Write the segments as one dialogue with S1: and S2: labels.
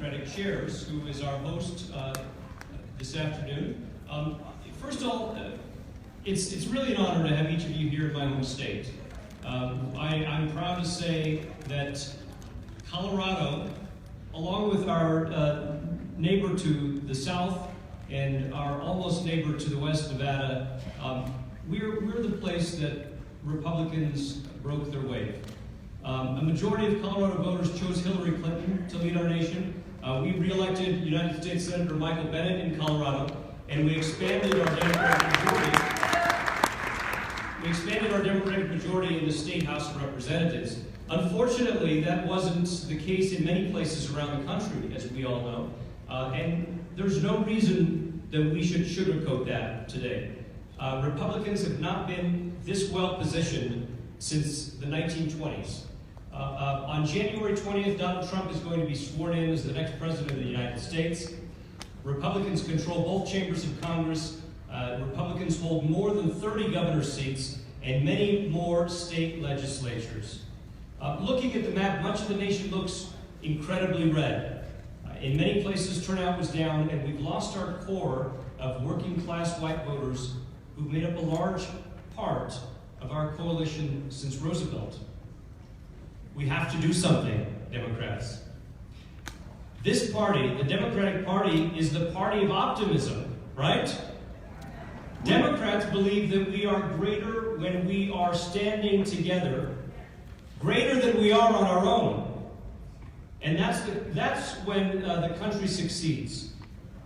S1: Democratic chairs, who is our host this afternoon. First of all, it's really an honor to have each of you here in my home state. I'm proud to say that Colorado, along with our neighbor to the south and our almost neighbor to the west, Nevada, we're the place that Republicans broke their wave. A majority of Colorado voters chose Hillary Clinton to lead our nation. We re-elected United States Senator Michael Bennet in Colorado, and we expanded our Democratic majority in the State House of Representatives. Unfortunately, that wasn't the case in many places around the country, as we all know. And there's no reason that we should sugarcoat that today. Republicans have not been this well positioned since the 1920s. On January 20th, Donald Trump is going to be sworn in as the next president of the United States. Republicans control both chambers of Congress. Republicans hold more than 30 governor seats and many more state legislatures. Looking at the map, much of the nation looks incredibly red. In many places, turnout was down, and we've lost our core of working-class white voters who've made up a large part of our coalition since Roosevelt. We have to do something, Democrats. This party, the Democratic Party, is the party of optimism, right? Democrats believe that we are greater when we are standing together, greater than we are on our own. And that's when the country succeeds.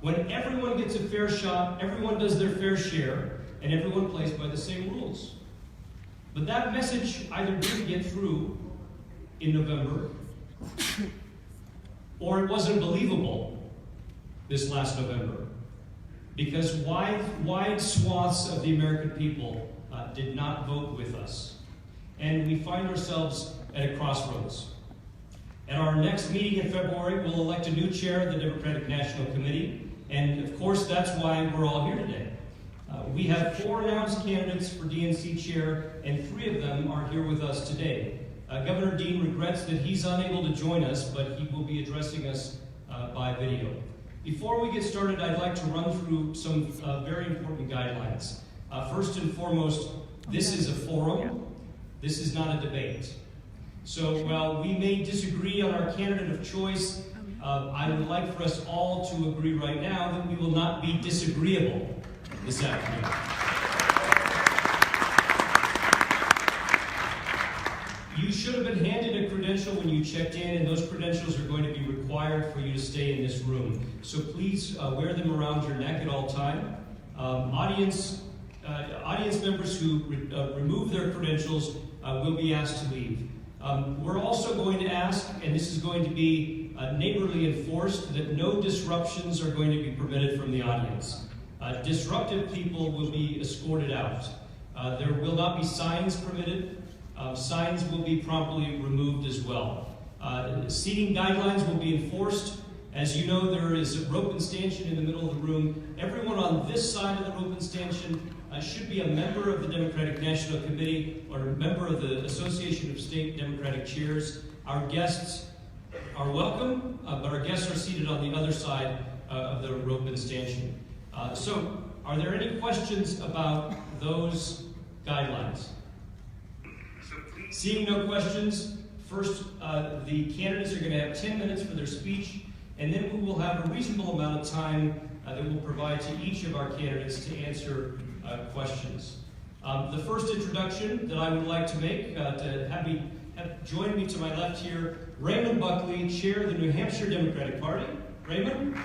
S1: When everyone gets a fair shot, everyone does their fair share, and everyone plays by the same rules. But that message either didn't get through in November, or it wasn't believable this last November, because wide swaths of the American people did not vote with us. And we find ourselves at a crossroads. At our next meeting in February, we'll elect a new chair of the Democratic National Committee, and of course that's why we're all here today. We have 4 announced candidates for DNC chair, and 3 of them are here with us today. Governor Dean regrets that he's unable to join us, but he will be addressing us by video. Before we get started, I'd like to run through some very important guidelines. First and foremost, this is a forum. This is not a debate. So while we may disagree on our candidate of choice, I would like for us all to agree right now that we will not be disagreeable this afternoon. You should have been handed a credential when you checked in, and those credentials are going to be required for you to stay in this room. So please wear them around your neck at all time. Audience members who remove their credentials will be asked to leave. We're also going to ask, and this is going to be neighborly enforced, that no disruptions are going to be permitted from the audience. Disruptive people will be escorted out. There will not be signs permitted. Signs will be promptly removed as well. Seating guidelines will be enforced. As you know, there is a rope and stanchion in the middle of the room. Everyone on this side of the rope and stanchion should be a member of the Democratic National Committee or a member of the Association of State Democratic Chairs. Our guests are welcome, but our guests are seated on the other side of the rope and stanchion. So, are there any questions about those guidelines? Seeing no questions, first the candidates are going to have 10 minutes for their speech, and then we will have a reasonable amount of time that we'll provide to each of our candidates to answer questions. The first introduction that I would like to make, to have join me to my left here, Raymond Buckley, Chair of the New Hampshire Democratic Party. Raymond?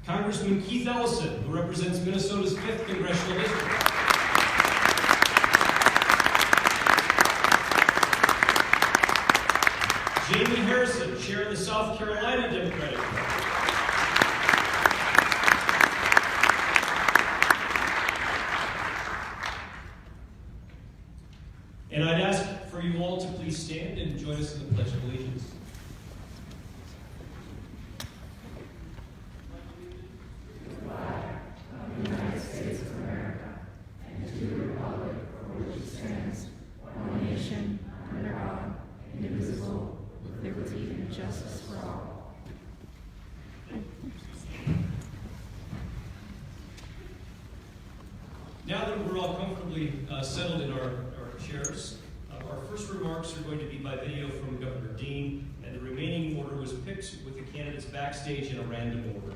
S1: Congressman Keith Ellison, who represents Minnesota's 5th Congressional District. Jamie Harrison, Chair of the South Carolina Democratic Party. And I'd ask for you all to please stand and join us in the Pledge of Allegiance.
S2: United States of America, and to the republic for which it stands,
S1: Now that we're all comfortably settled in our chairs, our first remarks are going to be by video from Governor Dean, and the remaining order was picked with the candidates backstage in a random order.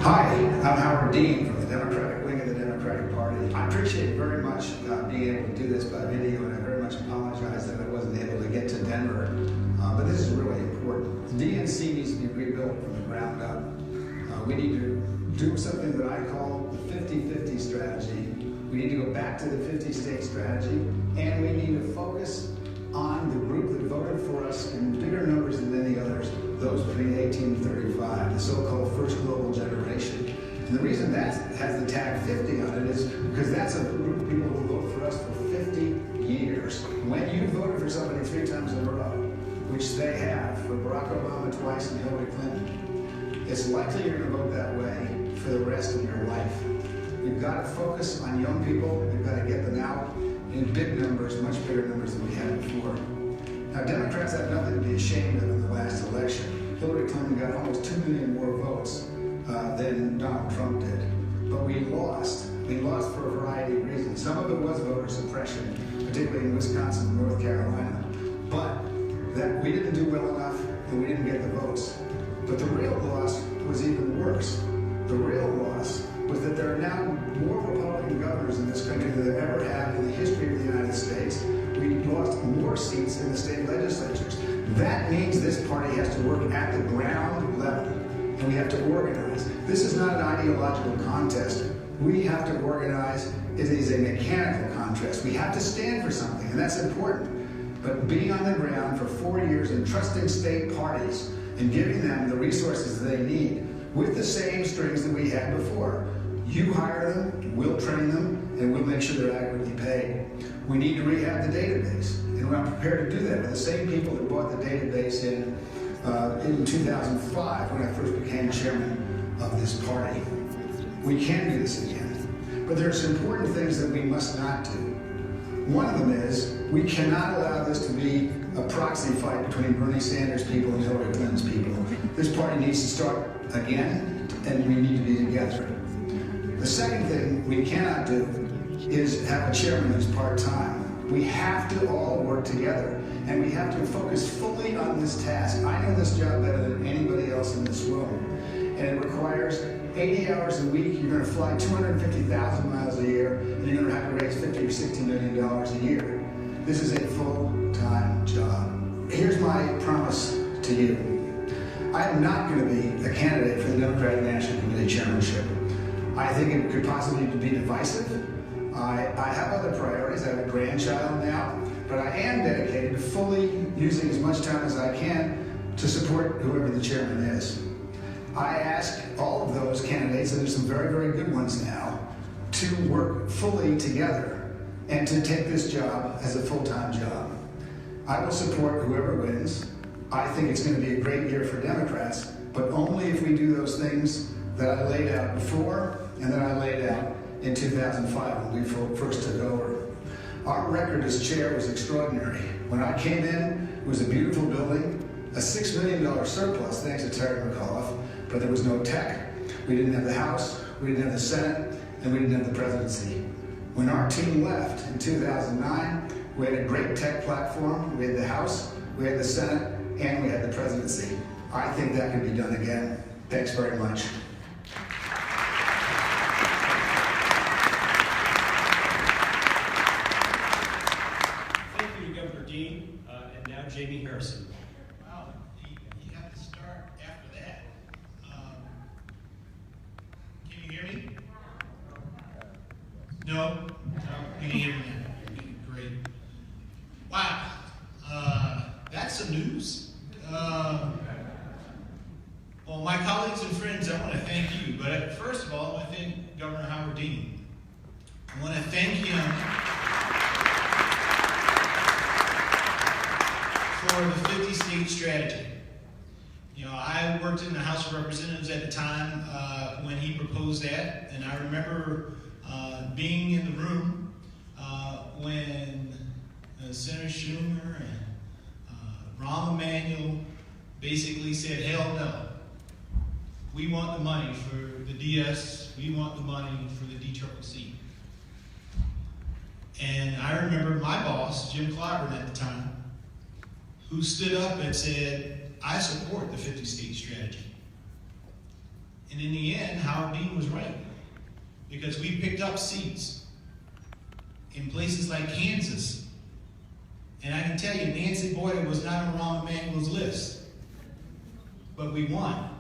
S2: Hi, I'm Howard Dean from the Democratic wing of the Democratic Party. I appreciate very much being able to do this by video, and I very much apologize that I wasn't able to get to Denver, but this is really important. The DNC needs to be rebuilt from the ground up. We need to do something that I call the 50-50 strategy. We need to go back to the 50-state strategy, and we need to focus on the group that voted for us in bigger numbers than any others, those between 18 and 35, the so-called first global generation. And the reason that has the tag 50 on it is because that's a group of people who vote for us for 50 years. When you voted for somebody 3 times in a row, which they have, for Barack Obama twice and Hillary Clinton, it's likely you're going to vote that way for the rest of your life. We've got to focus on young people. We've got to get them out in big numbers, much bigger numbers than we had before. Now, Democrats have nothing to be ashamed of in the last election. Hillary Clinton got almost 2 million more votes than Donald Trump did. But we lost. We lost for a variety of reasons. Some of it was voter suppression, particularly in Wisconsin and North Carolina. But that we didn't do well enough and we didn't get the votes. But the real loss was even worse. The real loss was that there are now more Republican governors in this country than there ever have in the history of the United States. We lost more seats in the state legislatures. That means this party has to work at the ground level, and we have to organize. This is not an ideological contest. We have to organize. It is a mechanical contest. We have to stand for something, and that's important. But being on the ground for 4 years and trusting state parties and giving them the resources they need with the same strings that we had before. You hire them, we'll train them, and we'll make sure they're adequately paid. We need to rehab the database, and we're prepared to do that with the same people that bought the database in 2005 when I first became chairman of this party. We can do this again, but there's important things that we must not do. One of them is we cannot allow this to be a proxy fight between Bernie Sanders people and Hillary Clinton's people. This party needs to start again, and we need to be together. The second thing we cannot do is have a chairman who's part-time. We have to all work together, and we have to focus fully on this task. I know this job better than anybody else in this room, and it requires 80 hours a week. You're going to fly 250,000 miles a year, and you're going to have to raise $50 or $60 million a year. This is a full-time job. Here's my promise to you. I am not going to be a candidate for the Democratic National Committee chairmanship. I think it could possibly be divisive. I have other priorities. I have a grandchild now, but I am dedicated to fully using as much time as I can to support whoever the chairman is. I ask all of those candidates, and there's some very, very good ones now, to work fully together and to take this job as a full-time job. I will support whoever wins. I think it's going to be a great year for Democrats, but only if we do those things that I laid out before and that I laid out in 2005 when we first took over. Our record as chair was extraordinary. When I came in, it was a beautiful building, a $6 million surplus thanks to Terry McAuliffe, but there was no tech. We didn't have the House, we didn't have the Senate, and we didn't have the presidency. When our team left in 2009, we had a great tech platform. We had the House, we had the Senate, and we had the presidency. I think that can be done again. Thanks very much.
S1: Thank you to Governor Dean, and now Jamie Harrison.
S3: Wow, you have to start after that. Can you hear me? No? You can hear me now. Great. Wow. That's some news. Well, my colleagues and friends, I want to thank you. But first of all, I want to thank Governor Howard Dean. I want to thank him for the 50-state strategy. You know, I worked in the House of Representatives at the time when he proposed that, and I remember being in the room when Senator Schumer and Rahm Emanuel basically said, hell no. we want the money for the DS, we want the money for the DCCC. And I remember my boss, Jim Clyburn at the time, who stood up and said, I support the 50-state strategy. And in the end, Howard Dean was right, because we picked up seats in places like Kansas. And I can tell you, Nancy Boyer was not on Rahm Emanuel's list, but we won.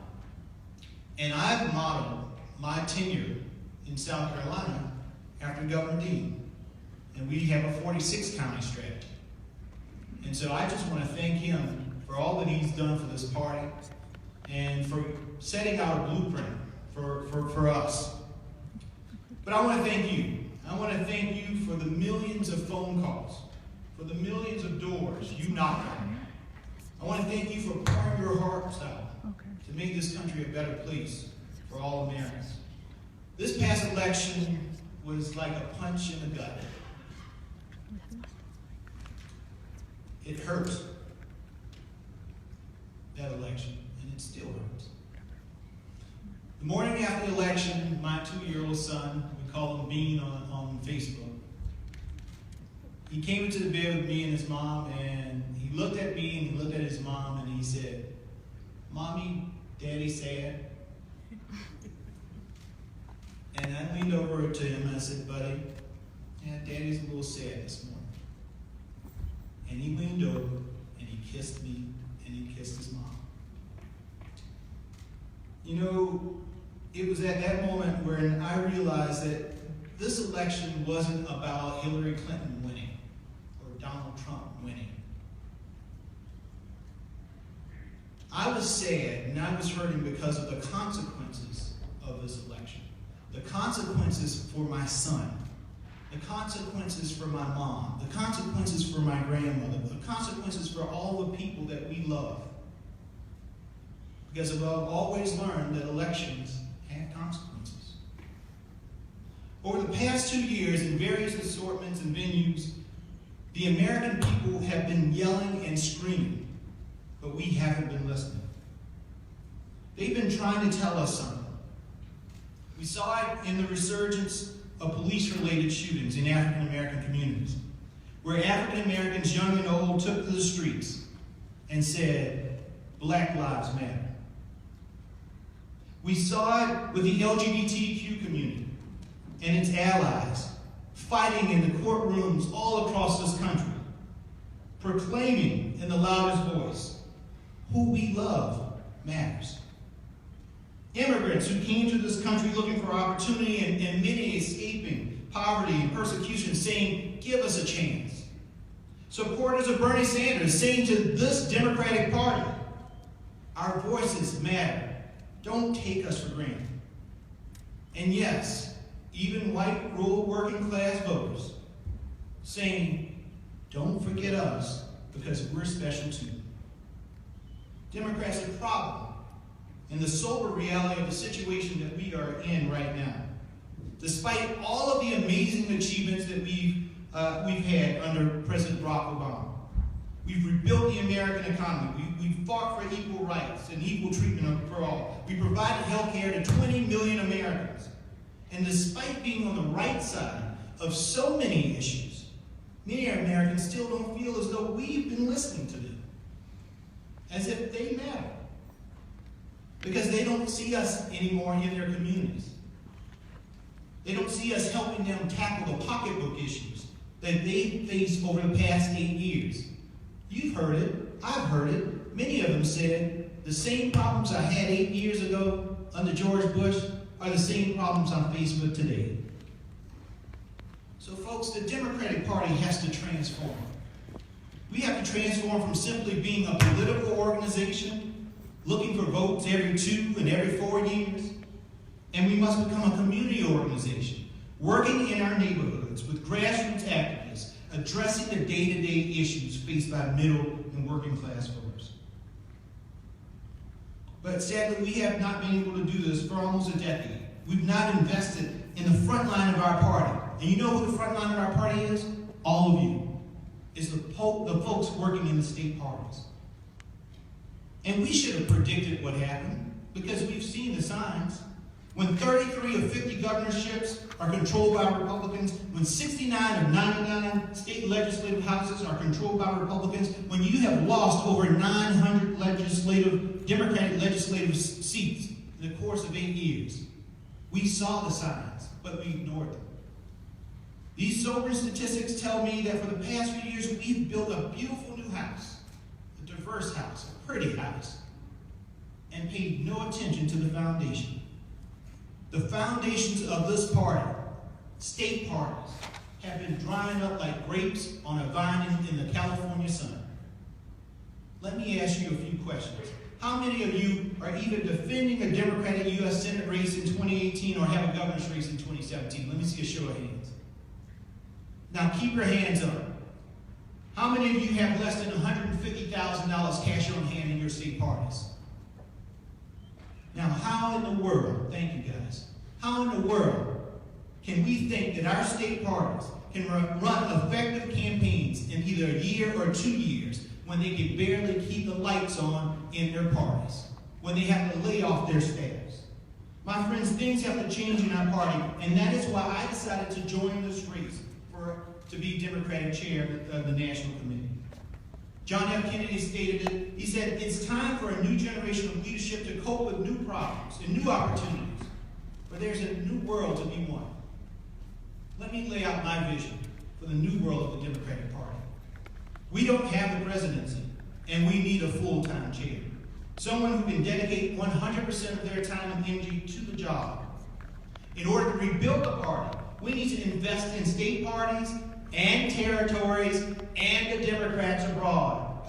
S3: And I've modeled my tenure in South Carolina after Governor Dean. And we have a 46-county strategy. And so I just want to thank him for all that he's done for this party and for setting out a blueprint for us. But I want to thank you. I want to thank you for the millions of phone calls, for the millions of doors you knocked on. I want to thank you for pouring your hearts out to make this country a better place for all Americans. This past election was like a punch in the gut. It hurt, that election, and it still hurts. The morning after the election, my 2-year-old son, we call him Bean on Facebook, he came into the bed with me and his mom, and he looked at me and he looked at his mom and he said, Mommy, Daddy sad? And I leaned over to him and I said, buddy, yeah, Daddy's a little sad this morning. And he leaned over and he kissed me and he kissed his mom. You know, it was at that moment when I realized that this election wasn't about Hillary Clinton winning or Donald Trump winning. I was sad and I was hurting because of the consequences of this election. The consequences for my son. The consequences for my mom. The consequences for my grandmother. The consequences for all the people that we love. Because I've always learned that elections have consequences. Over the past 2 years, in various assortments and venues, the American people have been yelling and screaming, but we haven't been listening. They've been trying to tell us something. We saw it in the resurgence of police-related shootings in African American communities, where African Americans, young and old, took to the streets and said, Black Lives Matter. We saw it with the LGBTQ community and its allies fighting in the courtrooms all across this country, proclaiming in the loudest voice, who we love matters. Immigrants who came to this country looking for opportunity and many escaping poverty and persecution, saying, give us a chance. Supporters of Bernie Sanders saying to this Democratic Party, our voices matter. Don't take us for granted. And yes, even white, rural, working class voters saying, don't forget us because we're special too. Democrats are a problem in the sober reality of the situation that we are in right now. Despite all of the amazing achievements that we've had under President Barack Obama. We've rebuilt the American economy. We've fought for equal rights and equal treatment for all. We provided health care to 20 million Americans. And despite being on the right side of so many issues, many Americans still don't feel as though we've been listening to them, as if they matter. Because they don't see us anymore in their communities. They don't see us helping them tackle the pocketbook issues that they faced over the past 8 years. You've heard it. I've heard it. Many of them said, the same problems I had 8 years ago under George Bush are the same problems I'm faced with today. So folks, the Democratic Party has to transform. We have to transform from simply being a political organization, looking for votes every 2 and every 4 years, and we must become a community organization, working in our neighborhoods with grassroots activists, addressing the day-to-day issues faced by middle and working class voters. But sadly, we have not been able to do this for almost a decade. We've not invested in the front line of our party. And you know who the front line of our party is? All of you. It's the folks working in the state parties. And we should have predicted what happened, because we've seen the signs. When 33 of 50 governorships are controlled by Republicans, when 69 of 99 state legislative houses are controlled by Republicans, when you have lost over 900 Democratic legislative seats in the course of 8 years, we saw the signs, but we ignored them. These sobering statistics tell me that for the past few years, we've built a beautiful new house, a diverse house, a pretty house, and paid no attention to the foundation. The foundations of this party, state parties, have been drying up like grapes on a vine in the California sun. Let me ask you a few questions. How many of you are even defending a Democratic U.S. Senate race in 2018 or have a governor's race in 2017? Let me see a show of hands. Now keep your hands up. How many of you have less than $150,000 cash on hand in your state parties? Now, how in the world, thank you guys, how in the world can we think that our state parties can run effective campaigns in either a year or 2 years when they can barely keep the lights on in their parties, when they have to lay off their staffs? My friends, things have to change in our party, and that is why I decided to join this race to be Democratic chair of the National Committee. John F. Kennedy stated it. He said, it's time for a new generation of leadership to cope with new problems and new opportunities, where there's a new world to be won. Let me lay out my vision for the new world of the Democratic Party. We don't have the presidency, and we need a full-time chair. Someone who can dedicate 100% of their time and energy to the job. In order to rebuild the party, we need to invest in state parties and territories and the Democrats abroad.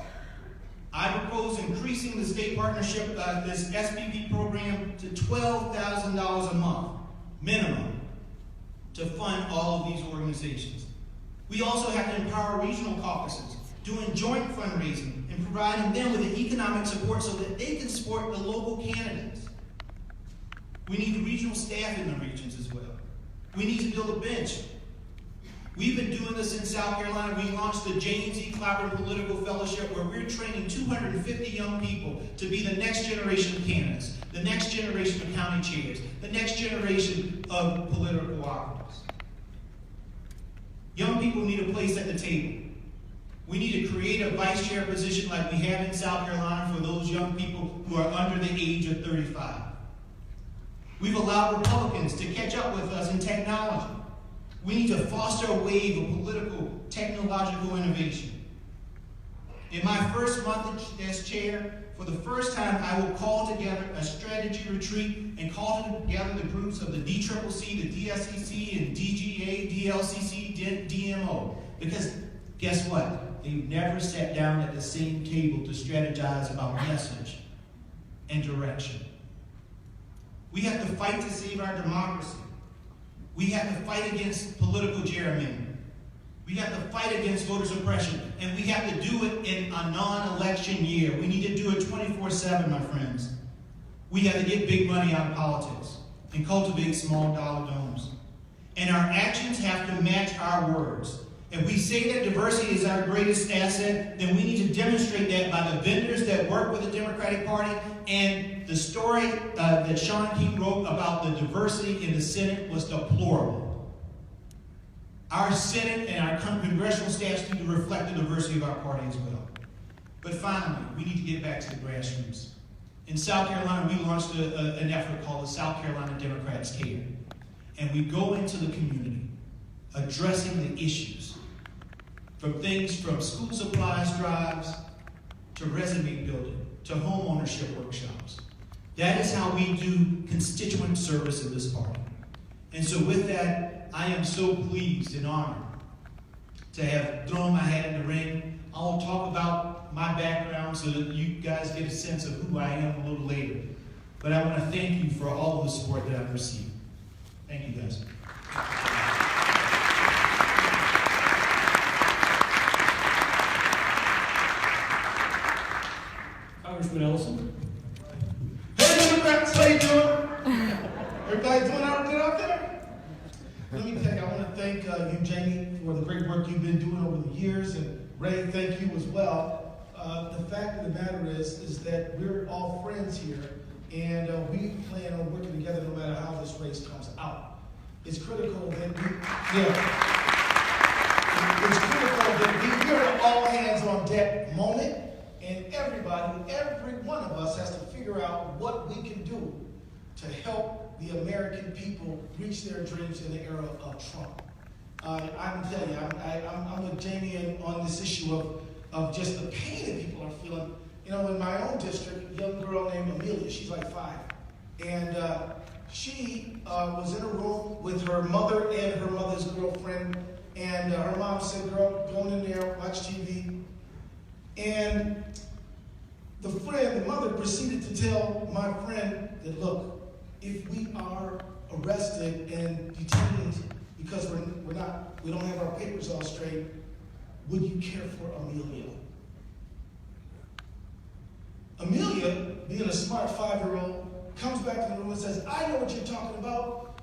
S3: I propose increasing the state partnership, this SPP program, to $12,000 a month, minimum, to fund all of these organizations. We also have to empower regional caucuses, doing joint fundraising and providing them with the economic support so that they can support the local candidates. We need regional staff in the regions as well. We need to build a bench. We've been doing this in South Carolina. We launched the James E. Clyburn Political Fellowship, where we're training 250 young people to be the next generation of candidates, the next generation of county chairs, the next generation of political operatives. Young people need a place at the table. We need to create a vice chair position like we have in South Carolina for those young people who are under the age of 35. We've allowed Republicans to catch up with us in technology. We need to foster a wave of political, technological innovation. In my first month as chair, for the first time, I will call together a strategy retreat and call together the groups of the DCCC, the DSCC, and DGA, DLCC, DMO. Because guess what? They've never sat down at the same table to strategize about message and direction. We have to fight to save our democracy. We have to fight against political gerrymandering. We have to fight against voter suppression. And we have to do it in a non-election year. We need to do it 24/7, my friends. We have to get big money out of politics and cultivate small dollar donors. And our actions have to match our words. If we say that diversity is our greatest asset, then we need to demonstrate that by the vendors that work with the Democratic Party. And the story that Sean King wrote about the diversity in the Senate was deplorable. Our Senate and our congressional staffs need to reflect the diversity of our party as well. But finally, we need to get back to the grassroots. In South Carolina, we launched an effort called the South Carolina Democrats Care. And we go into the community, addressing the issues, from school supplies drives to resume building to home ownership workshops. That is how we do constituent service in this party. And so with that, I am so pleased and honored to have thrown my hat in the ring. I'll talk about my background so that you guys get a sense of who I am a little later. But I want to thank you for all of the support that I've received. Thank you, guys.
S1: Congressman Ellison.
S4: Hey, Democrats, how you doing? Everybody doing all right out there? Let me tell you, I want to thank you, Jamie, for the great work you've been doing over the years, and Ray, thank you as well. The fact of the matter is that we're all friends here, And we plan on working together no matter how this race comes out. It's critical that it's critical that we're an all hands on deck moment, and everybody, every one of us has to figure out what we can do to help the American people reach their dreams in the era of Trump. I'm telling you, I'm with Jamie on this issue of just the pain that people are feeling. You know, in my own district, a young girl named Amelia, she's like 5. And she was in a room with her mother and her mother's girlfriend. And her mom said, girl, go in there, watch TV. And the mother proceeded to tell my friend that, look, if we are arrested and detained because we don't have our papers all straight, would you care for Amelia? Amelia, being a smart 5-year-old, comes back to the room and says, I know what you're talking about.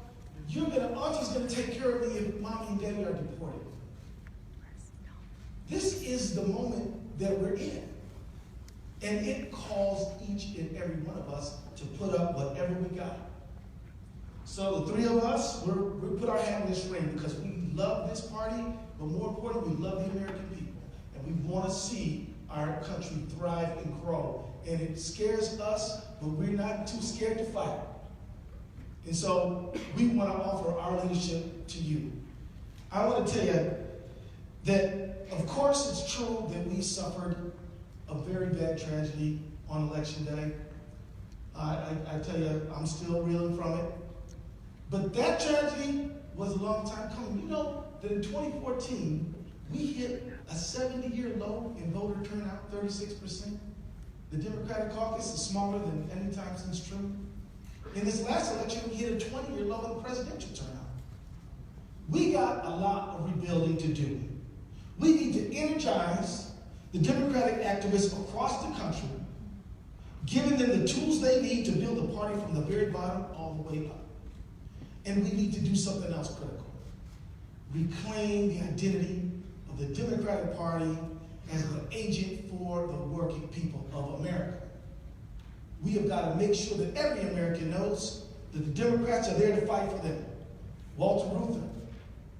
S4: Auntie's gonna take care of me if mommy and daddy are deported. This is the moment that we're in. And it calls each and every one of us to put up whatever we got. So the 3 of us, we put our hand in this ring because we love this party, but more importantly, we love the American people. And we want to see our country thrive and grow. And it scares us, but we're not too scared to fight. And so we want to offer our leadership to you. I want to tell you that, of course, it's true that we suffered a very bad tragedy on Election Day. I tell you, I'm still reeling from it. But that tragedy was a long time coming. You know that in 2014, we hit a 70-year low in voter turnout, 36%. The Democratic caucus is smaller than any time since Trump. In this last election, we hit a 20-year low in the presidential turnout. We got a lot of rebuilding to do. We need to energize the Democratic activists across the country, giving them the tools they need to build a party from the very bottom all the way up. And we need to do something else critical. Reclaim the identity of the Democratic Party as an agent for the working people of America. We have got to make sure that every American knows that the Democrats are there to fight for them. Walter Reuther,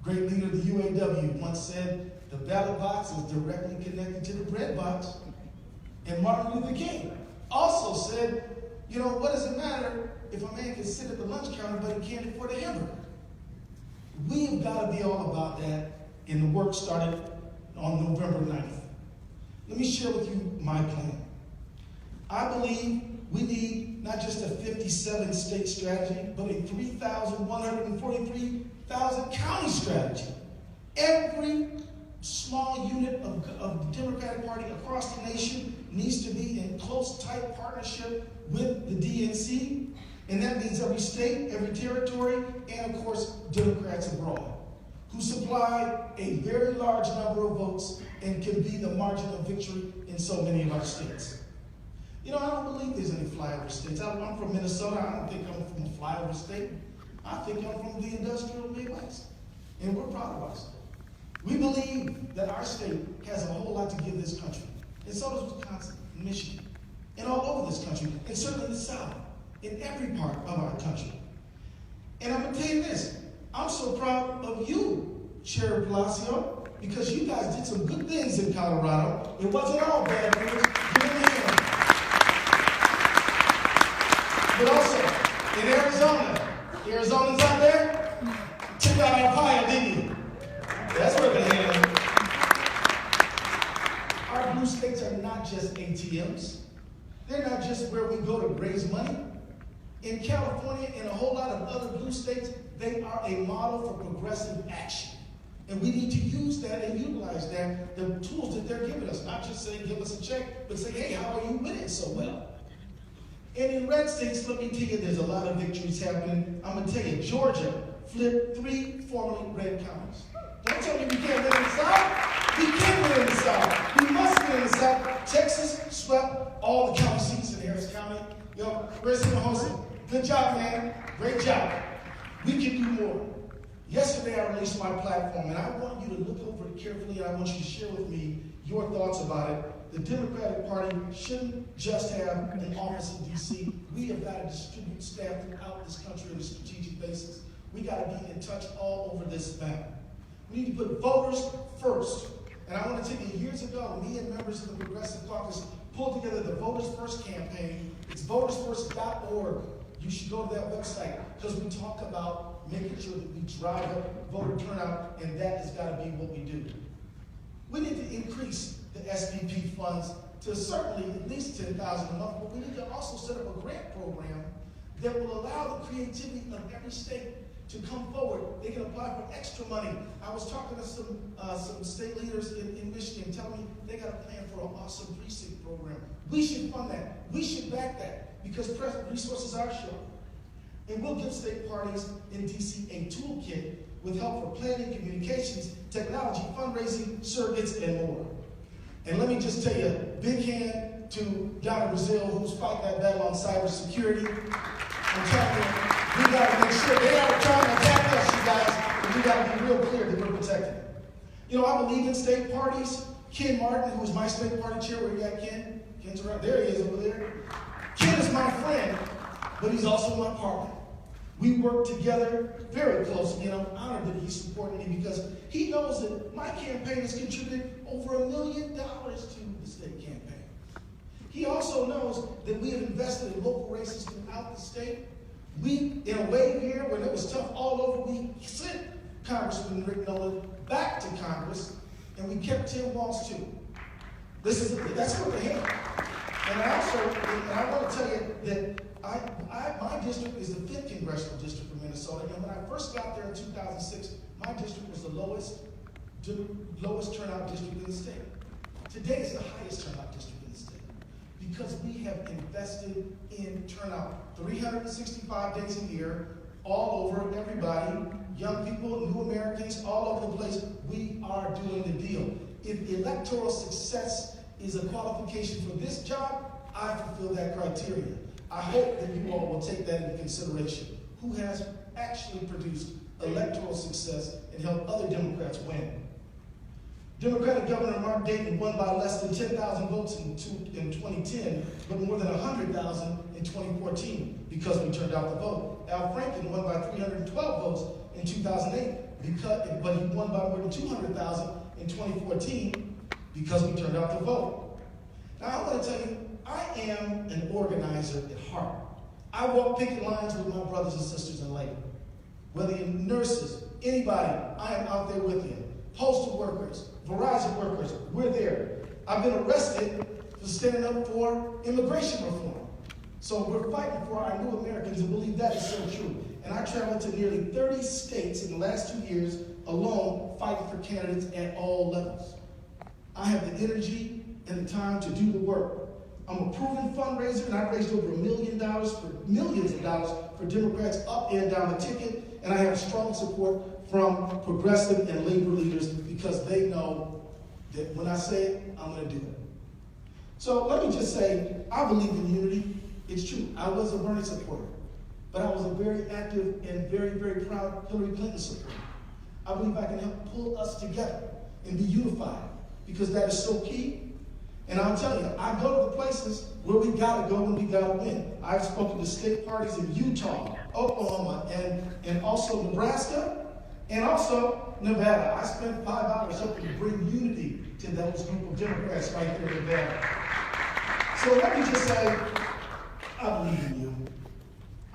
S4: great leader of the UAW, once said, the ballot box is directly connected to the bread box. And Martin Luther King also said, you know, what does it matter if a man can sit at the lunch counter but he can't afford a hamburger? We've got to be all about that, and the work started on November 9th. Let me share with you my plan. I believe we need not just a 57-state strategy, but a 3,143,000 county strategy. Every small unit of the Democratic Party across the nation needs to be in close, tight partnership with the DNC, and that means every state, every territory, and of course, Democrats abroad, who supply a very large number of votes and can be the margin of victory in so many of our states. You know, I don't believe there's any flyover states. I'm from Minnesota. I don't think I'm from a flyover state. I think I'm from the industrial Midwest, and we're proud of our state. We believe that our state has a whole lot to give this country, and so does Wisconsin, and Michigan, and all over this country, and certainly the South, in every part of our country. And I'm going to tell you this, I'm so proud of you, Chair Palacio, because you guys did some good things in Colorado. It wasn't all bad news. Give them a hand. But also, in Arizona, Arizonans out there, took out our pile, didn't you? That's where they had. Our blue states are not just ATMs. They're not just where we go to raise money. In California and a whole lot of other blue states, they are a model for progressive action. And we need to use that and utilize that, the tools that they're giving us. Not just saying, give us a check, but say, hey, how are you winning so well? And in red states, let me tell you, there's a lot of victories happening. I'm going to tell you, Georgia flipped 3 formerly red counties. Don't tell me we can't win in the South. We can win in the South. We must win in the South. Texas swept all the county seats in Harris County. Yo, where's Hinojosa? Good job, man. Great job. We can do more. Yesterday, I released my platform, and I want you to look over it carefully, and I want you to share with me your thoughts about it. the Democratic Party shouldn't just have an office in D.C. We have got to distribute staff throughout this country on a strategic basis. We got to be in touch all over this map. We need to put voters first. And I want to tell you, years ago, me and members of the Progressive Caucus pulled together the Voters First campaign. It's votersfirst.org. You should go to that website because we talk about making sure that we drive up voter turnout, and that has got to be what we do. We need to increase the SPP funds to certainly at least $10,000 a month, but we need to also set up a grant program that will allow the creativity of every state to come forward. They can apply for extra money. I was talking to some state leaders in Michigan telling me they got a plan for an awesome precinct program. We should fund that. We should back that because present resources are short. And we'll give state parties in D.C. a toolkit with help for planning, communications, technology, fundraising, surrogates, and more. And let me just tell you, big hand to Donna Brazil, who's fighting that battle on cybersecurity. I'm telling you, we got to make sure they are trying to attack us, you guys, and we got to be real clear that we're protecting them. You know, I believe in state parties. Ken Martin, who was my state party chair, where you got Ken? Ken's around. There he is over there. Ken is my friend, but he's also my partner. We work together very closely, and I'm honored that he's supporting me because he knows that my campaign has contributed over $1 million to the state campaign. He also knows that we have invested in local races throughout the state. We, in a wave here, when it was tough all over, we sent Congressman Rick Nolan back to Congress, and we kept Tim Walz too. That's what they have. And I want to tell you that my district is the 5th congressional district for Minnesota, and when I first got there in 2006, my district was the lowest turnout district in the state. Today is the highest turnout district in the state because we have invested in turnout 365 days a year, all over everybody, young people, new Americans, all over the place. We are doing the deal. If electoral success is a qualification for this job, I fulfill that criteria. I hope that you all will take that into consideration. Who has actually produced electoral success and helped other Democrats win? Democratic Governor Mark Dayton won by less than 10,000 votes in 2010, but more than 100,000 in 2014 because we turned out the vote. Al Franken won by 312 votes in 2008, but he won by more than 200,000 in 2014 because we turned out the vote. Now I want to tell you, I am an organizer at heart. I walk picket lines with my brothers and sisters in labor. Whether you're nurses, anybody, I am out there with you. Postal workers, Verizon workers, we're there. I've been arrested for standing up for immigration reform. So we're fighting for our new Americans and believe that is so true. And I traveled to nearly 30 states in the last 2 years alone fighting for candidates at all levels. I have the energy and the time to do the work. I'm a proven fundraiser, and I've raised over millions of dollars for Democrats up and down the ticket, and I have strong support from progressive and labor leaders because they know that when I say it, I'm going to do it. So let me just say, I believe in unity. It's true. I was a Bernie supporter, but I was a very active and very, very proud Hillary Clinton supporter. I believe I can help pull us together and be unified because that is so key. And I'll tell you, I go to the places where we gotta go and we gotta win. I've spoken to state parties in Utah, Oklahoma, and also Nebraska, and also Nevada. I spent 5 hours helping to bring unity to those group of Democrats right there in Nevada. So let me just say, I believe in you.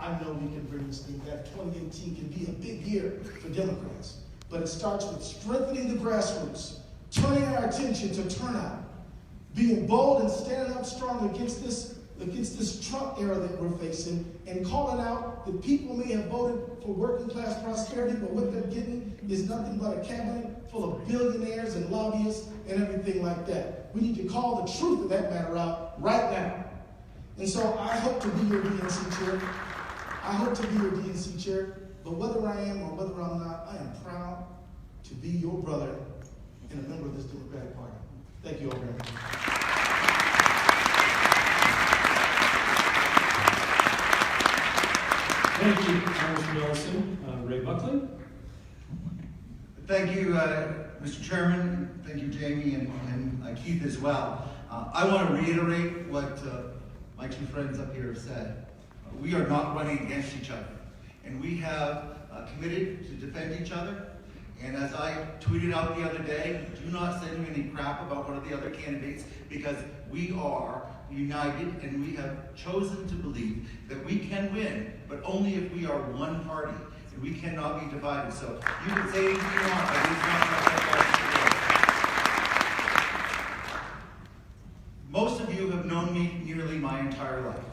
S4: I know we can bring this thing back. 2018 can be a big year for Democrats. But it starts with strengthening the grassroots, turning our attention to turnout, being bold and standing up strong against this Trump era that we're facing, and calling out that people may have voted for working class prosperity, but what they're getting is nothing but a cabinet full of billionaires and lobbyists and everything like that. We need to call the truth of that matter out right now. And so I hope to be your DNC chair. I hope to be your DNC chair, but whether I am or whether I'm not, I am proud to be your brother and a member of this Democratic Party. Thank you all very much.
S1: Thank you, Congressman Ellison. Ray Buckley.
S5: Thank you, Mr. Chairman. Thank you, Jamie, and Keith as well. I want to reiterate what my two friends up here have said. We are not running against each other, and we have committed to defend each other. And as I tweeted out the other day, do not send me any crap about one of the other candidates, because we are united and we have chosen to believe that we can win, but only if we are one party, and we cannot be divided. So you can say anything you want, but it's not that. Most of you have known me nearly my entire life.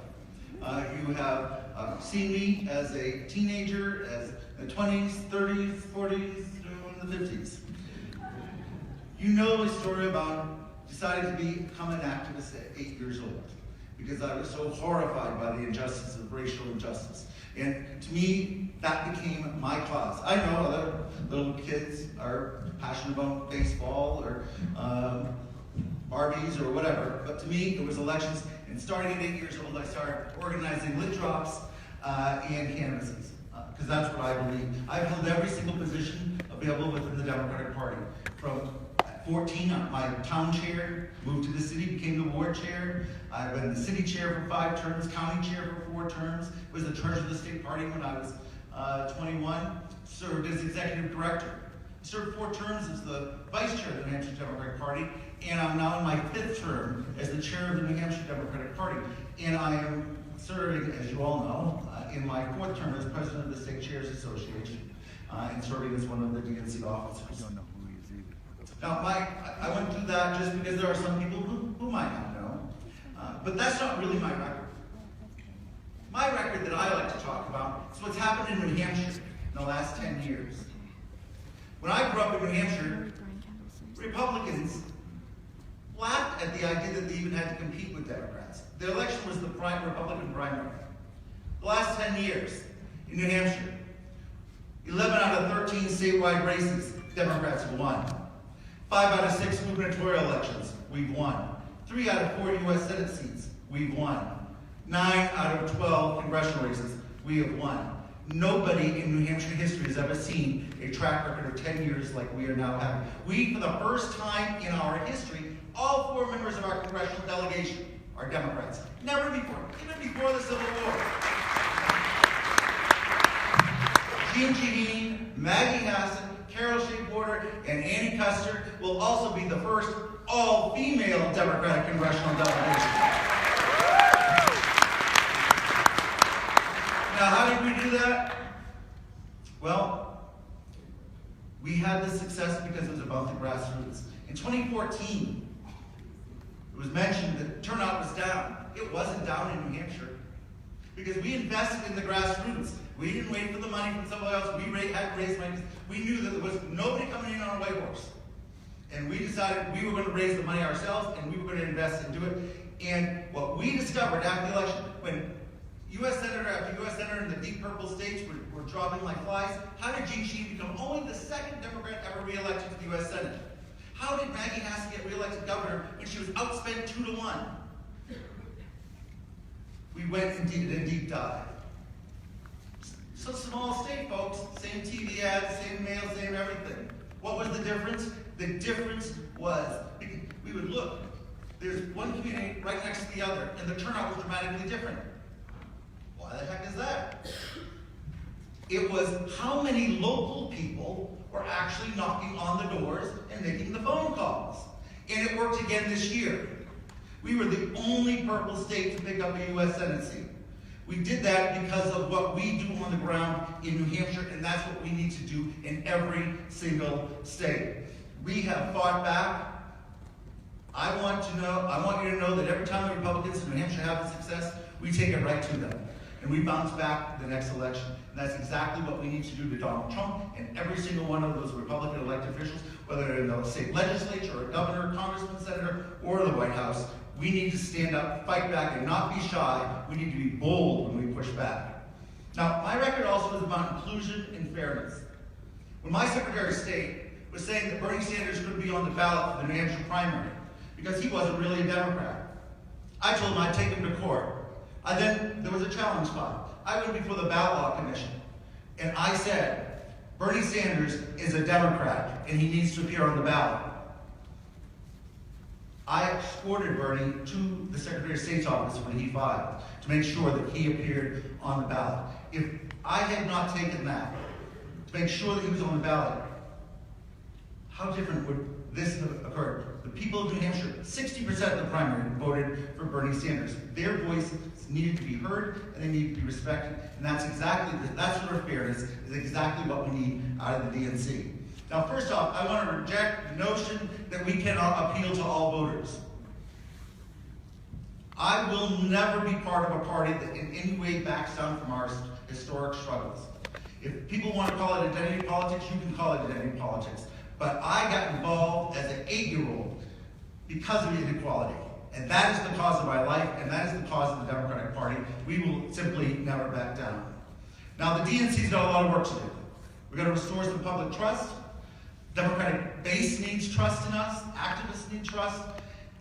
S5: You have seen me as a teenager, as the 20s, 30s, 40s, in the 50s. You know the story about deciding to become an activist at 8 years old because I was so horrified by the injustice of racial injustice. And to me, that became my cause. I know other little kids are passionate about baseball or Barbies or whatever, but to me, it was elections. And starting at 8 years old, I started organizing lit drops and canvases, because that's what I believe. I've held every single position available within the Democratic Party. From 14, my town chair, moved to the city, became the ward chair. I've been the city chair for 5 terms, county chair for 4 terms, was the treasurer of the state party when I was 21, served as executive director. Served 4 terms as the vice chair of the New Hampshire Democratic Party, and I'm now in my 5th term as the chair of the New Hampshire Democratic Party. And I am serving, as you all know, in my 4th term as president of the State Chairs Association, and serving as one of the DNC officers. I don't know who he is either. Now, I wouldn't do that just because there are some people who might not know, but that's not really my record. My record that I like to talk about is what's happened in New Hampshire in the last 10 years. When I grew up in New Hampshire, Republicans laughed at the idea that they even had to compete with Democrats. The election was the Republican primary. The last 10 years in New Hampshire, 11 out of 13 statewide races, Democrats have won. 5 out of 6 gubernatorial elections, we've won. 3 out of 4 U.S. Senate seats, we've won. 9 out of 12 congressional races, we have won. Nobody in New Hampshire history has ever seen a track record of 10 years like we are now having. We, for the first time in our history, all 4 members of our congressional delegation are Democrats. Never before, even before the Civil War. Jean Shaheen, Maggie Hassan, Carol Shea Porter, and Annie Custer will also be the first all-female Democratic congressional delegation. Now, how did we do that? Well, we had this success because it was about the grassroots. In 2014, it was mentioned that turnout was down. It wasn't down in New Hampshire because we invested in the grassroots. We didn't wait for the money from somebody else. We had to raise money. We knew that there was nobody coming in on a white horse. And we decided we were going to raise the money ourselves and we were going to invest and do it. And what we discovered after the election, when U.S. Senator after U.S. Senator in the deep purple states were dropping like flies, how did Jean Shaheen become only the 2nd Democrat ever reelected to the U.S. Senate? How did Maggie Hassan get reelected governor when she was outspent 2-1? We went and did a deep dive. So small state, folks, same TV ads, same mail, same everything. What was the difference? The difference was, we would look, there's one community right next to the other, and the turnout was dramatically different. Why the heck is that? It was how many local people were actually knocking on the doors and making the phone calls. And it worked again this year. We were the only purple state to pick up a U.S. Senate seat. We did that because of what we do on the ground in New Hampshire, and that's what we need to do in every single state. We have fought back. I want you to know that every time the Republicans in New Hampshire have a success, we take it right to them. And we bounce back the next election. And that's exactly what we need to do to Donald Trump and every single one of those Republican elected officials, whether they're in the state legislature, or a governor, congressman, senator, or the White House. We need to stand up, fight back, and not be shy. We need to be bold when we push back. Now, my record also is about inclusion and fairness. When my Secretary of State was saying that Bernie Sanders could be on the ballot for the New Hampshire primary because he wasn't really a Democrat, I told him I'd take him to court. Then there was a challenge filed. I went before the Ballot Law Commission, and I said, Bernie Sanders is a Democrat, and he needs to appear on the ballot. I escorted Bernie to the Secretary of State's office when he filed to make sure that he appeared on the ballot. If I had not taken that to make sure that he was on the ballot, how different would this have occurred? The people of New Hampshire, 60% of the primary voted for Bernie Sanders. Their voices needed to be heard and they needed to be respected. And that's sort of fairness is exactly what we need out of the DNC. Now, first off, I want to reject the notion that we cannot appeal to all voters. I will never be part of a party that in any way backs down from our historic struggles. If people want to call it identity politics, you can call it identity politics. But I got involved as an 8-year-old because of inequality. And that is the cause of my life, and that is the cause of the Democratic Party. We will simply never back down. Now, the DNC's got a lot of work to do. We've got to restore some public trust. Democratic base needs trust in us, activists need trust,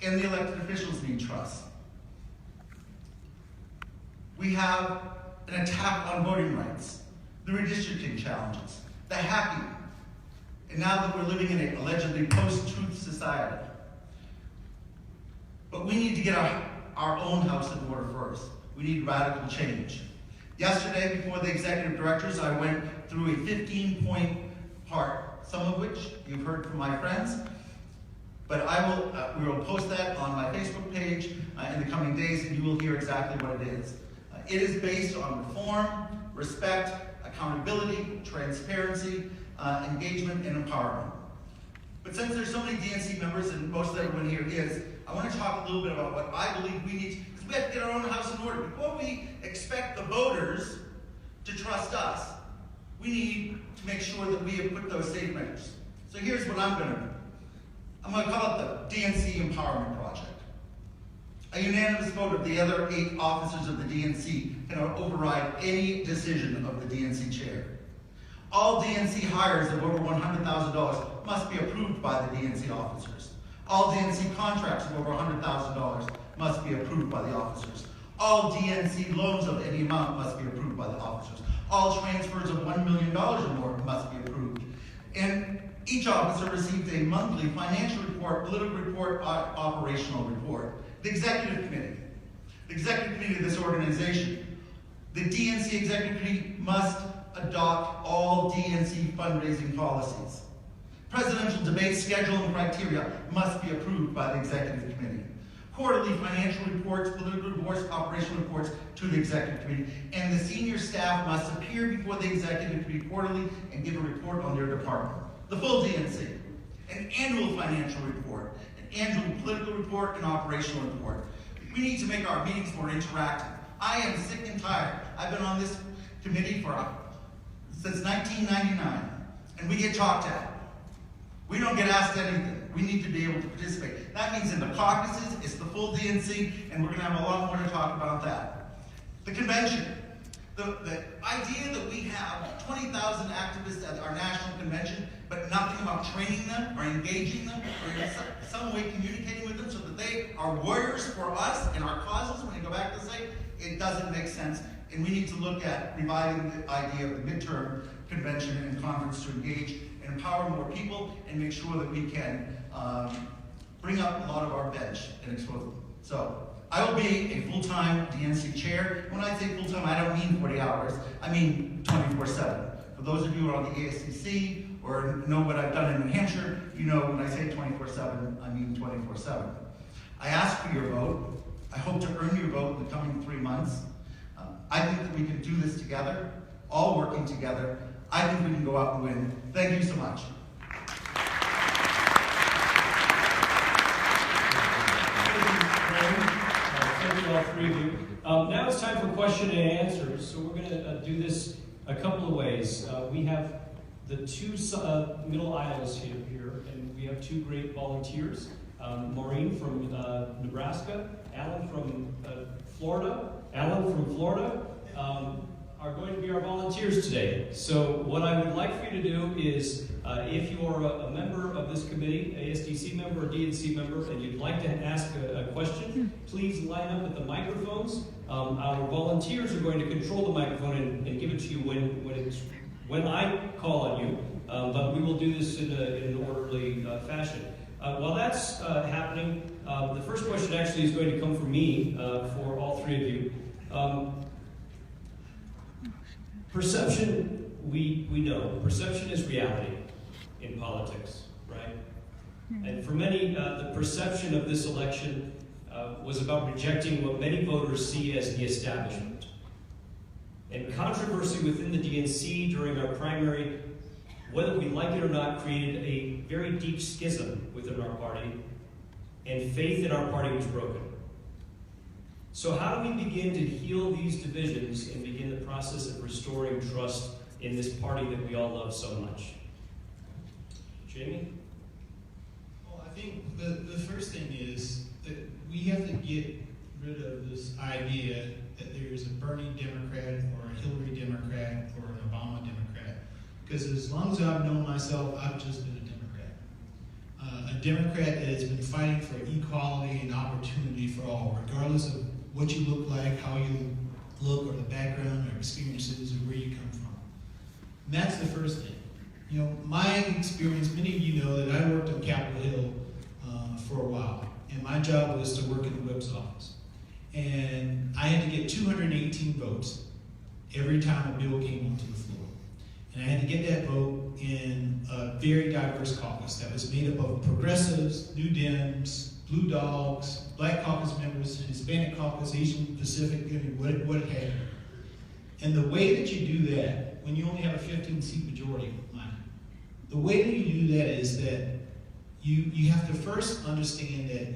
S5: and the elected officials need trust. We have an attack on voting rights, the redistricting challenges, the hacking, and now that we're living in an allegedly post-truth society. But we need to get our own house in order first. We need radical change. Yesterday, before the executive directors, I went through a 15-point part, some of which you've heard from my friends, but we will post that on my Facebook page in the coming days, and you will hear exactly what it is. It is based on reform, respect, accountability, transparency, engagement, and empowerment. But since there's so many DNC members, and most of everyone here is, I want to talk a little bit about what I believe we need, because we have to get our own house in order. Before we expect the voters to trust us, we need to make sure that we have put those safe measures. So here's what I'm going to do. I'm going to call it the DNC Empowerment Project. A unanimous vote of the other 8 officers of the DNC can override any decision of the DNC chair. All DNC hires of over $100,000 must be approved by the DNC officers. All DNC contracts of over $100,000 must be approved by the officers. All DNC loans of any amount must be approved by the officers. All transfers of $1 million or more must be approved. And each officer receives a monthly financial report, political report, operational report. The executive committee of this organization, the DNC executive committee must adopt all DNC fundraising policies. Presidential debate schedule and criteria must be approved by the executive committee. Quarterly financial reports, political reports, operational reports to the executive committee, and the senior staff must appear before the executive committee quarterly and give a report on their department. The full DNC, an annual financial report, an annual political report, and operational report. We need to make our meetings more interactive. I am sick and tired. I've been on this committee since 1999, and we get talked at. We don't get asked anything. We need to be able to participate. That means in the caucuses, it's the full DNC, and we're going to have a lot more to talk about that. The convention. The idea that we have 20,000 activists at our national convention, but nothing about training them or engaging them or in some way communicating with them so that they are warriors for us and our causes when they go back to the state, it doesn't make sense. And we need to look at reviving the idea of the midterm convention and conference to engage and empower more people and make sure that we can bring up a lot of our bench and expose them. So I will be a full-time DNC chair. When I say full-time, I don't mean 40 hours. I mean 24/7. For those of you who are on the ASCC or know what I've done in New Hampshire, you know when I say 24/7, I mean 24/7. I ask for your vote. I hope to earn your vote in the coming 3 months. I think that we can do this together, all working together. I think we can go out and win. Thank you so much.
S1: Thank you, all 3 of you. Now it's time for question and answers. So we're going to do this a couple of ways. We have the 2 middle aisles here, and we have 2 great volunteers. Maureen from Nebraska, Alan from Florida. Are going to be our volunteers today. So what I would like for you to do is, if you are a member of this committee, ASDC member or DNC member, and you'd like to ask a question, please line up at the microphones. Our volunteers are going to control the microphone and give it to you when I call on you, but we will do this in an orderly fashion. While that's happening, The first question actually is going to come from me for all three of you. Perception, we know. Perception is reality in politics, right? And for many, the perception of this election was about rejecting what many voters see as the establishment. And controversy within the DNC during our primary, whether we like it or not, created a very deep schism within our party, and faith in our party was broken. So how do we begin to heal these divisions and begin the process of restoring trust in this party that we all love so much? Jamie?
S3: Well, I think the first thing is that we have to get rid of this idea that there is a Bernie Democrat or a Hillary Democrat or an Obama Democrat. Because as long as I've known myself, I've just been a Democrat. A Democrat that has been fighting for equality and opportunity for all, regardless of what you look like, how you look, or the background or experiences or where you come from. And that's the first thing. You know, my experience, many of you know that I worked on Capitol Hill for a while, and my job was to work in the whip's office. And I had to get 218 votes every time a bill came onto the floor. And I had to get that vote in a very diverse caucus that was made up of progressives, New Dems, Blue Dogs, Black Caucus members, Hispanic Caucus, Asian Pacific, what it had. And the way that you do that, when you only have a 15-seat majority, the way that you do that is that you have to first understand that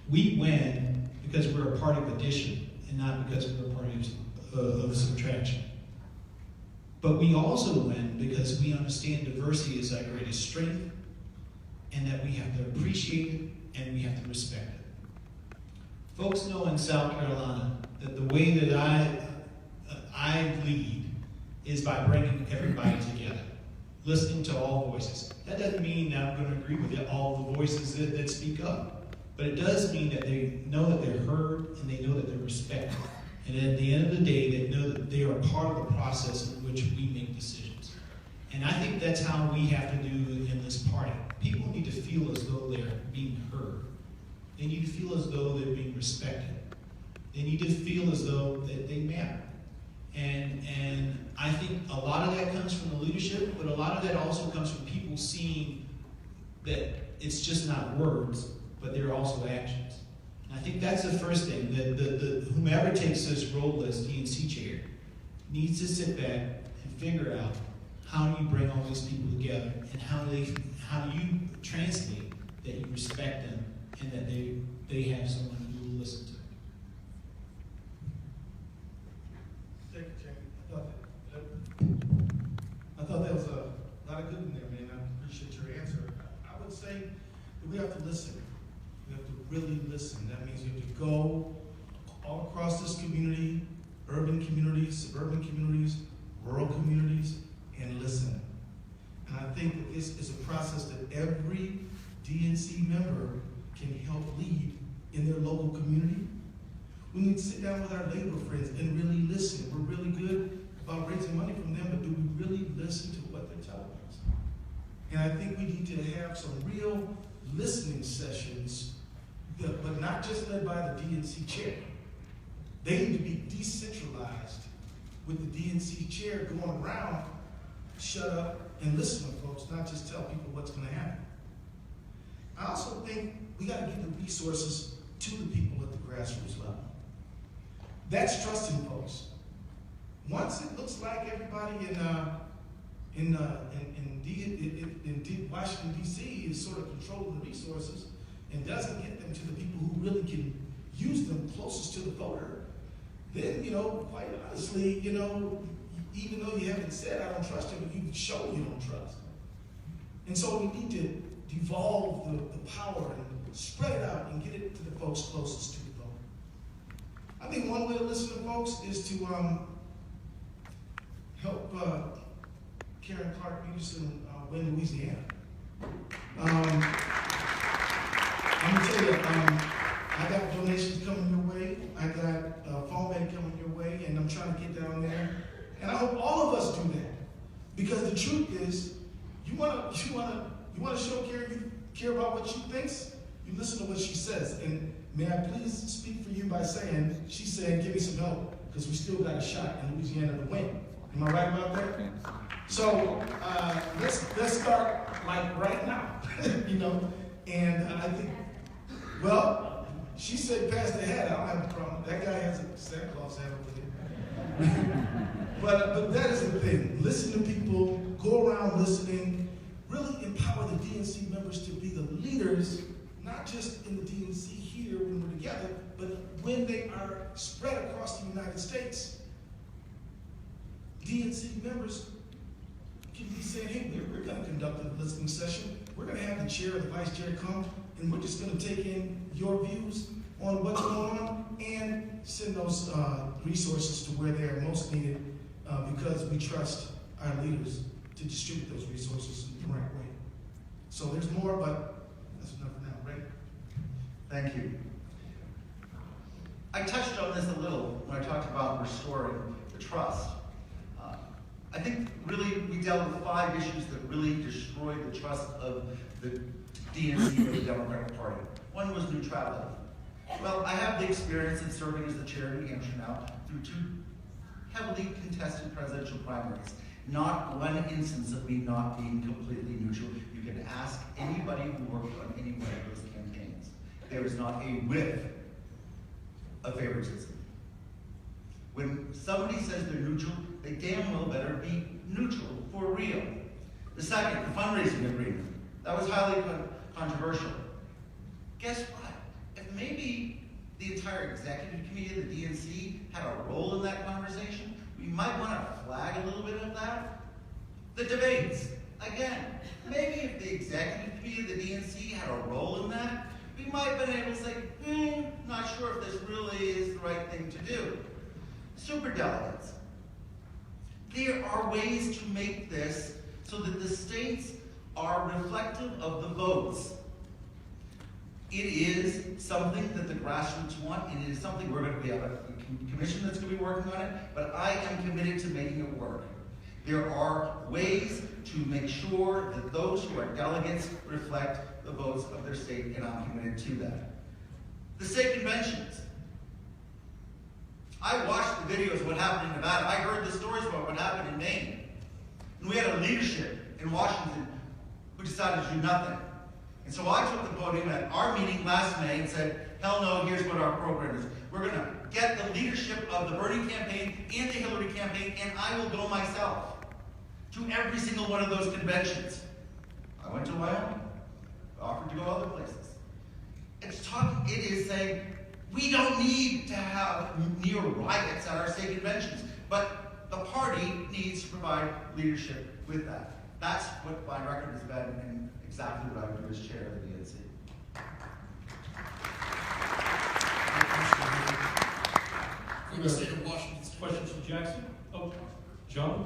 S3: we win because we're a party of addition and not because we're a party of subtraction. But we also win because we understand diversity is our greatest strength and that we have to appreciate it and we have to respect it. Folks know in South Carolina that the way that I lead is by bringing everybody together, listening to all voices. That doesn't mean that I'm going to agree with all the voices that speak up, but it does mean that they know that they're heard and they know that they're respected. And at the end of the day, they know that they are part of the process in which we make decisions. And I think that's how we have to do in this party. People need to feel as though they're being heard. They need to feel as though they're being respected. They need to feel as though that they matter. And I think a lot of that comes from the leadership, but a lot of that also comes from people seeing that it's just not words, but they're also actions. And I think that's the first thing, that whomever takes this role as DNC chair needs to sit back and figure out how do you bring all these people together and how do you translate that you respect them and that they have someone who will listen to them.
S4: Thank you, Jamie. I thought that was a lot of good in there, man. I appreciate your answer. I would say that we have to listen. We have to really listen. That means we have to go all across this community, urban communities, suburban communities, rural communities, and listen. And I think that this is a process that every DNC member can help lead in their local community. We need to sit down with our labor friends and really listen. We're really good about raising money from them, but do we really listen to what they're telling us? And I think we need to have some real listening sessions, but not just led by the DNC chair. They need to be decentralized with the DNC chair going around, shut up and listen to folks, not just tell people what's going to happen. I also think we got to give the resources to the people at the grassroots level. That's trusting folks. Once it looks like everybody in Washington, D.C. is sort of controlling the resources and doesn't get them to the people who really can use them closest to the voter, then, quite honestly, even though you haven't said I don't trust you, but you've shown you don't trust. And so we need to devolve the power and spread it out and get it to the folks closest to the voter. I think one way to listen to folks is to help Karen Clark Peterson win Louisiana. I'm gonna tell you, I got donations coming your way. I got phone bank coming your way, and I'm trying to get down there. And I hope all of us do that, because the truth is, you wanna show Karen you care about what she thinks. You listen to what she says, and may I please speak for you by saying, she's saying, give me some help, because we still got a shot in Louisiana to win. Am I right about that? So let's start like right now, you know. And I think, well, she said pass the hat. I don't have a problem. That guy has a Santa Claus hat over there. but that is the thing. Listen to people, go around listening, really empower the DNC members to be the leaders, not just in the DNC here when we're together, but when they are spread across the United States. DNC members can be saying, hey, we're going to conduct a listening session. We're going to have the chair or the vice chair come, and we're just going to take in your views on what's going on and send those resources to where they are most needed because we trust our leaders to distribute those resources in the right way. So there's more, but that's enough for now, right?
S5: Thank you. I touched on this a little when I talked about restoring the trust. I think really we dealt with 5 issues that really destroyed the trust of the DNC or the Democratic Party. One was neutrality. Well, I have the experience of serving as the chair in New Hampshire now through 2 heavily contested presidential primaries. Not one instance of me not being completely neutral. You can ask anybody who worked on any one of those campaigns. There is not a whiff of favoritism. When somebody says they're neutral, they damn well better be neutral for real. The second, the fundraising agreement. That was highly controversial. Guess what? If maybe the entire executive committee of the DNC had a role in that conversation, we might want to flag a little bit of that. The debates. Again, maybe if the executive committee of the DNC had a role in that, we might have been able to say, not sure if this really is the right thing to do. Superdelegates. There are ways to make this so that the states are reflective of the votes. It is something that the grassroots want, and it is something we have a commission that's going to be working on it, but I am committed to making it work. There are ways to make sure that those who are delegates reflect the votes of their state, and I'm committed to that. The state conventions. I watched the videos of what happened in Nevada. I heard the stories about what happened in Maine. And we had a leadership in Washington who decided to do nothing. And so I took the podium at our meeting last May and said, hell no, here's what our program is. We're going to get the leadership of the Bernie campaign and the Hillary campaign, and I will go myself to every single one of those conventions. I went to Wyoming, offered to go other places. It is saying, we don't need to have near riots at our state conventions, but the party needs to provide leadership with that. That's what my record has been, and exactly what I would do as chair of the DNC.
S6: From the state of Washington State.
S1: Questions for Jackson? Oh, John?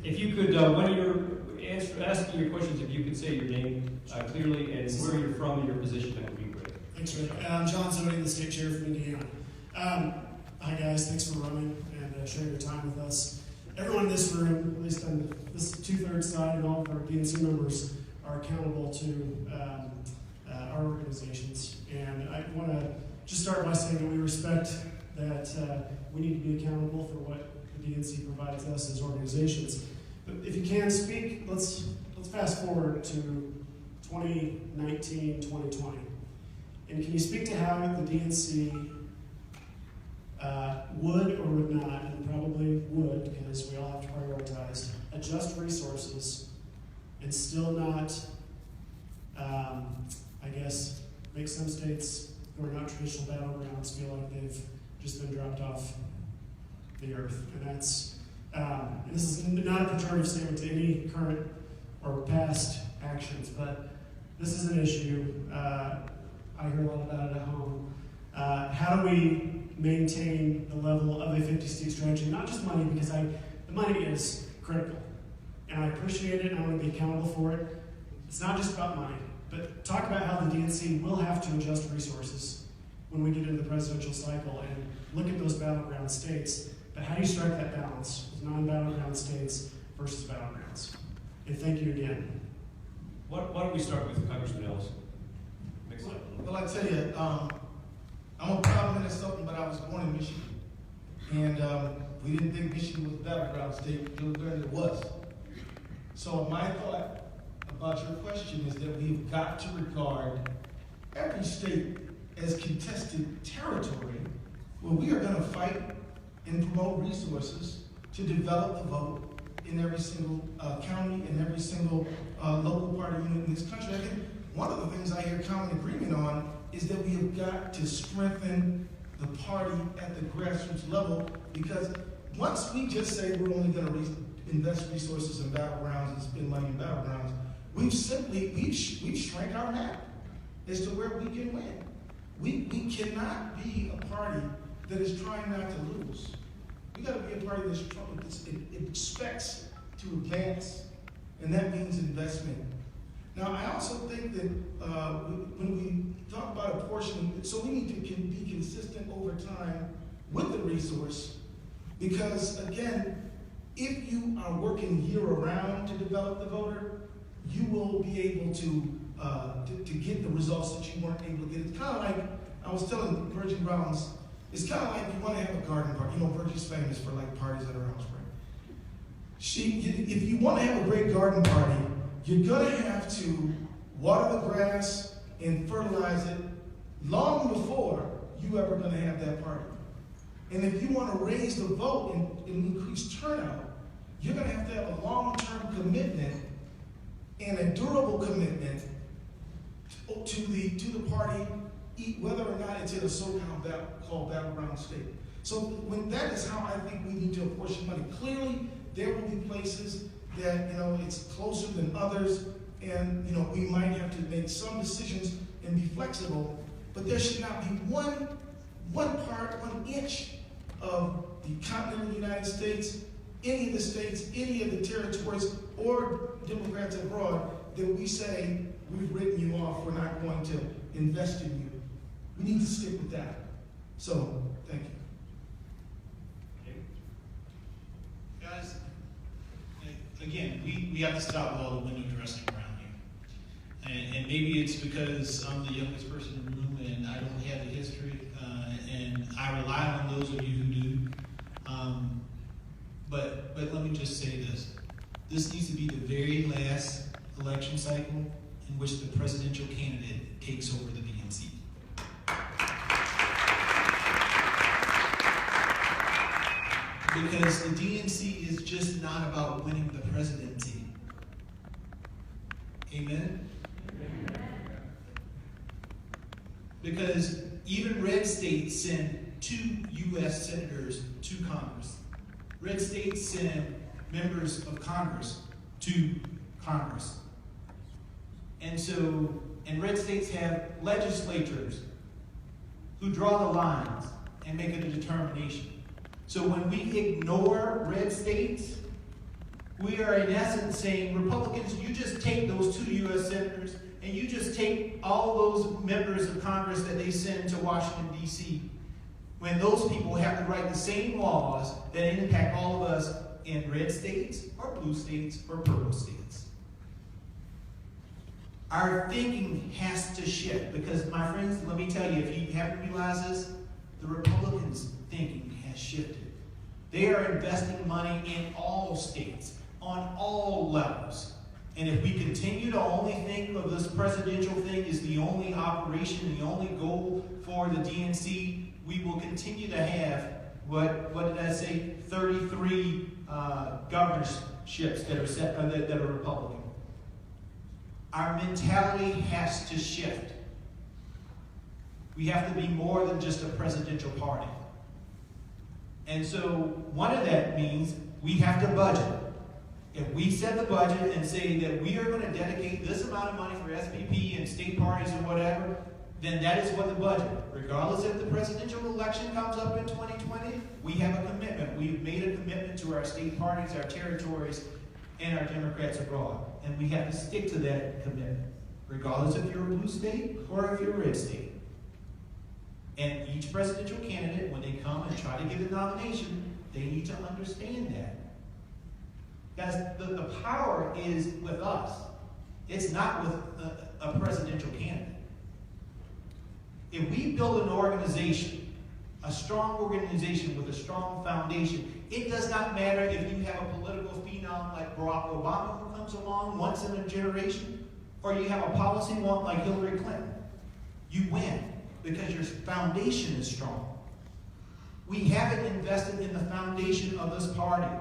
S1: If you could, when you're asking your questions, if you could say your name clearly and where you're from and your position, that would be great.
S6: Thanks, Rick. I'm John Zodi, the state chair from Indiana. Hi, guys. Thanks for running and sharing your time with us. Everyone in this room, at least on this 2/3 side, and all of our DNC members are accountable to our organizations. And I want to just start by saying that we respect that we need to be accountable for what the DNC provides us as organizations. But if you can speak, let's fast forward to 2019, 2020. And can you speak to how the DNC would or would not, and probably would, because we all have to prioritize, adjust resources and still not, I guess, make some states who are not traditional battlegrounds feel like they've just been dropped off the earth. And that's, this is not a pejorative statement to any current or past actions, but this is an issue. I hear a lot about it at home. How do we maintain the level of a 50-state strategy? Not just money, because the money is critical. And I appreciate it, and I want to be accountable for it. It's not just about money, but talk about how the DNC will have to adjust resources when we get into the presidential cycle and look at those battleground states. But how do you strike that balance with non-battleground states versus battlegrounds? And thank you again.
S1: Why don't we start with Congressman Ellison? Mix it up a little bit.
S4: Well, I tell you, I'm a proud Minnesotan, but I was born in Michigan. And we didn't think Michigan was a battleground state until we learned it was. So my thought about your question is that we've got to regard every state as contested territory where we are going to fight and promote resources to develop the vote in every single county and every single local party unit in this country. I think one of the things I hear common agreement on is that we have got to strengthen the party at the grassroots level, because once we just say we're only going to invest resources in battlegrounds and spend money in battlegrounds, we've shrank our map as to where we can win. We cannot be a party that is trying not to lose. We got to be a party that expects to advance, and that means investment. Now, I also think that when we talk about apportioning, so we need to be consistent over time with the resource, because again, if you are working year-round to develop the voter, you will be able to get the results that you weren't able to get. It's kind of like, I was telling Virgie Rollins, it's kind of like you want to have a garden party. You know, Virgie's famous for like parties at her house, right? If you want to have a great garden party, you're going to have to water the grass and fertilize it long before you ever going to have that party. And if you want to raise the vote and increase turnout, you're going to have a long-term commitment and a durable commitment to the party, whether or not it's in a so-called battleground state. So when that is how I think we need to apportion money. Clearly, there will be places that, it's closer than others, and, we might have to make some decisions and be flexible, but there should not be one inch of the continental United States, any of the states, any of the territories, or Democrats abroad, that we say, we've written you off, we're not going to invest in you. We need to stick with that. So, thank you.
S3: Guys, again, we have to stop with all the window dressing around here. And maybe it's because I'm the youngest person in the room and I don't have the history, and I rely on those of you who do. But let me just say this. This needs to be the very last election cycle in which the presidential candidate takes over the DNC. Because the DNC is just not about winning the presidency. Amen? Because even red states send 2 U.S. senators to Congress. Red states send members of Congress to Congress. And red states have legislatures who draw the lines and make a determination. So when we ignore red states, we are in essence saying, Republicans, you just take those 2 U.S. senators and you just take all those members of Congress that they send to Washington, D.C., when those people have to write the same laws that impact all of us in red states or blue states or purple states. Our thinking has to shift because, my friends, let me tell you, if you haven't realized this, the Republicans' thinking has shifted. They are investing money in all states, on all levels. And if we continue to only think of this presidential thing as the only operation, the only goal for the DNC, we will continue to have, what did I say, 33 governorships that are Republican. Our mentality has to shift. We have to be more than just a presidential party. And so one of that means we have to budget. If we set the budget and say that we are going to dedicate this amount of money for SPP and state parties or whatever, then that is what the budget. Regardless if the presidential election comes up in 2020, we have a commitment. We've made a commitment to our state parties, our territories, and our Democrats abroad. And we have to stick to that commitment, regardless if you're a blue state or if you're a red state. And each presidential candidate, when they come and try to get a nomination, they need to understand that. Guys, the power is with us. It's not with a presidential candidate.
S4: If we build an organization, a strong organization with a strong foundation, it does not matter if you have a political phenom like Barack Obama who comes along once in a generation, or you have a policy wonk like Hillary Clinton. You win because your foundation is strong. We haven't invested in the foundation of this party.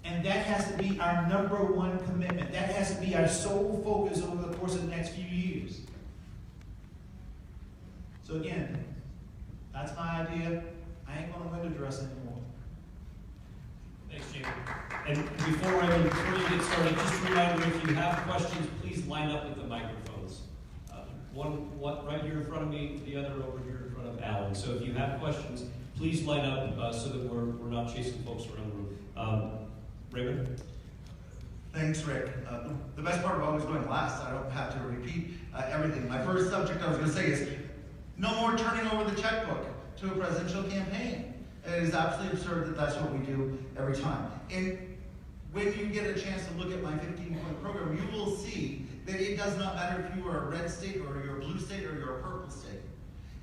S4: And that has to be our number one commitment. That has to be our sole focus over the course of the next few years. So again, that's my idea. I ain't going to window dress anymore.
S1: Thanks, Jamie. And before you get started, just a reminder, if you have questions, please line up with the microphones. One right here in front of me, the other over here in front of Alan. So if you have questions, please line up so that we're not chasing folks around the room. Raymond?
S5: Thanks, Rick. The best part of always going last, I don't have to repeat everything. My first subject I was going to say is no more turning over the checkbook to a presidential campaign. It is absolutely absurd that that's what we do every time. And when you get a chance to look at my 15-point program, you will see that it does not matter if you are a red state or you're a blue state or you're a purple state.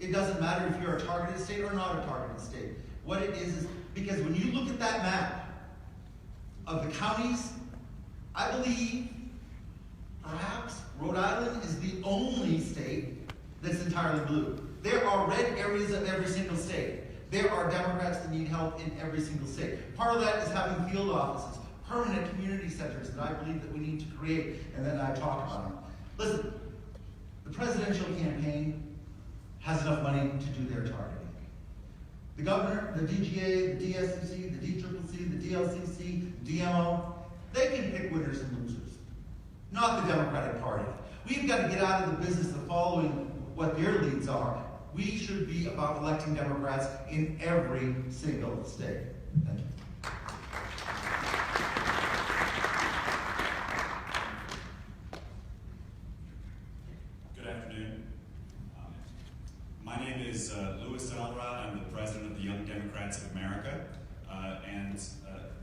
S5: It doesn't matter if you're a targeted state or not a targeted state. What it is because when you look at that map of the counties, I believe perhaps Rhode Island is the only state that's entirely blue. There are red areas of every single state. There are Democrats that need help in every single state. Part of that is having field offices, permanent community centers that I believe that we need to create, and then I talk about them. Listen, the presidential campaign has enough money to do their targeting. The governor, the DGA, the DSCC, the DCCC, the DLCC, DMO, they can pick winners and losers, not the Democratic Party. We've got to get out of the business of following what their leads are. We should be about electing Democrats in every single state. Thank you.
S7: Good afternoon. My name is Louis Elrod. I'm the president of the Young Democrats of America, and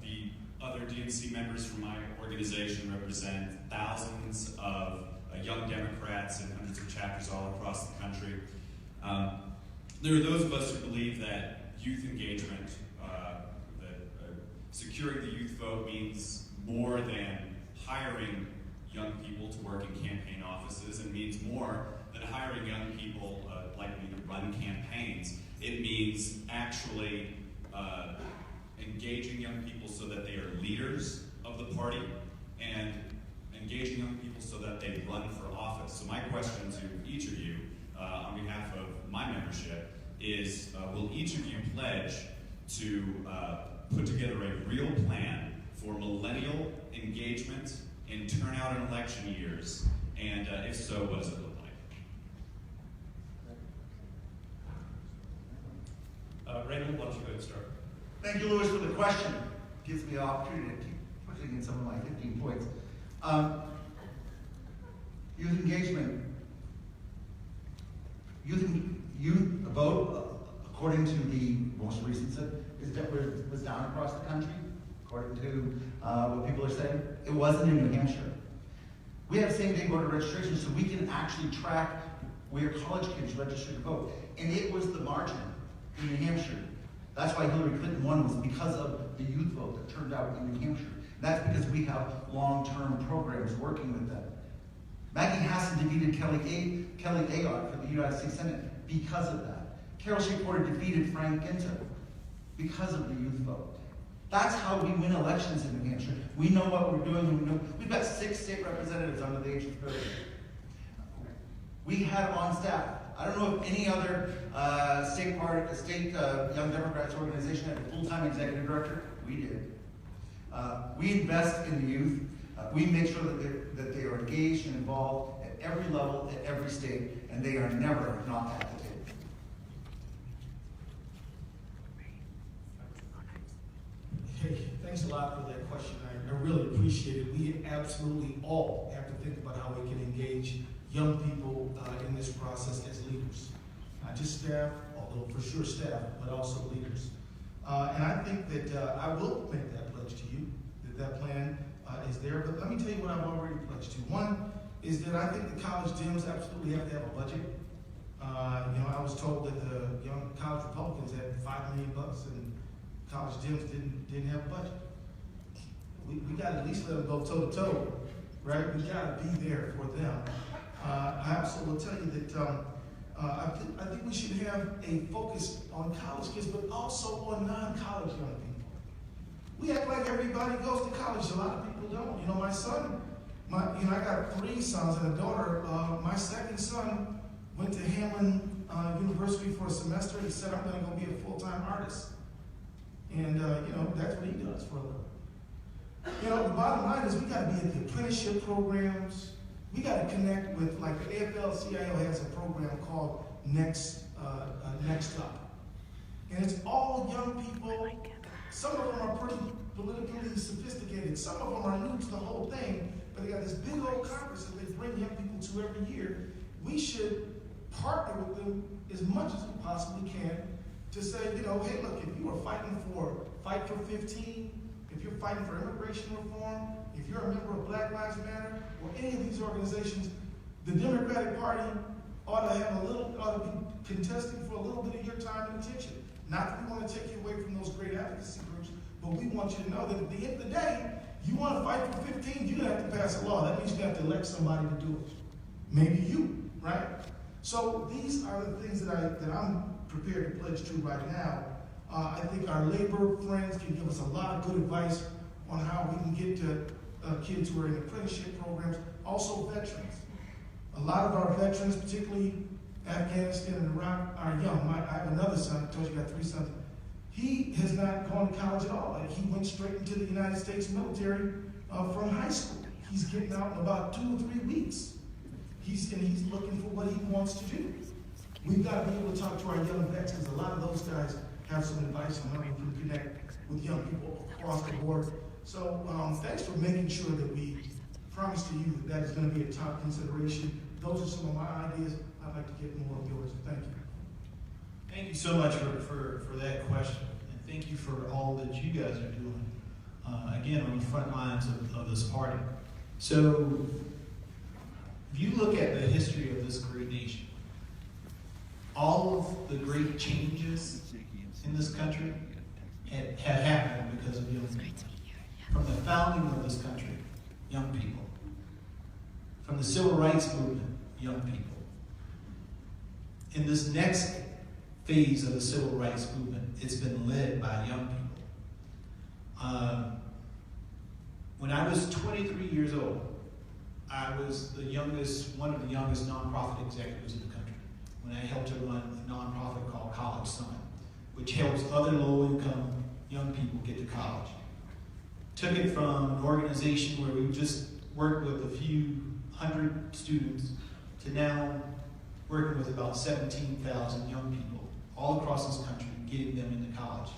S7: the other DNC members from my organization represent thousands of young Democrats in hundreds of chapters all across the country. There are those of us who believe that youth engagement, securing the youth vote means more than hiring young people to work in campaign offices, and means more than hiring young people like me to run campaigns. It means actually engaging young people so that they are leaders of the party, and engaging young people so that they run for office. So my question to each of you, on behalf of my membership, is will each of you pledge to put together a real plan for millennial engagement in turnout in election years? And if so, what does it look like?
S1: Raymond, why don't you go ahead and start?
S5: Thank you, Louis, for the question. It gives me an opportunity to keep pushing in some of my 15 points. Youth engagement. Youth vote, according to the most recent was down across the country, according to what people are saying. It wasn't in New Hampshire. We have same-day voter registration, so we can actually track where college kids register to vote. And it was the margin in New Hampshire. That's why Hillary Clinton won, was because of the youth vote that turned out in New Hampshire. That's because we have long-term programs working with them. Maggie Hassan defeated Kelly Ayotte for the United States Senate because of that. Carol Shea-Porter defeated Frank Ginter because of the youth vote. That's how we win elections in New Hampshire. We know what we're doing, and we know we've got 6 state representatives under the age of 30. We had on staff. I don't know if any other state Young Democrats organization had a full-time executive director. We did. We invest in the youth. We make sure that they are engaged and involved at every level, at every state, and they are never not at the table.
S4: Hey, thanks a lot for that question. I really appreciate it. We absolutely all have to think about how we can engage young people in this process as leaders. Not just staff, although for sure staff, but also leaders. And I think that I will make that pledge to you, that plan is there. But let me tell you what I've already pledged to. One is that I think the college gyms absolutely have to have a budget. I was told that the young college Republicans had $5 million and college gyms didn't have a budget. We got to at least let them go toe to toe, right? We got to be there for them. I also will tell you that I think we should have a focus on college kids, but also on non-college young people. We act like everybody goes to college. A lot of people don't. My son, I got 3 sons and a daughter. My second son went to Hamlin University for a semester. He said, I'm going to go be a full-time artist. And, that's what he does for a living. The bottom line is we got to be at the apprenticeship programs. We got to connect with, like the AFL-CIO has a program called Next Up. And it's all young people. Some of them are pretty politically sophisticated. Some of them are new to the whole thing, but they got this big old conference that they bring young people to every year. We should partner with them as much as we possibly can to say, hey, look, if you are fighting for Fight for 15, if you're fighting for immigration reform, if you're a member of Black Lives Matter, or any of these organizations, the Democratic Party ought to be contesting for a little bit of your time and attention. Not that we want to take you away from those great advocacy groups, but we want you to know that at the end of the day, you want to fight for 15, you're going to have to pass a law. That means you have to elect somebody to do it. Maybe you, right? So these are the things that I'm prepared to pledge to right now. I think our labor friends can give us a lot of good advice on how we can get to kids who are in apprenticeship programs, also veterans. A lot of our veterans, particularly Afghanistan and Iraq, are young. I have another son, I told you I got 3 sons. He has not gone to college at all. He went straight into the United States military from high school. He's getting out in about 2 or 3 weeks. He's looking for what he wants to do. We've got to be able to talk to our young vets because a lot of those guys have some advice on how we can connect with young people across the board. So thanks for making sure that we promise to you that is going to be a top consideration. Those are some of my ideas. I'd like to get more of yours. Thank you.
S3: Thank you so much for that question. And thank you for all that you guys are doing, again, on the front lines of this party. So, if you look at the history of this great nation, all of the great changes in this country have happened because of young people. From the founding of this country, young people. From the civil rights movement, young people. In this next phase of the civil rights movement, it's been led by young people. When I was 23 years old, I was one of the youngest nonprofit executives in the country when I helped to run a nonprofit called College Summit, which helps other low-income young people get to college. Took it from an organization where we just worked with a few hundred students to now working with about 17,000 young people all across this country, getting them into college.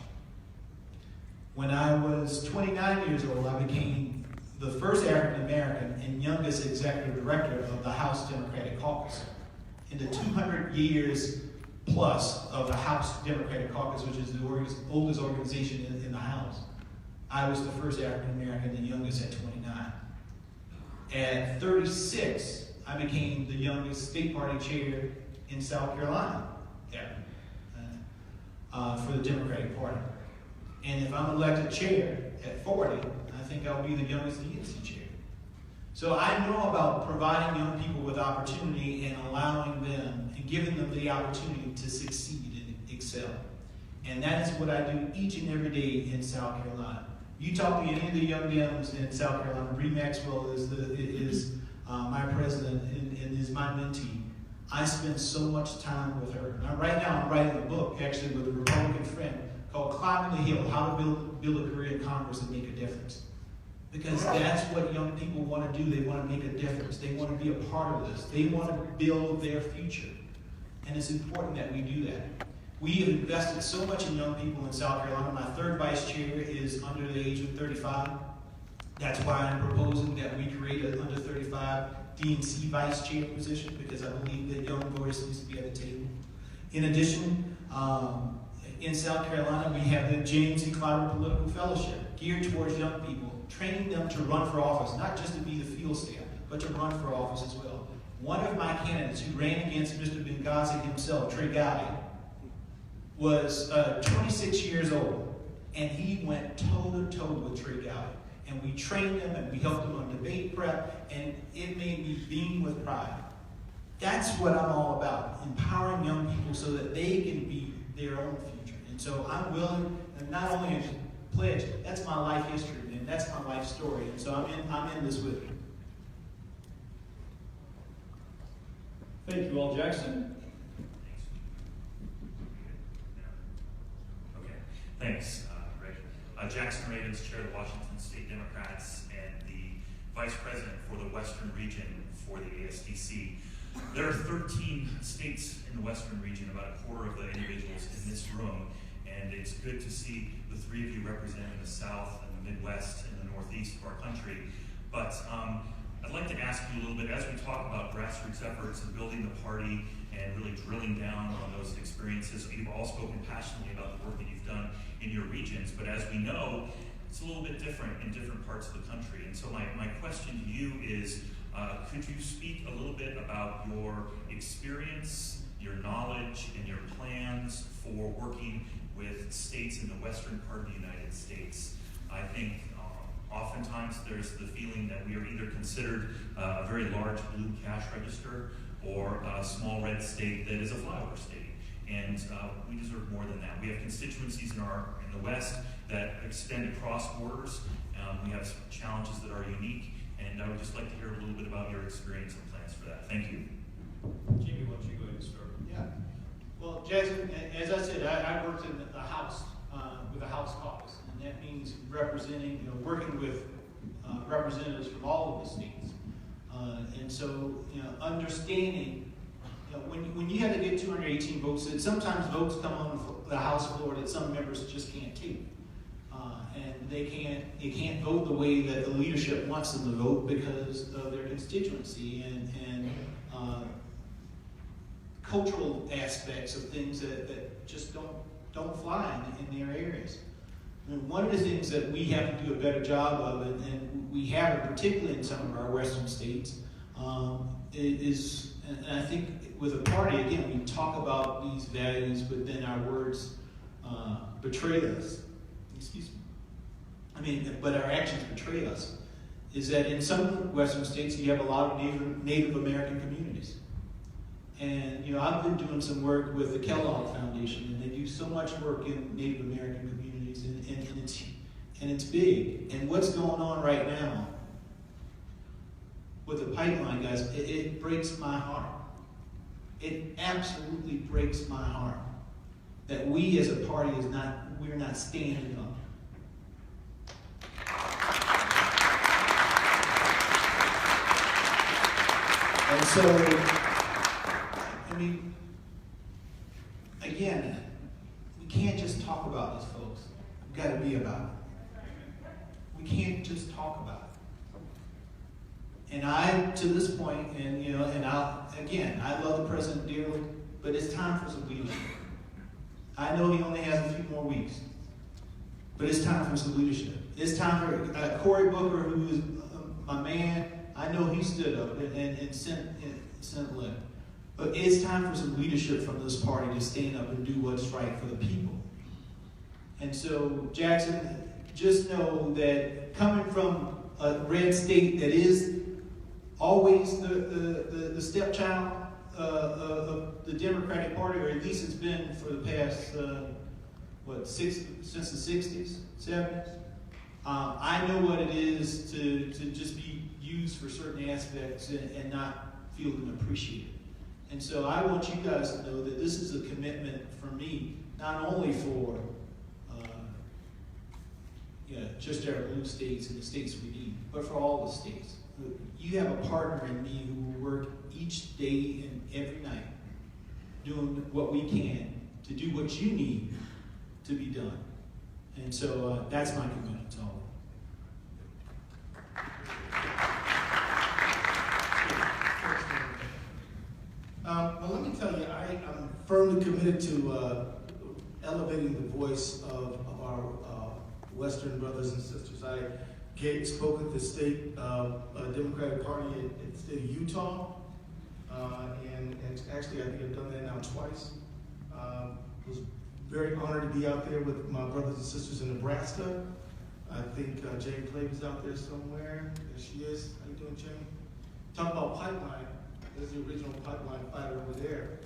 S3: When I was 29 years old, I became the first African American and youngest executive director of the House Democratic Caucus. In the 200 years plus of the House Democratic Caucus, which is the oldest organization in the House, I was the first African American and youngest at 29. At 36, I became the youngest state party chair in South Carolina for the Democratic Party. And if I'm elected chair at 40, I think I'll be the youngest DNC chair. So I know about providing young people with opportunity and allowing them and giving them the opportunity to succeed and excel. And that is what I do each and every day in South Carolina. You talk to any of the young Dems in South Carolina, Bree Maxwell is my president and is my mentee. I spend so much time with her. Now, right now, I'm writing a book, actually, with a Republican friend called Climbing the Hill, How to Build a Career in Congress and Make a Difference. Because that's what young people want to do. They want to make a difference. They want to be a part of this. They want to build their future. And it's important that we do that. We have invested so much in young people in South Carolina. My third vice chair is under the age of 35. That's why I'm proposing that we create an under 35 DNC vice chair position, because I believe that young voters needs to be at the table. In addition, in South Carolina, we have the James E. Clyburn Political Fellowship, geared towards young people, training them to run for office, not just to be the field staff, but to run for office as well. one of my candidates who ran against Mr. Benghazi himself, Trey Gowdy, was 26 years old, and he went toe-to-toe with Trey Gowdy. And we trained him, and we helped him on debate prep, and it made me beam with pride. That's what I'm all about, empowering young people so that they can be their own future. And so I'm willing, and not only to pledge, that's my life history, and that's my life story. And so I'm in this with you.
S1: Thank you all, Jackson.
S8: Okay, thanks, Greg. Jackson Ravens, Chair of the Washington State Democrats and the Vice President for the Western Region for the ASDC. There are 13 states in the Western region, about a quarter of the individuals in this room, and it's good to see the three of you representing the South and the Midwest and the Northeast of our country. But I'd like to ask you a little bit, as we talk about grassroots efforts and building the party and really drilling down on those experiences, you've all spoken passionately about the work that you've done in your regions, but as we know, it's a little bit different in different parts of the country. And so my question to you is, could you speak a little bit about your experience, your knowledge, and your plans for working with states in the western part of the United States? I think oftentimes there's the feeling that we are either considered a very large blue cash register or a small red state that is a flower state. And we deserve more than that. We have constituencies in the West that extend across borders. We have some challenges that are unique, and I would just like to hear a little bit about your experience and plans for that. Thank you.
S1: Jimmy, why don't you go ahead and start?
S3: Yeah. Well, Jackson, as I said, I worked in the House with a House caucus, and that means representing, working with representatives from all of the states, and so understanding, when you have to get 218 votes, that sometimes votes come on the House floor that some members just can't take, and they can't vote the way that the leadership wants them to vote because of their constituency and cultural aspects of things that just don't fly in their areas. And one of the things that we have to do a better job of, and we have it particularly in some of our western states, is, and I think with a party, again, we talk about these values, but then our words betray us. Excuse me. But our actions betray us. Is that in some western states, you have a lot of Native American communities. And, I've been doing some work with the Kellogg Foundation, and they do so much work in Native American communities, and it's big. And what's going on right now with the pipeline, guys, it breaks my heart. It absolutely breaks my heart that we as a party we're not standing up. And so, again, we can't just talk about this, folks. We've got to be about it. We can't just talk about it. And to this point, I love the president dearly, but it's time for some leadership. I know he only has a few more weeks, but it's time for some leadership. It's time for Cory Booker, who is my man. I know he stood up and sent a letter. But it's time for some leadership from this party to stand up and do what's right for the people. And so, Jackson, just know that coming from a red state that is always the stepchild of the Democratic Party, or at least it's been for the past, since the 60s, 70s, I know what it is to just be used for certain aspects and not feel and appreciated. And so I want you guys to know that this is a commitment from me, not only for just our blue states and the states we need, but for all the states. You have a partner in me who will work each day and every night doing what we can to do what you need to be done. And so that's my commitment to all of you.
S4: Well, let me tell you, I'm firmly committed to elevating the voice of our Western brothers and sisters. I spoke at the state Democratic Party in the state of Utah, and actually I think I've done that now twice. Was very honored to be out there with my brothers and sisters in Nebraska. I think Jane Clave is out there somewhere. There she is. How you doing, Jane? Talk about pipeline. There's the original pipeline fighter over there.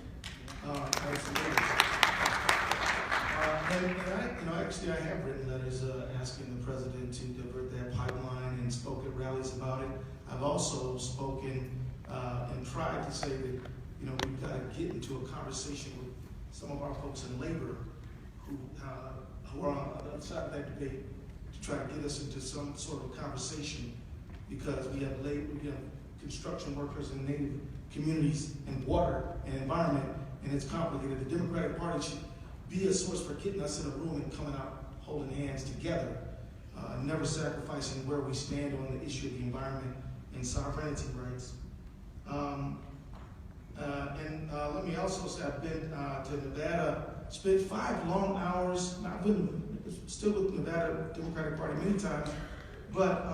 S4: Actually, I have written letters asking the president to divert that pipeline and spoke at rallies about it. I've also spoken and tried to say that, we've got to get into a conversation with some of our folks in labor who are on the other side of that debate to try to get us into some sort of conversation, because we have construction workers in native communities and water and environment, and it's complicated. The Democratic Party should be a source for getting us in a room and coming out holding hands together, never sacrificing where we stand on the issue of the environment and sovereignty rights. Let me also say I've been to Nevada, spent 5 long hours. I've been still with the Nevada Democratic Party many times, but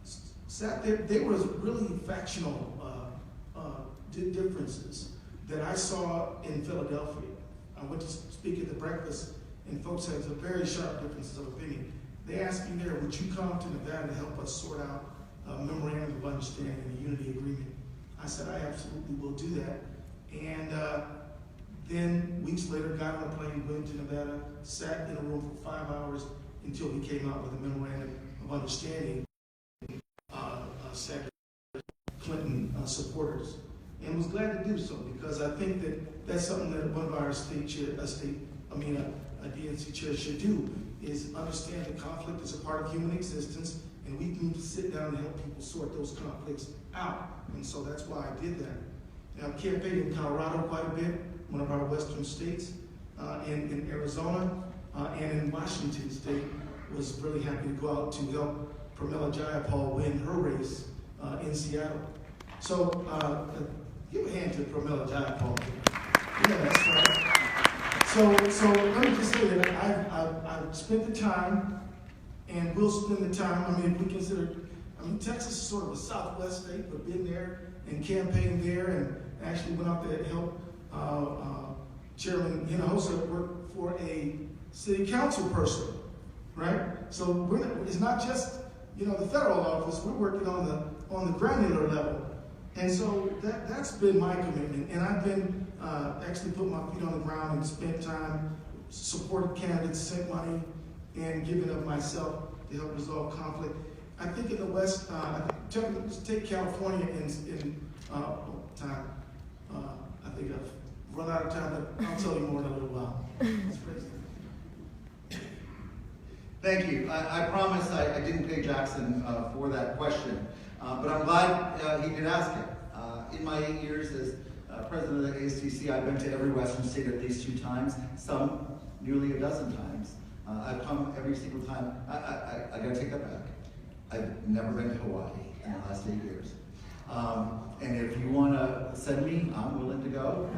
S4: sat there. There was really factional differences that I saw in Philadelphia. I went to speak at the breakfast, and folks had some very sharp differences of opinion. They asked me there, would you come to Nevada to help us sort out a memorandum of understanding and a unity agreement? I said, I absolutely will do that. And then weeks later, got on a plane, went to Nevada, sat in a room for 5 hours until we came out with a memorandum of understanding, Senator Clinton supporters. And was glad to do so, because I think that that's something that one of our a DNC chair should do, is understand that conflict is a part of human existence, and we need to sit down and help people sort those conflicts out. And so that's why I did that. Now, I campaigned in Colorado quite a bit, one of our western states, in Arizona, and in Washington State. Was really happy to go out to help Pramila Jayapal win her race in Seattle. So, give a hand to Pramila Jayapal. Yeah, that's right. So let me just say that I've spent the time, and will spend the time. If we consider, Texas is sort of a Southwest state, but been there and campaigned there, and actually went out there to help Chairman Hinojosa work for a city council person, right? So it's not just the federal office. We're working on the granular level. And so that's been my commitment. And I've been actually put my feet on the ground and spent time, supported candidates, sent money, and given up myself to help resolve conflict. I think in the West, take California in time. I think I've run out of time, but I'll tell you more in a little while.
S5: Thank you. I promise I didn't pay Jackson for that question, but I'm glad he did ask it. In my 8 years as president of the ASTC, I've been to every Western state at least 2 times, some nearly a dozen times. I've come every single time. I gotta take that back. I've never been to Hawaii in the last 8 years. And if you want to send me, I'm willing to go.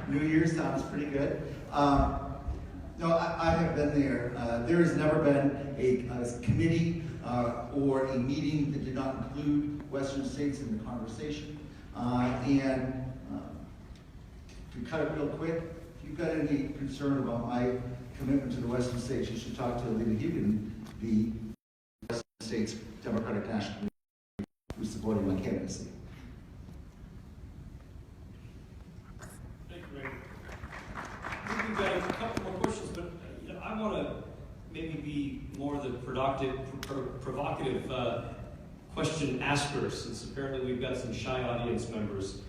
S5: New Year's sounds pretty good. No, I have been there. There has never been a committee or a meeting that did not include Western states in the conversation. And to cut it real quick, if you've got any concern about my commitment to the Western states, you should talk to Alita Hugan, the Western States Democratic National Committee, who's supporting my candidacy.
S1: Thank you, Ray. I think we've got a couple more questions, but I want to maybe be more the provocative question asker, since apparently we've got some shy audience members.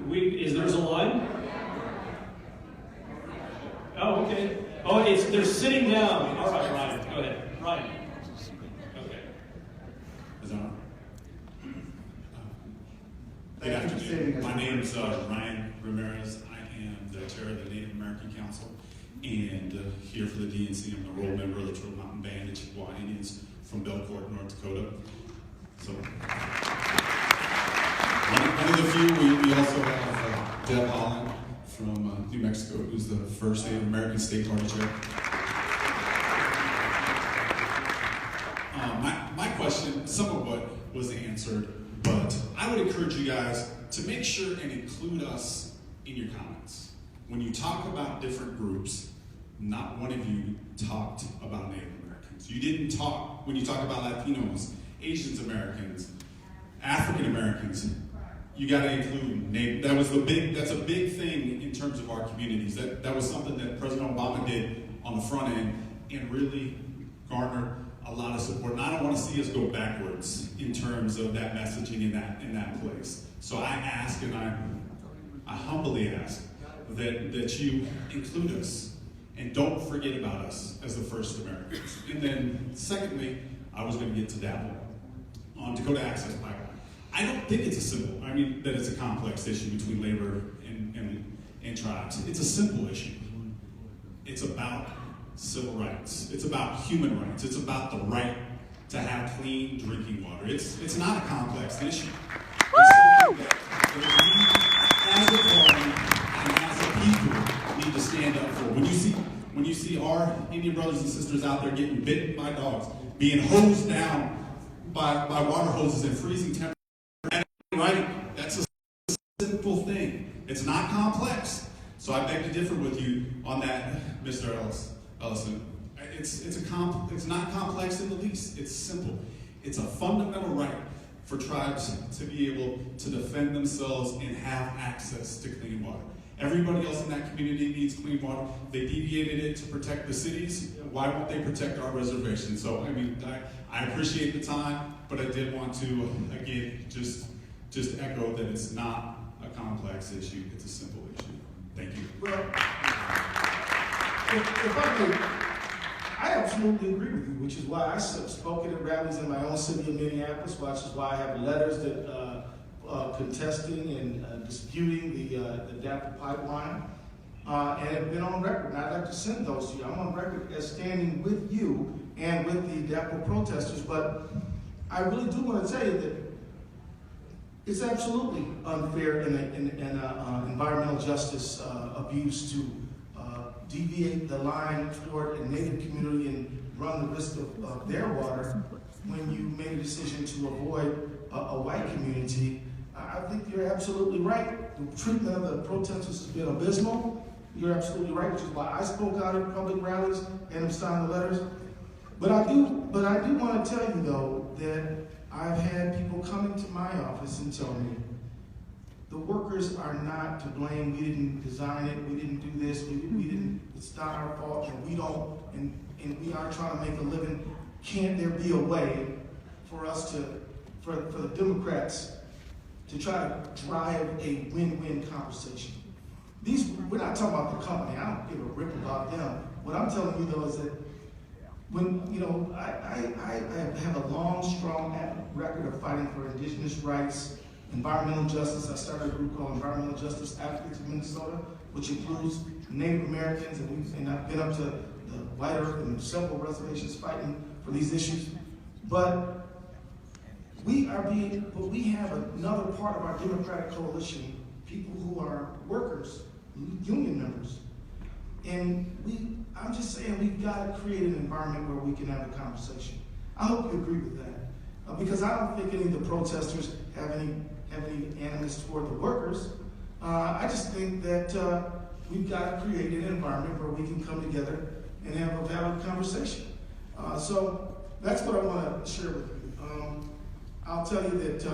S1: There's a line? Oh, okay. Oh, they're sitting down. All right, Ryan, go ahead. Ryan. Okay.
S7: Is that on? Good afternoon. My name is Ryan Ramirez. I am the chair of the Native American Council, and here for the DNC, I'm the roll member of the Turtle Mountain Band, the Chippewa Indians from Belcourt, North Dakota. So, one of the few, we also have Deb Holland from New Mexico, who's the first Native American State Party chair. My question, some of what was answered,
S9: but I would encourage you guys to make sure and include us in your comments. When you talk about different groups, not one of you talked about Native Americans. You didn't talk, when you talk about Latinos, Asian Americans, African Americans, you got to include Native. That's a big thing in terms of our communities. That was something that President Obama did on the front end and really garnered a lot of support. And I don't want to see us go backwards in terms of that messaging in that place. So I ask, and I humbly ask that you include us and don't forget about us as the first Americans. And then secondly, I was going to get to Dabble on Dakota Access Pipeline. I don't think it's that it's a complex issue between labor and tribes. It's a simple issue. It's about civil rights. It's about human rights. It's about the right to have clean drinking water. It's not a complex issue. It's something that we, as a forum and as a people, need to stand up for. When you see our Indian brothers and sisters out there getting bitten by dogs, being hosed down by water hoses in freezing temperatures, right? That's a simple thing. It's not complex. So I beg to differ with you on that, Mr. Ellison. It's not complex in the least. It's simple. It's a fundamental right for tribes to be able to defend themselves and have access to clean water. Everybody else in that community needs clean water. They deviated it to protect the cities. Why won't they protect our reservation? So, I appreciate the time, but I did want to, again, just echo that it's not a complex issue. It's a simple issue. Thank you.
S4: Well, if I may, I absolutely agree with you, which is why I spoken at rallies in my own city of Minneapolis, which is why I have letters that contesting and disputing the DAPL pipeline, and have been on record. And I'd like to send those to you. I'm on record as standing with you and with the DAPL protesters, but I really do want to tell you that it's absolutely unfair and environmental justice abuse to deviate the line toward a Native community and run the risk of their water when you made a decision to avoid a white community. I think you're absolutely right. The treatment of the protesters has been abysmal. You're absolutely right, which is why I spoke out at public rallies and am signing the letters. But I do want to tell you though that I've had people come into my office and tell me the workers are not to blame. We didn't design it. We didn't do this. We didn't. It's not our fault, and we don't. And we are trying to make a living. Can't there be a way for us for the Democrats to try to drive a win-win conversation? We're not talking about the company. I don't give a rip about them. What I'm telling you though is that when, I have a long, strong record of fighting for indigenous rights, environmental justice. I started a group called Environmental Justice Advocates of Minnesota, which includes Native Americans, and I've been up to the White Earth and several reservations fighting for these issues. But we have another part of our Democratic coalition, people who are workers, union members. And I'm just saying we've got to create an environment where we can have a conversation. I hope you agree with that. Because I don't think any of the protesters have any animus toward the workers. I just think that we've got to create an environment where we can come together and have a valid conversation. So that's what I want to share with you. I'll tell you that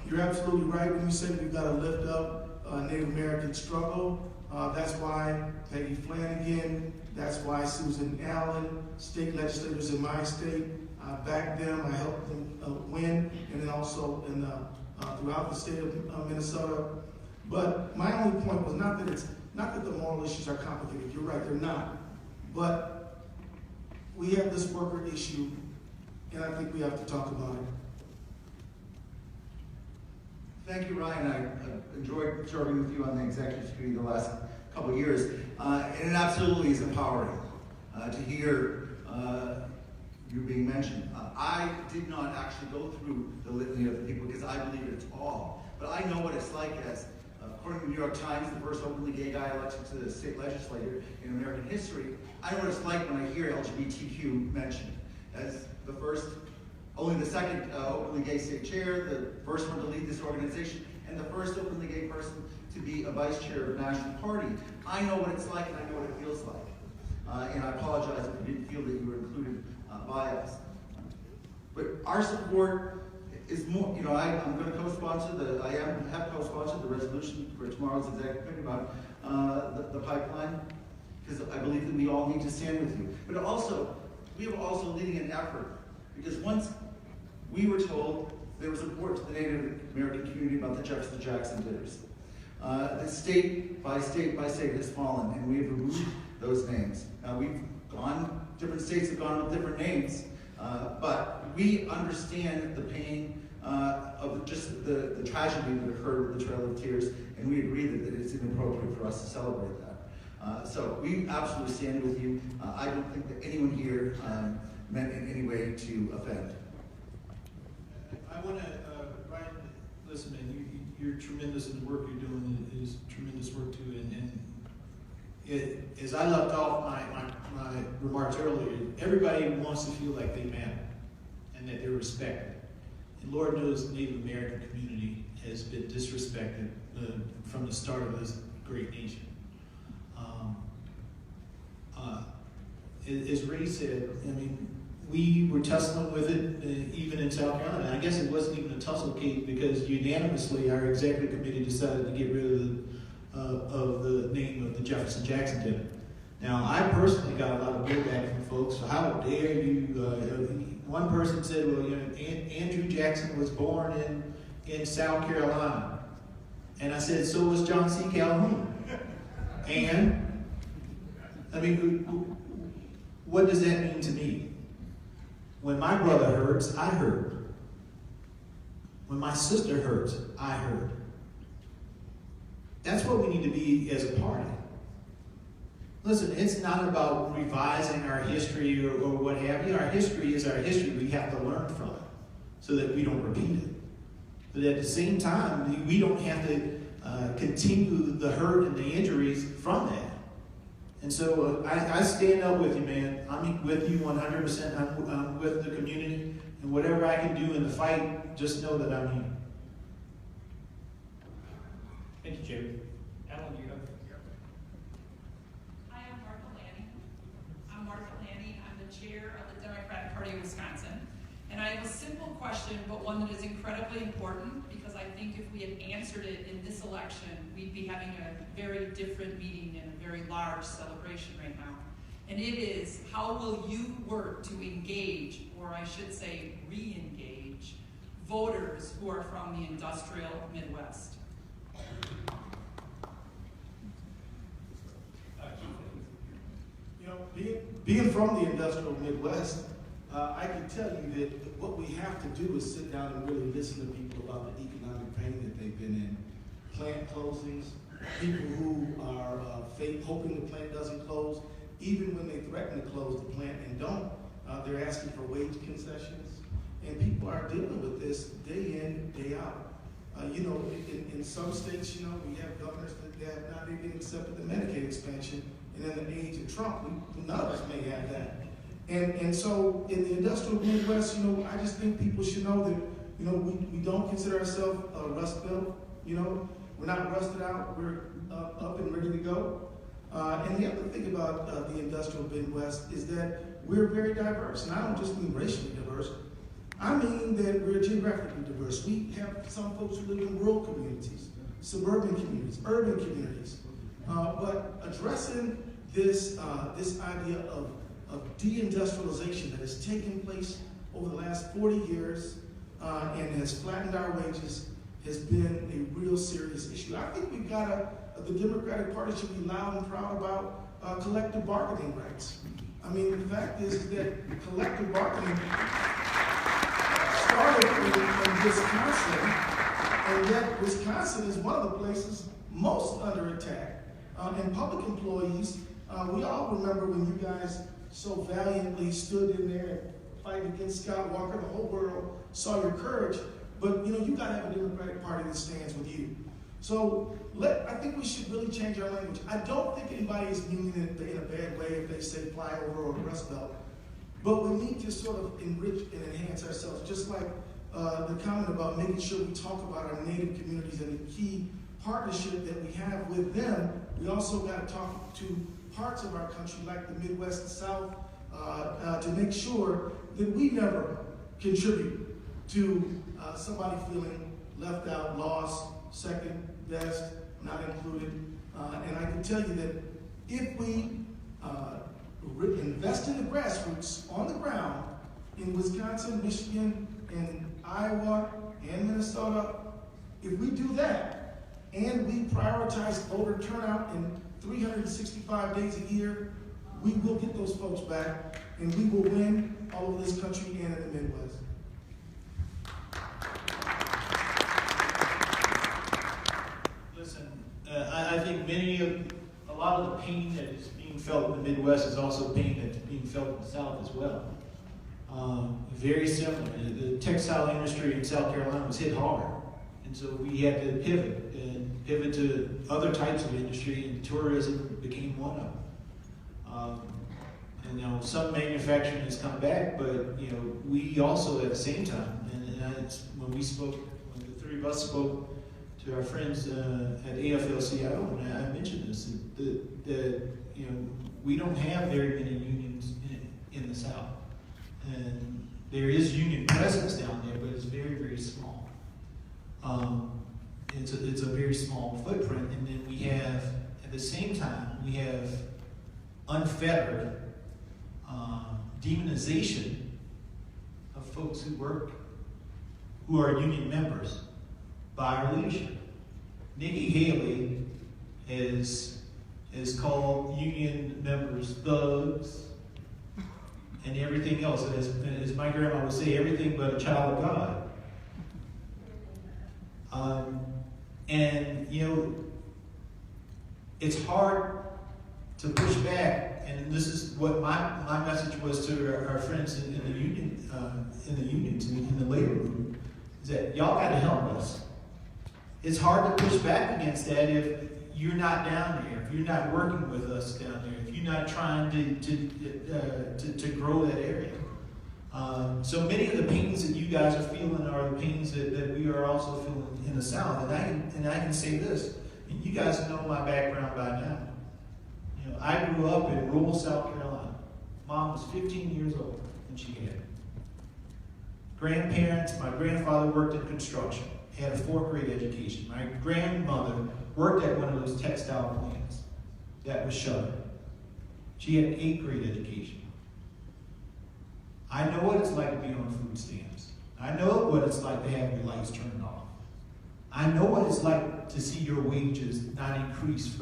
S4: you're absolutely right when you say we've got to lift up Native American struggle. That's why Peggy Flanagan, that's why Susan Allen, state legislators in my state, I backed them, I helped them win, and then also throughout the state of Minnesota. But my only point was not that the moral issues are complicated. You're right, they're not. But we have this worker issue, and I think we have to talk about it.
S5: Thank you, Ryan. I enjoyed serving with you on the executive committee the last couple of years. And it absolutely is empowering to hear you being mentioned. I did not actually go through the litany of the people because I believe it's all. But I know what it's like as, according to the New York Times, the first openly gay guy elected to the state legislature in American history. I know what it's like when I hear LGBTQ mentioned as the first only the second openly gay state chair, the first one to lead this organization, and the first openly gay person to be a vice chair of a national party. I know what it's like and I know what it feels like. And I apologize if you didn't feel that you were included by us. But our support is more, you know, I'm going to co-sponsor have co-sponsored the resolution for tomorrow's executive committee about the pipeline, because I believe that we all need to stand with you. But also, we are also leading an effort, because once we were told there was support to the Native American community about the Jefferson Jackson bidders. The state by state has fallen, and we have removed those names. Now different states have gone with different names, but we understand the pain of just the tragedy that occurred with the Trail of Tears, and we agree that it's inappropriate for us to celebrate that. So we absolutely stand with you. I don't think that anyone here meant in any way to offend.
S4: I want to, Ryan, listen, man, you're tremendous in the work you're doing. It is tremendous work too. As I left off my remarks earlier, everybody wants to feel like they matter and that they're respected. And Lord knows the Native American community has been disrespected from the start of this great nation. As Ray said, I mean, we were tussling with it even in South Carolina. I guess it wasn't even a tussle, Kate, because unanimously our executive committee decided to get rid of the name of the Jefferson Jackson dinner. Now, I personally got a lot of blowback from folks. So how dare you? One person said, well, you know, Andrew Jackson was born in South Carolina. And I said, so was John C. Calhoun. And, I mean, what does that mean to me? When my brother hurts, I hurt. When my sister hurts, I hurt. That's what we need to be as a party. Listen, it's not about revising our history or what have you. Our history is our history. We have to learn from it so that we don't repeat it. But at the same time, we don't have to continue the hurt and the injuries from that. And so I stand up with you, man. I'm with you 100%. I'm with the community. And whatever I can do in the fight, just know that I'm here.
S1: Thank you, Jerry. Alan, you go.
S10: Hi, I'm Martha Lanning. I'm the chair of the Democratic Party of Wisconsin. And I have a simple question, but one that is incredibly important, because I think if we had answered it in this election, we'd be having a very different meeting and a very large celebration right now. And it is, how will you work to engage, or I should say re-engage, voters who are from the industrial Midwest?
S4: You know, being from the industrial Midwest, I can tell you that what we have to do is sit down and really listen to people about the economic pain that they've been in. Plant closings, people who are hoping the plant doesn't close. Even when they threaten to close the plant and don't, they're asking for wage concessions. And people are dealing with this day in, day out. You know, in some states, you know, we have governors that have not even accepted the Medicaid expansion. And in the age of Trump, none of us may have that. And so in the industrial Midwest, you know, I just think people should know that, you know, we don't consider ourselves rust built. You know, we're not rusted out. We're up and ready to go. And the other thing about the industrial Midwest is that we're very diverse. And I don't just mean racially diverse. I mean that we're geographically diverse. We have some folks who live in rural communities, suburban communities, urban communities. But addressing this idea of deindustrialization that has taken place over the last 40 years and has flattened our wages has been a real serious issue. I think we've got the Democratic Party should be loud and proud about collective bargaining rights. I mean, the fact is that collective bargaining started in Wisconsin, and yet Wisconsin is one of the places most under attack. And public employees, we all remember when you guys so valiantly stood in there and fight against Scott Walker. The whole world saw your courage. But you know, you gotta have a Democratic Party that stands with you. So I think we should really change our language. I don't think anybody is meaning it in a bad way if they say flyover or rust belt. But we need to sort of enrich and enhance against ourselves. Just like the comment about making sure we talk about our Native communities and the key partnership that we have with them, we also got to talk to parts of our country like the Midwest and South to make sure that we never contribute to somebody feeling left out, lost, second best, not included. And I can tell you that if we invest in the grassroots on the ground in Wisconsin, Michigan, and Iowa, and Minnesota, if we do that, and we prioritize voter turnout in 365 days a year, we will get those folks back, and we will win all over this country and in the Midwest.
S11: Listen, I think a lot of the pain that is being felt in the Midwest is also pain that's being felt in the South as well. Very similar. The textile industry in South Carolina was hit hard, and so we had to pivot to other types of industry, and tourism became one of them. And now some manufacturing has come back, but we also at the same time, when the three of us spoke to our friends at AFL-CIO, and I mentioned this, that we don't have very many unions in the South. And there is union presence down there, but it's very, very small. It's a very small footprint. And then we have, at the same time, we have unfettered demonization of folks who are union members by our leadership. Nikki Haley has called union members thugs and everything else. As my grandma would say, everything but a child of God. It's hard to push back, and this is what my message was to our friends in the unions, in the labor movement, is that y'all got to help us. It's hard to push back against that if you're not down there, if you're not working with us down there, if you're not trying to grow that area. So many of the pains that you guys are feeling are the pains that we are also feeling in the South. And I can say this, and you guys know my background by now. I grew up in rural South Carolina. Mom was 15 years old when she had me. Grandparents, my grandfather worked in construction, had a 4th grade education. My grandmother worked at one of those textile plants that was shuttered. She had an 8th grade education. I know what it's like to be on food stamps. I know what it's like to have your lights turned off. I know what it's like to see your wages not increase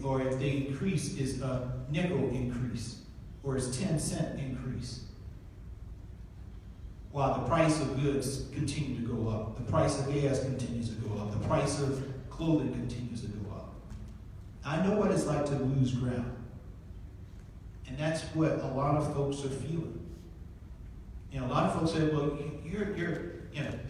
S11: or if they increase, is a nickel increase, or is 10-cent increase. While the price of goods continue to go up, the price of gas continues to go up, the price of clothing continues to go up. I know what it's like to lose ground. And that's what a lot of folks are feeling. A lot of folks say, well,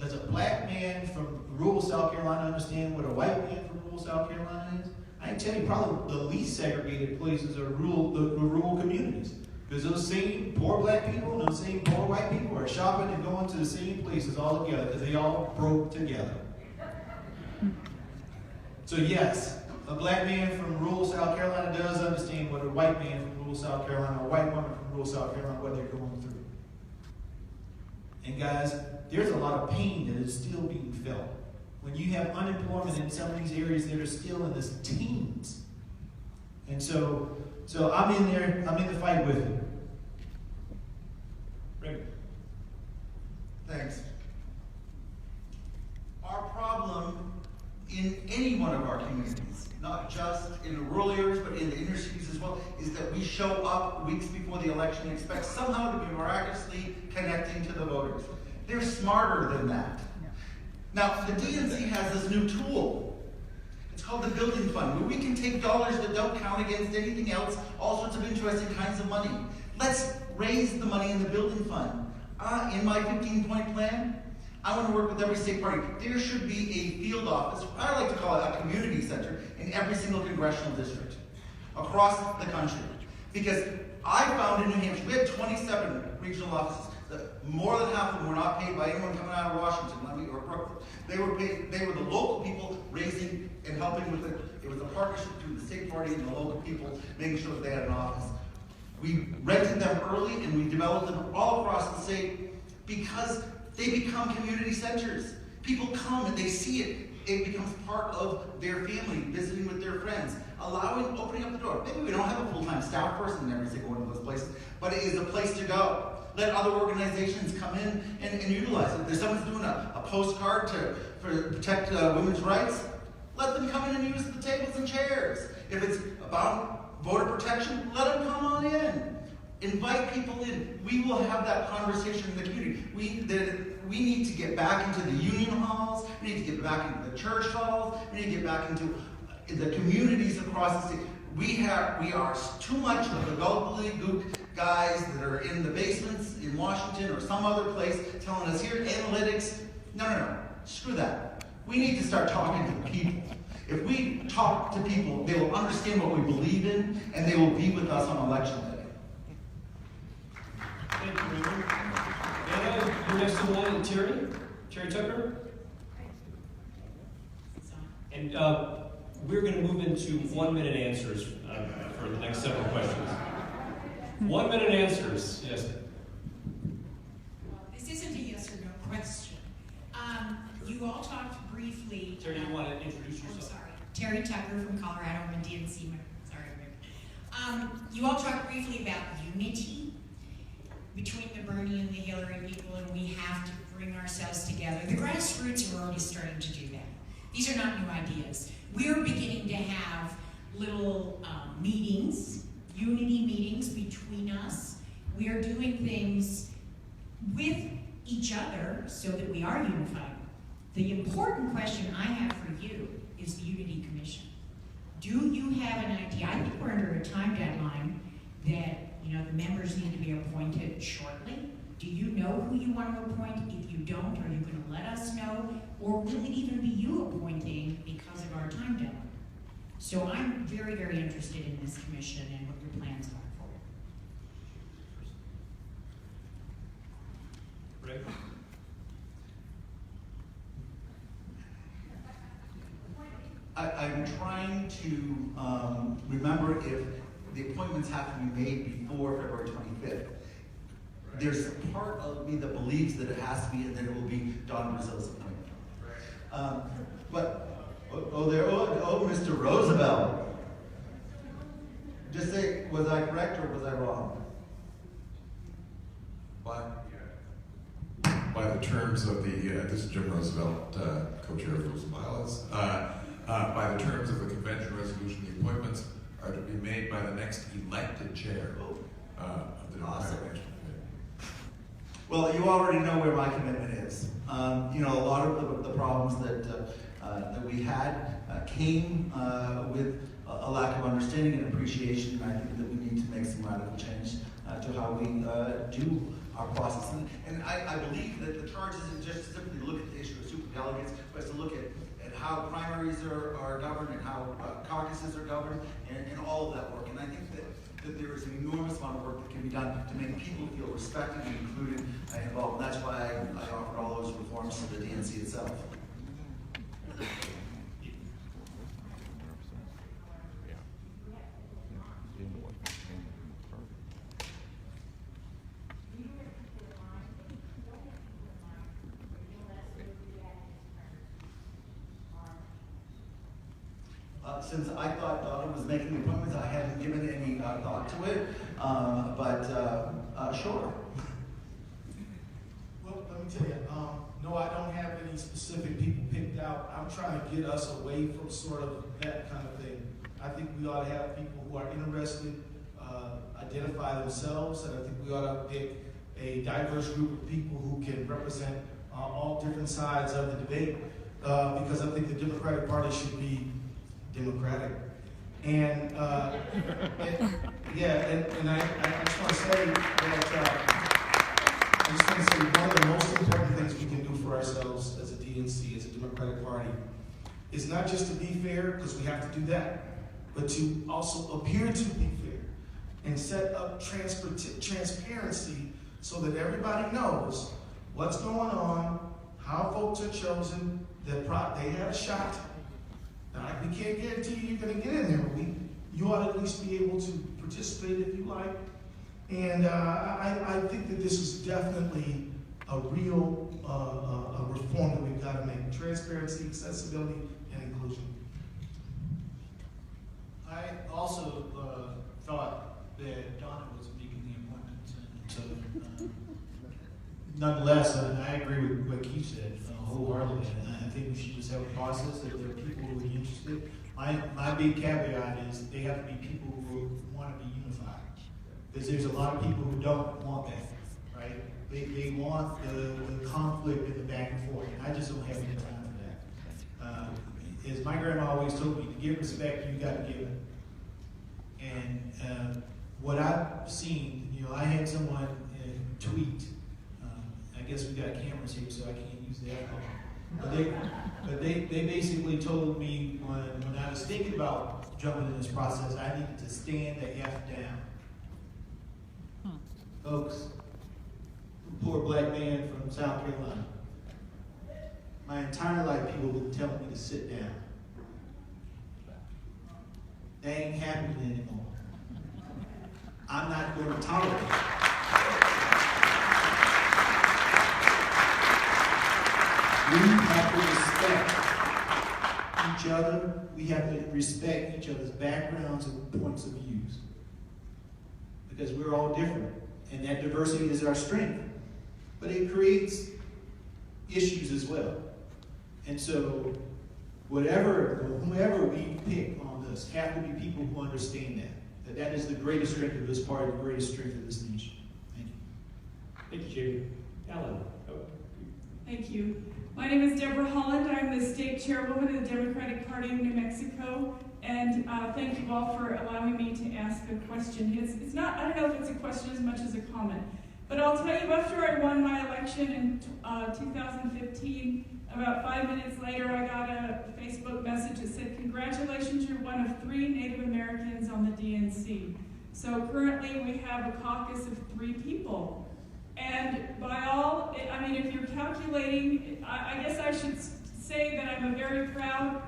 S11: does a black man from rural South Carolina understand what a white man from rural South Carolina is? I can tell you probably the least segregated places are the rural communities. Because those same poor black people and those same poor white people are shopping and going to the same places all together because they all broke together. So yes, a black man from rural South Carolina does understand what a white man from rural South Carolina or a white woman from rural South Carolina, what they're going through. And guys, there's a lot of pain that is still being felt. When you have unemployment in some of these areas that are still in the teens. And so I'm in there, I'm in the fight with you. Rick.
S5: Thanks. Our problem in any one of our communities, not just in the rural areas, but in the inner cities as well, is that we show up weeks before the election and expect somehow to be miraculously connecting to the voters. They're smarter than that. Now, the DNC has this new tool. It's called the building fund, where we can take dollars that don't count against anything else, all sorts of interesting kinds of money. Let's raise the money in the building fund. In my 15-point plan, I want to work with every state party. There should be a field office, I like to call it a community center, in every single congressional district across the country. Because I found in New Hampshire, we had 27 regional offices. More than half of them were not paid by anyone coming out of Washington, or Brooklyn. They were paid. They were the local people raising and helping with it. It was a partnership between the state party and the local people, making sure that they had an office. We rented them early and we developed them all across the state because they become community centers. People come and they see it. It becomes part of their family, visiting with their friends, opening up the door. Maybe we don't have a full-time staff person in every single one of those places, but it is a place to go. Let other organizations come in and utilize it. If there's someone's doing a postcard to protect women's rights, let them come in and use the tables and chairs. If it's about voter protection, let them come on in. Invite people in. We will have that conversation in the community. We need to get back into the union halls. We need to get back into the church halls. We need to get back into the communities across the state. We are too much of the gobbledygook guys that are in the basements in Washington or some other place telling us here analytics. No. Screw that. We need to start talking to the people. If we talk to people, they will understand what we believe in, and they will be with us on election day.
S1: Thank you, Raymond. Anna, you're next in line, Terry Tucker. And we're going to move into 1-minute answers for the next several questions. 1-minute answers, yes.
S12: This isn't a yes or no question. You all talked briefly.
S1: Terry, you want to introduce yourself?
S12: I'm sorry. Terry Tucker from Colorado. I'm a DNC member. Sorry, Rick. You all talked briefly about unity between the Bernie and the Hillary people, and we have to bring ourselves together. The grassroots are already starting to do that. These are not new ideas. We're beginning to have little meetings, unity meetings between us. We are doing things with each other so that we are unified. The important question I have for you is the Unity Commission. Do you have an idea? I think we're under a time deadline that the members need to be appointed shortly. Do you know who you want to appoint? If you don't, are you going to let us know? Or will it even be you appointing because of our time deadline? So I'm very, very interested in this commission and what your plans are for it.
S1: Rick?
S5: I'm trying to remember if the appointments have to be made before February 25th. There's a part of me that believes that it has to be, and then it will be Don Brazil's appointment. Mr. Roosevelt. Just say, was I correct or was I wrong?
S13: By the terms of this is Jim Roosevelt, co-chair of Rules and Bylaws. By the terms of the convention resolution, the appointments are to be made by the next elected chair of the Democratic National Committee.
S5: Well, you already know where my commitment is. A lot of the problems that we had came with a lack of understanding and appreciation. And I think that we need to make some radical change to how we do our process. And I believe that the charge isn't just simply to look at the issue of superdelegates, but it's to look at how primaries are governed and how caucuses are governed and all of that work. And I think that there is an enormous amount of work that can be done to make people feel respected and included and involved. And that's why I offered all those reforms to the DNC itself. Since I thought Donna was making appointments, I hadn't given any thought to it, but sure.
S4: Well, let me tell you, no, I don't have any specific people picked out. I'm trying to get us away from sort of that kind of thing. I think we ought to have people who are interested identify themselves, and I think we ought to pick a diverse group of people who can represent all different sides of the debate, because I think the Democratic Party should be democratic. And I just want to say that one of the most important things we can do for ourselves as a DNC, as a Democratic Party, is not just to be fair, because we have to do that, but to also appear to be fair and set up transparency so that everybody knows what's going on, how folks are chosen, they had a shot. Now, we can't guarantee you're going to get in there, you ought to at least be able to participate if you like. And I think that this is definitely a real a reform that we've got to make. Transparency, accessibility, and inclusion.
S11: I also thought that Donna was making the appointment. So, nonetheless, I agree with what Keith said wholeheartedly. I think we should just have a process that there are people who are interested. My big caveat is they have to be people who want to be unified. Because there's a lot of people who don't want that, right? They want the conflict and the back and forth. And I just don't have any time for that. As my grandma always told me, to give respect, you got to give it. And what I've seen, I had someone tweet. I guess we got cameras here, so I can't use the alcohol. But they basically told me when I was thinking about jumping in this process, I needed to stand the F down. Folks, poor black man from South Carolina. My entire life, people have been telling me to sit down. That ain't happening anymore. I'm not going to tolerate it. We have to respect each other. We have to respect each other's backgrounds and points of views. Because we're all different. And that diversity is our strength. But it creates issues as well. And so, whomever we pick on this, have to be people who understand that that is the greatest strength of this party, the greatest strength of this nation. Thank you.
S1: Thank you, Jamie. Alan.
S14: Thank you. My name is Deborah Holland. I'm the state chairwoman of the Democratic Party of New Mexico. And thank you all for allowing me to ask a question. It's not, I don't know if it's a question as much as a comment. But I'll tell you, after I won my election in 2015, about 5 minutes later, I got a Facebook message that said, "Congratulations, you're one of 3 Native Americans on the DNC." So currently we have a caucus of 3 people. And by all, I mean, if you're calculating, I guess I should say that I'm a very proud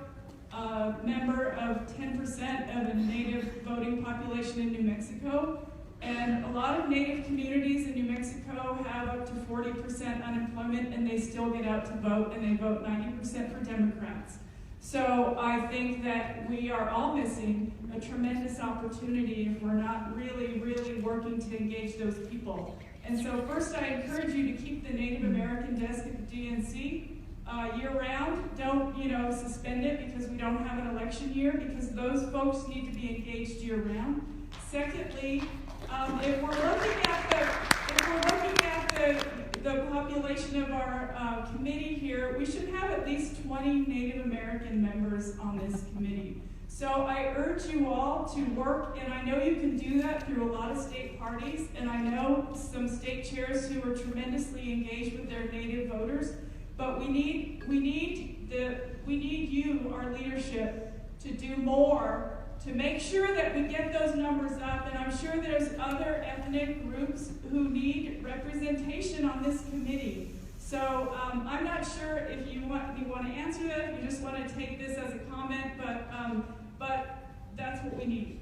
S14: member of 10% of the Native voting population in New Mexico. And a lot of Native communities in New Mexico have up to 40% unemployment, and they still get out to vote, and they vote 90% for Democrats. So I think that we are all missing a tremendous opportunity if we're not really, really working to engage those people. And so first, I encourage you to keep the Native American desk at the DNC year-round. Don't, suspend it because we don't have an election year, because those folks need to be engaged year-round. Secondly, if we're looking at the population of our committee here, we should have at least 20 Native American members on this committee. So I urge you all to work, and I know you can do that through a lot of state parties, and I know some state chairs who are tremendously engaged with their Native voters, but we need you, our leadership, to do more to make sure that we get those numbers up, and I'm sure there's other ethnic groups who need representation on this committee. So I'm not sure if you want to answer that, if you just want to take this as a comment, but that's what we need.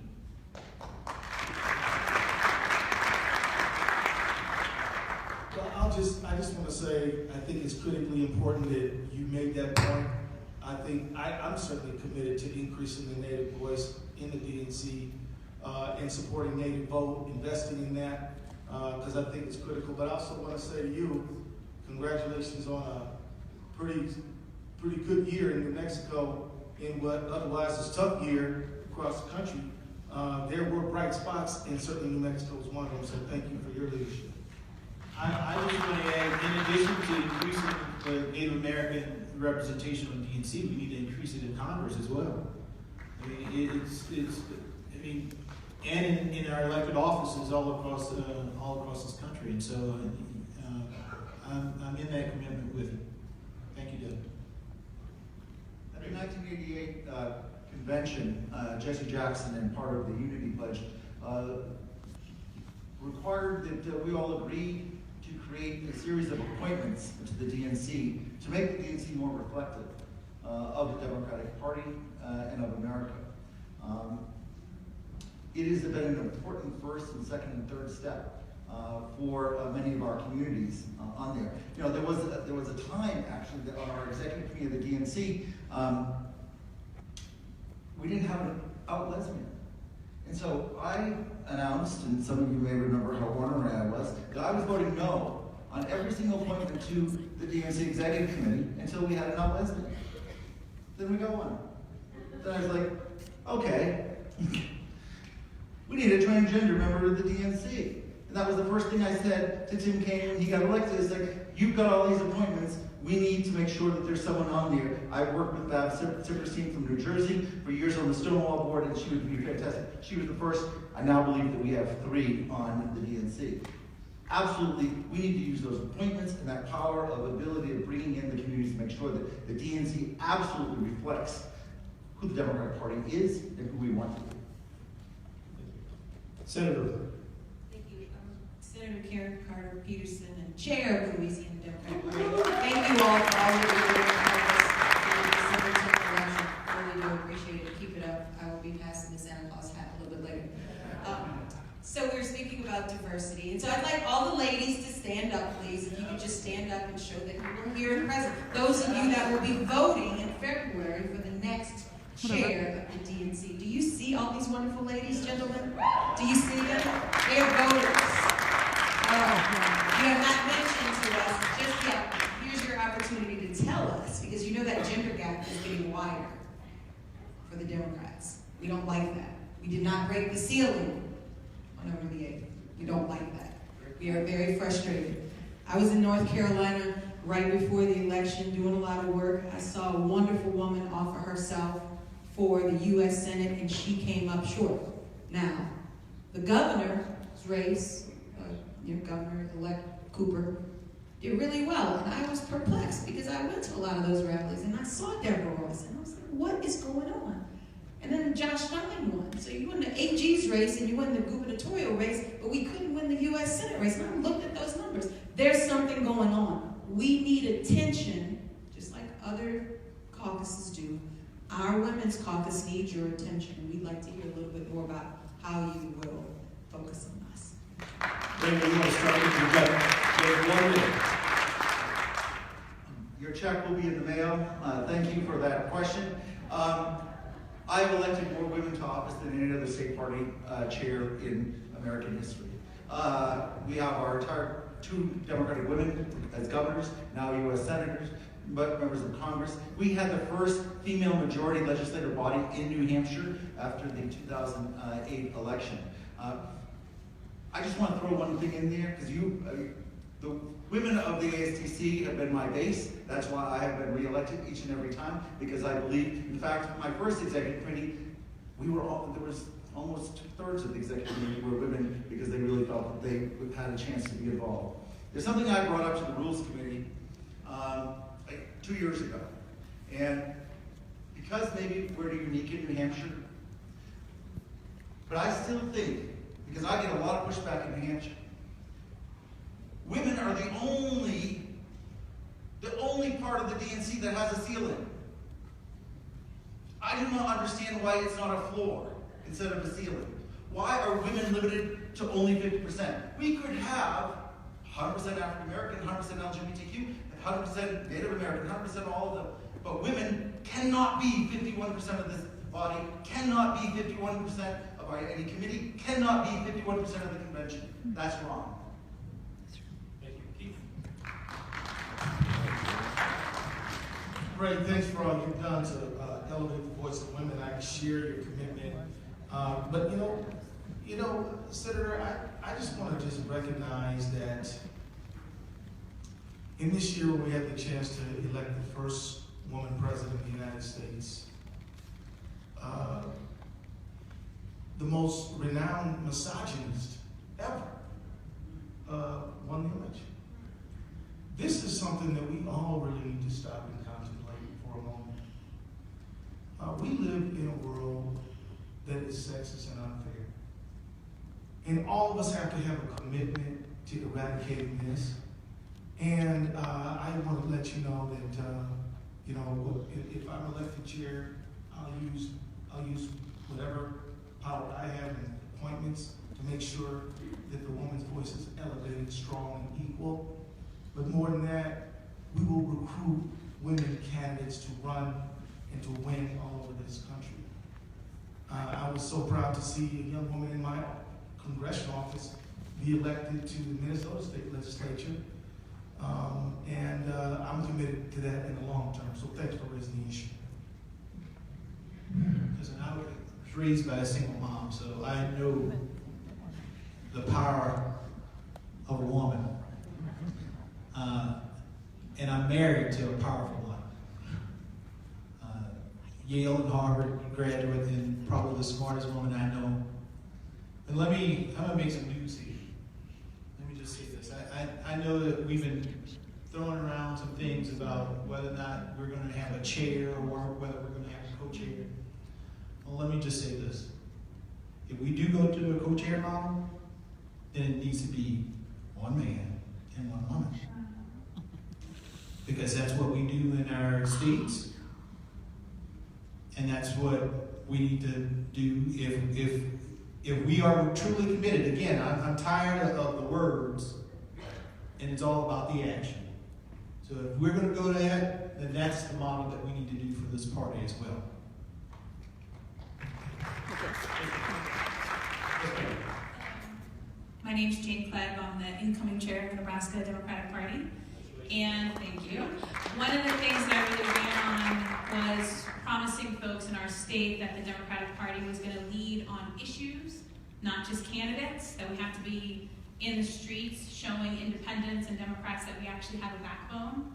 S4: Well, I just want to say, I think it's critically important that you made that point. I think I'm certainly committed to increasing the Native voice in the DNC and supporting Native vote, investing in that, because I think it's critical. But I also want to say to you, congratulations on a pretty good year in New Mexico in what otherwise is a tough year across the country. There were bright spots, and certainly New Mexico was one of them, so thank you for your leadership.
S11: I just want to add, in addition to increasing the Native American representation on DNC, we need to increase it in Congress as well. I mean, and in our elected offices all across this country. And so I'm in that commitment with it. Thank you, Doug.
S5: At the 1988 convention, Jesse Jackson, and part of the Unity Pledge, required that we all agree to to create a series of appointments to the DNC to make the DNC more reflective of the Democratic Party and of America. It has been an important first and second and third step for many of our communities on there. You know, there was a time actually that on our executive committee of the DNC, we didn't have an out lesbian. And so I announced, and some of you may remember how ornery I was, that I was voting no on every single appointment to the DNC executive committee until we had an out lesbian. Then we got one. Then I was like, okay, we need a transgender member of the DNC. And that was the first thing I said to Tim Kaine when he got elected. It's like, you've got all these appointments. We need to make sure that there's someone on there. I worked with Bab Sipperstein from New Jersey for years on the Stonewall board, and she would be fantastic. She was the first. I now believe that we have 3 on the DNC. Absolutely, we need to use those appointments and that power of ability of bringing in the communities to make sure that the DNC absolutely reflects who the Democratic Party is and who we want to be.
S4: Senator.
S12: Thank you. Senator Karen Carter Peterson and Chair of the Louisiana Democratic Party. Thank you all for all your work on this December 10th election. I really do appreciate it. Keep it up. I will be passing the Santa Claus hat a little bit later. So we're speaking about diversity. And so I'd like all the ladies to stand up, please. If you could just stand up and show that you were here and present. Those of you that will be voting in February for the next chair of the DNC. Do you see all these wonderful ladies, gentlemen? Do you see them? They are voters. You have not mentioned to us just yet. Here's your opportunity to tell us, because you know that gender gap is getting wider for the Democrats. We don't like that. We did not break the ceiling on November the 8th. We don't like that. We are very frustrated. I was in North Carolina right before the election doing a lot of work. I saw a wonderful woman offer herself for the U.S. Senate, and she came up short. Now, the governor's race, Governor-elect Cooper, did really well, and I was perplexed because I went to a lot of those rallies, and I saw Deborah Ross, and I was like, what is going on? And then Josh Stein won. So you won the AG's race, and you won the gubernatorial race, but we couldn't win the U.S. Senate race. And I looked at those numbers. There's something going on. We need attention, just like other caucuses do. Our women's caucus needs your attention. We'd like to hear a little bit more about how you will focus on us.
S4: David, you want to start with your 1 minute.
S5: Your check will be in the mail. Thank you for that question. I've elected more women to office than any other state party chair in American history. We have our entire 2 Democratic women as governors, now U.S. senators, but members of Congress. We had the first female majority legislative body in New Hampshire after the 2008 election. I just want to throw one thing in there, because the women of the ASTC have been my base. That's why I have been reelected each and every time, because I believe, in fact, my first executive committee, there was almost 2/3 of the executive committee were women, because they really felt that they had a chance to be involved. There's something I brought up to the Rules Committee like 2 years ago, and because maybe we're unique in New Hampshire, but I still think, because I get a lot of pushback in New Hampshire, women are the only part of the DNC that has a ceiling. I do not understand why it's not a floor instead of a ceiling. Why are women limited to only 50%? We could have 100% African American, 100% LGBTQ, 100% Native American, 100% all of them. But women cannot be 51% of this body, cannot be 51% of any committee, cannot be 51% of the convention. That's wrong.
S1: Thank you. Keith.
S4: Great, thanks for all you've done to elevate the voice of women. I share your commitment. But you know, Senator, I just want to just recognize that in this year when we had the chance to elect the first woman president of the United States, the most renowned misogynist ever won the election. This is something that we all really need to stop and contemplate for a moment. We live in a world that is sexist and unfair. And all of us have to have a commitment to eradicating this. And I want to let you know that if I'm elected chair, I'll use whatever power I have in appointments to make sure that the woman's voice is elevated, strong, and equal. But more than that, we will recruit women candidates to run and to win all over this country. I was so proud to see a young woman in my congressional office be elected to the Minnesota State Legislature. And I'm committed to that in the long term. So thanks for raising the issue.
S11: Listen, I was raised by a single mom, so I know the power of a woman. And I'm married to a powerful one. Yale and Harvard graduate and probably the smartest woman I know. And I'm gonna make some news here. Let me just say this. I know that we've been throwing around some things about whether or not we're gonna have a chair or whether we're gonna have a co-chair. Well, let me just say this. If we do go to a co-chair model, then it needs to be one man and one woman. Because that's what we do in our states. And that's what we need to do if we are truly committed. Again, I'm tired of the words, and it's all about the action. So if we're going to go to that, then that's the model that we need to do for this party as well.
S15: My name's Jane Clegg. I'm the incoming chair of the Nebraska Democratic Party. And thank you. One of the things that I really ran on was promising folks in our state that the Democratic Party was going to lead on issues, not just candidates, that we have to be in the streets showing independents and Democrats that we actually have a backbone.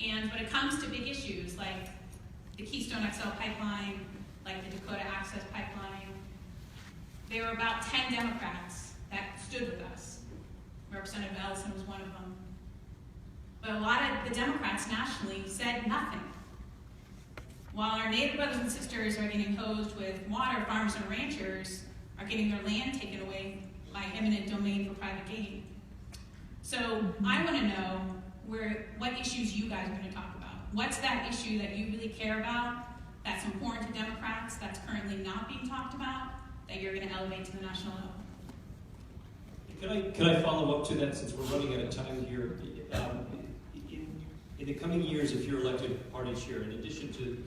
S15: And when it comes to big issues like the Keystone XL pipeline, like the Dakota Access Pipeline, there were about 10 Democrats that stood with us. Representative Ellison was one of them. But a lot of the Democrats nationally said nothing. While our neighbor brothers and sisters are getting hosed with water, farmers and ranchers are getting their land taken away by eminent domain for private gain. So I want to know what issues you guys are going to talk about. What's that issue that you really care about, that's important to Democrats, that's currently not being talked about, that you're going to elevate to the national level?
S1: Can I follow up to that, since we're running out of time here? In the coming years, if you're elected party chair, in addition to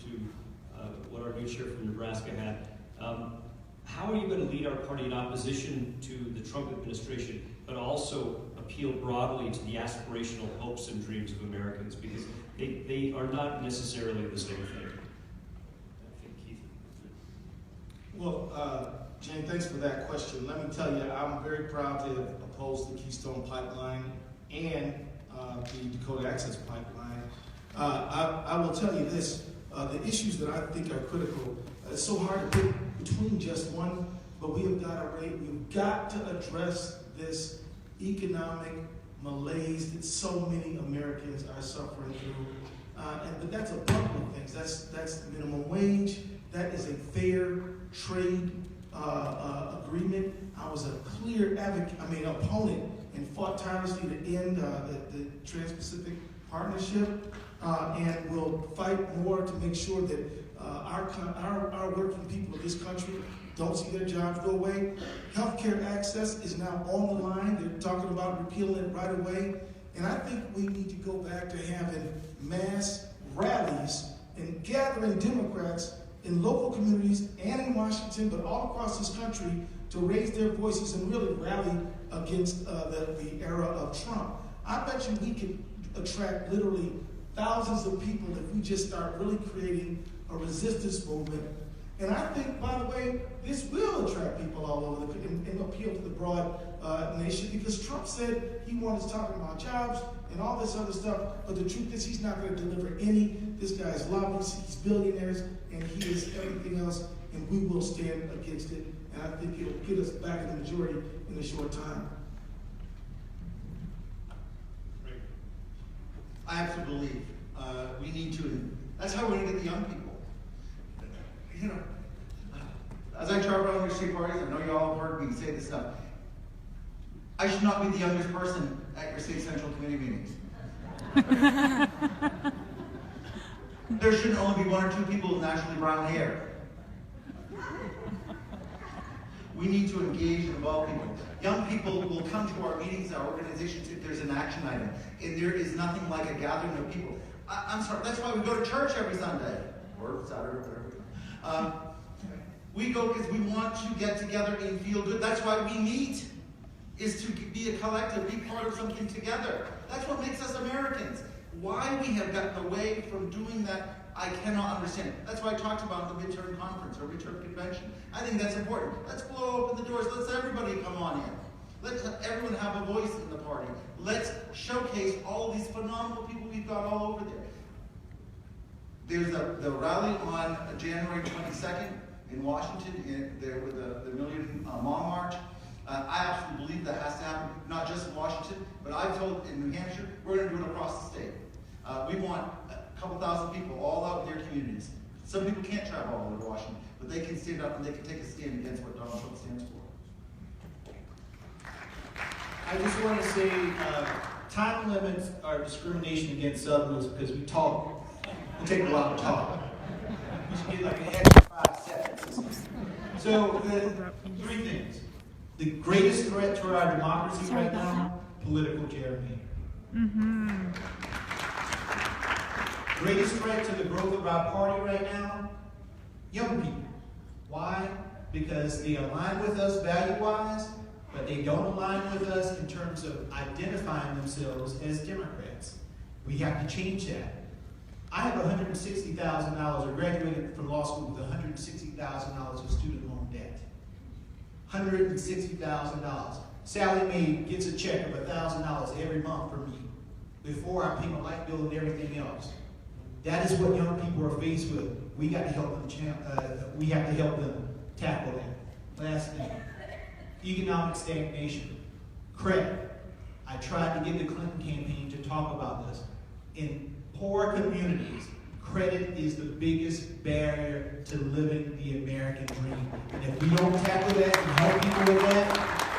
S1: what our new chair from Nebraska had, how are you going to lead our party in opposition to the Trump administration, but also appeal broadly to the aspirational hopes and dreams of Americans? Because they are not necessarily the same thing. I think Keith.
S4: Well, Jane, thanks for that question. Let me tell you, I'm very proud to have opposed the Keystone Pipeline and the Dakota Access Pipeline. I will tell you this, the issues that I think are critical, it's so hard to pick between just one, but we've got to address this economic malaise that so many Americans are suffering through. But that's a bundle of things. That's minimum wage. That is a fair trade agreement. I was a clear opponent and fought tirelessly to end the Trans-Pacific Partnership, and will fight more to make sure that our working people of this country don't see their jobs go away. Healthcare access is now on the line. They're talking about repealing it right away. And I think we need to go back to having mass rallies and gathering Democrats in local communities and in Washington, but all across this country, to raise their voices and really rally against the era of Trump. I bet you we could attract literally thousands of people if we just start really creating a resistance movement. And I think, by the way, this will attract people all over and appeal to the broad nation, because Trump said he wanted to talk about jobs and all this other stuff, but the truth is he's not going to deliver any. This guy's lobbyists, he's billionaires, and he is everything else, and we will stand against it. And I think it'll get us back in the majority in a short time.
S5: I absolutely believe we need to, that's how we're going to get the young people. You know, as I travel around your state parties, I know you all have heard me say this stuff. I should not be the youngest person at your state central committee meetings. There shouldn't only be 1 or 2 people with naturally brown hair. We need to engage and involve people. Young people will come to our meetings, our organizations, if there's an action item. And there is nothing like a gathering of people. I'm sorry, that's why we go to church every Sunday. Or Saturday, whatever. We go because we want to get together and feel good. That's why we meet, is to be a collective, be part of something together. That's what makes us Americans. Why we have gotten away from doing that, I cannot understand. That's why I talked about the midterm conference or midterm convention. I think that's important. Let's blow open the doors. Let's everybody come on in. Let's everyone have a voice in the party. Let's showcase all these phenomenal people we've got all over there. There's the rally on January 22nd in Washington, there with the Million Mom March. I absolutely believe that has to happen, not just in Washington, but I've told in New Hampshire, we're going to do it across the state. We want a couple thousand people all out in their communities. Some people can't travel all over Washington, but they can stand up and they can take a stand against what Donald Trump stands for.
S11: I just want to say, time limits are discrimination against Southerners because we talk. We take a lot of talk. We should get like an extra 5 seconds. So, 3 things. The greatest threat to our democracy right now, political gerrymandering. Greatest threat to the growth of our party right now, young people. Why? Because they align with us value-wise, but they don't align with us in terms of identifying themselves as Democrats. We have to change that. I have $160,000, or graduated from law school with $160,000 of student loan debt. $160,000. Sally Mae gets a check of $1,000 every month from me before I pay my light bill and everything else. That is what young people are faced with. We got to help them. We have to help them tackle that. Last thing, economic stagnation, credit. I tried to get the Clinton campaign to talk about this. In poor communities, credit is the biggest barrier to living the American dream. And if we don't tackle that and help people with that,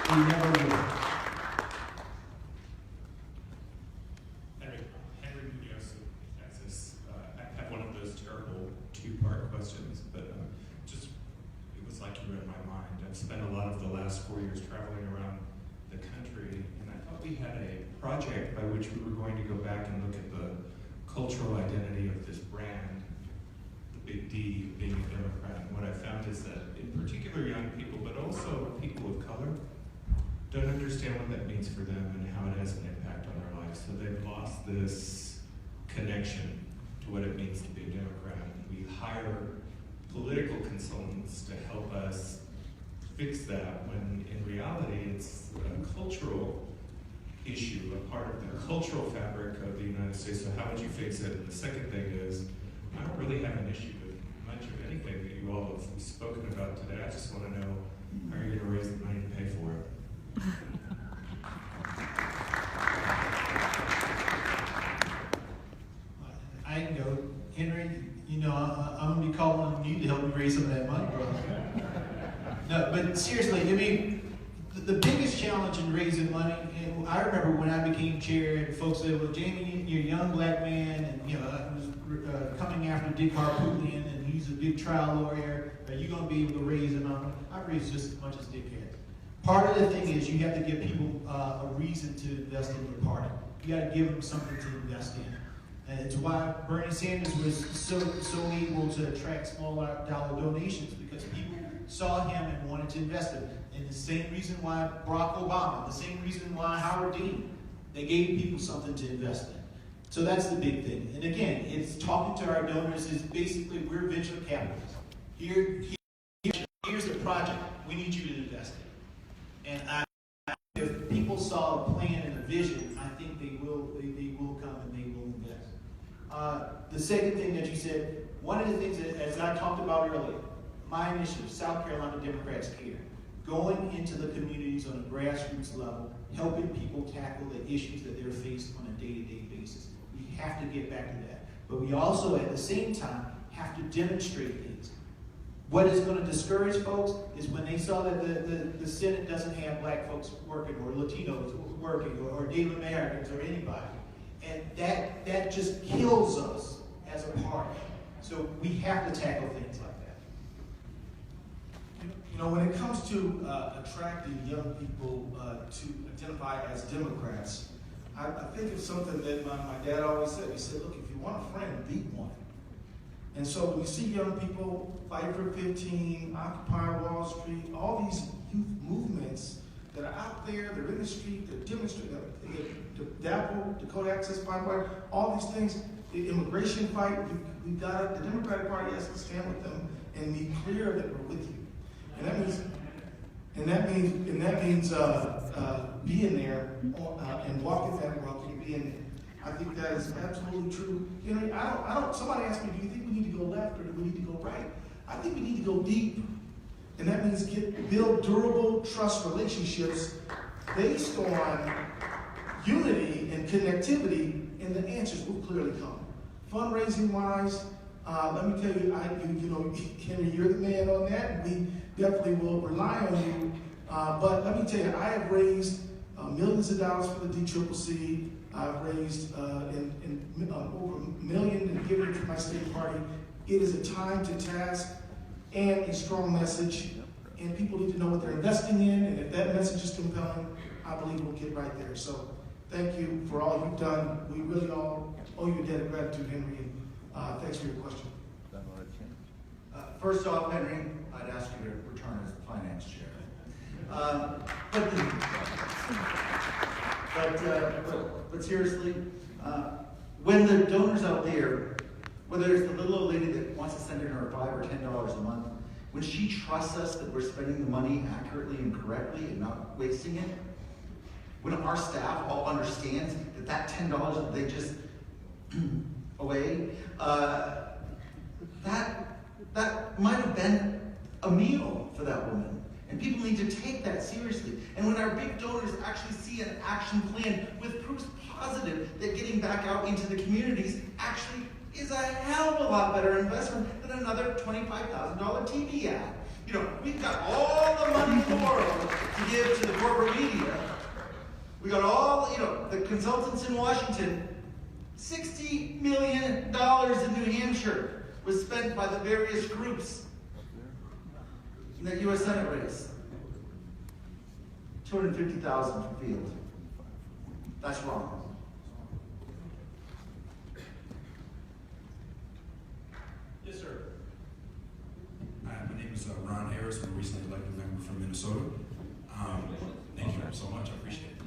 S11: we never will.
S16: Henry Munoz, Texas. I have one of those terrible 2-part questions, but it was like you read my mind. I've spent a lot of the last 4 years traveling around the country, and I thought we had a project by which we were going to go back and look at the cultural identity of this brand, the big D, being a Democrat. And what I found is that in particular young people, but also people of color, don't understand what that means for them and how it has an impact on their lives. So they've lost this connection to what it means to be a Democrat. We hire political consultants to help us fix that, when in reality it's a cultural issue, a part of the cultural fabric of the United States. So how would you fix it? And the second thing is, I don't really have an issue with much of anything that you all have spoken about today. I just want to know, how are you going to raise the money to pay for it?
S11: I can go. Henry, I'm going to be calling on you to help me raise some of that money, bro. No, but seriously, I mean, the biggest challenge in raising money, and I remember when I became chair, and folks said, well, Jamie, you're a young black man, and I was coming after Dick Harpootlian, and he's a big trial lawyer. Are you going to be able to raise enough? I've raised just as much as Dick has. Part of the thing is you have to give people a reason to invest in your party. You got to give them something to invest in. And it's why Bernie Sanders was so able to attract small dollar donations, because people saw him and wanted to invest in him. And the same reason why Barack Obama, the same reason why Howard Dean, they gave people something to invest in. So that's the big thing. And again, it's talking to our donors. Is basically, we're venture capitalists. Here's the project we need you to invest in. And if people saw a plan and a vision, I think they will come and they will invest. The second thing that you said, one of the things that, as I talked about earlier, my initiative, South Carolina Democrats Care, going into the communities on a grassroots level, helping people tackle the issues that they're faced on a day-to-day basis. We have to get back to that. But we also, at the same time, have to demonstrate things. What is going to discourage folks is when they saw that the Senate doesn't have black folks working, or Latinos working, or Native Americans, or anybody. And that just kills us as a party. So we have to tackle things like that.
S4: You know, when it comes to attracting young people to identify as Democrats, I think it's something that my dad always said. He said, look, if you want a friend, be one. And so when you see young people, Fight for 15, Occupy Wall Street, all these youth movements that are out there, they're in the street, they're demonstrating, the DAPL, Dakota Access Pipeline, all these things, the immigration fight, the Democratic Party has to stand with them and be clear that we're with you. And that means being there and walking that walk and being there. I think that is absolutely true. You know, I don't. Somebody asked me, do you think we need to go left or do we need to go right? I think we need to go deep, and that means build durable trust relationships based on unity and connectivity, and the answers will clearly come. Fundraising wise, let me tell you, Henry, you're the man on that, and we definitely will rely on you. But let me tell you, I have raised millions of dollars for the DCCC. I've raised over $1 million and given to my state party. It is a time to task and a strong message, and people need to know what they're investing in, and if that message is compelling, I believe we'll get right there. So thank you for all you've done. We really all owe you a debt of gratitude, Henry, and thanks for your question.
S5: First off, Henry, I'd ask you to return as the finance chair. But seriously, when the donors out there, whether it's the little old lady that wants to send in her $5 or $10 a month, when she trusts us that we're spending the money accurately and correctly and not wasting it, when our staff all understands that $10 that they just away, that might have been a meal for that woman. And people need to take that seriously. And when our big donors actually see an action plan with proofs positive that getting back out into the communities actually is a hell of a lot better investment than another $25,000 TV ad. You know, we've got all the money in the world to give to the corporate media. We got all, the consultants in Washington. $60 million in New Hampshire was spent by the various groups in that U.S. Senate race. $250,000 for field. That's wrong.
S11: Yes, sir.
S17: Hi, my name is Ron Harris. I'm a recently elected member from Minnesota. Thank you so much. I appreciate it.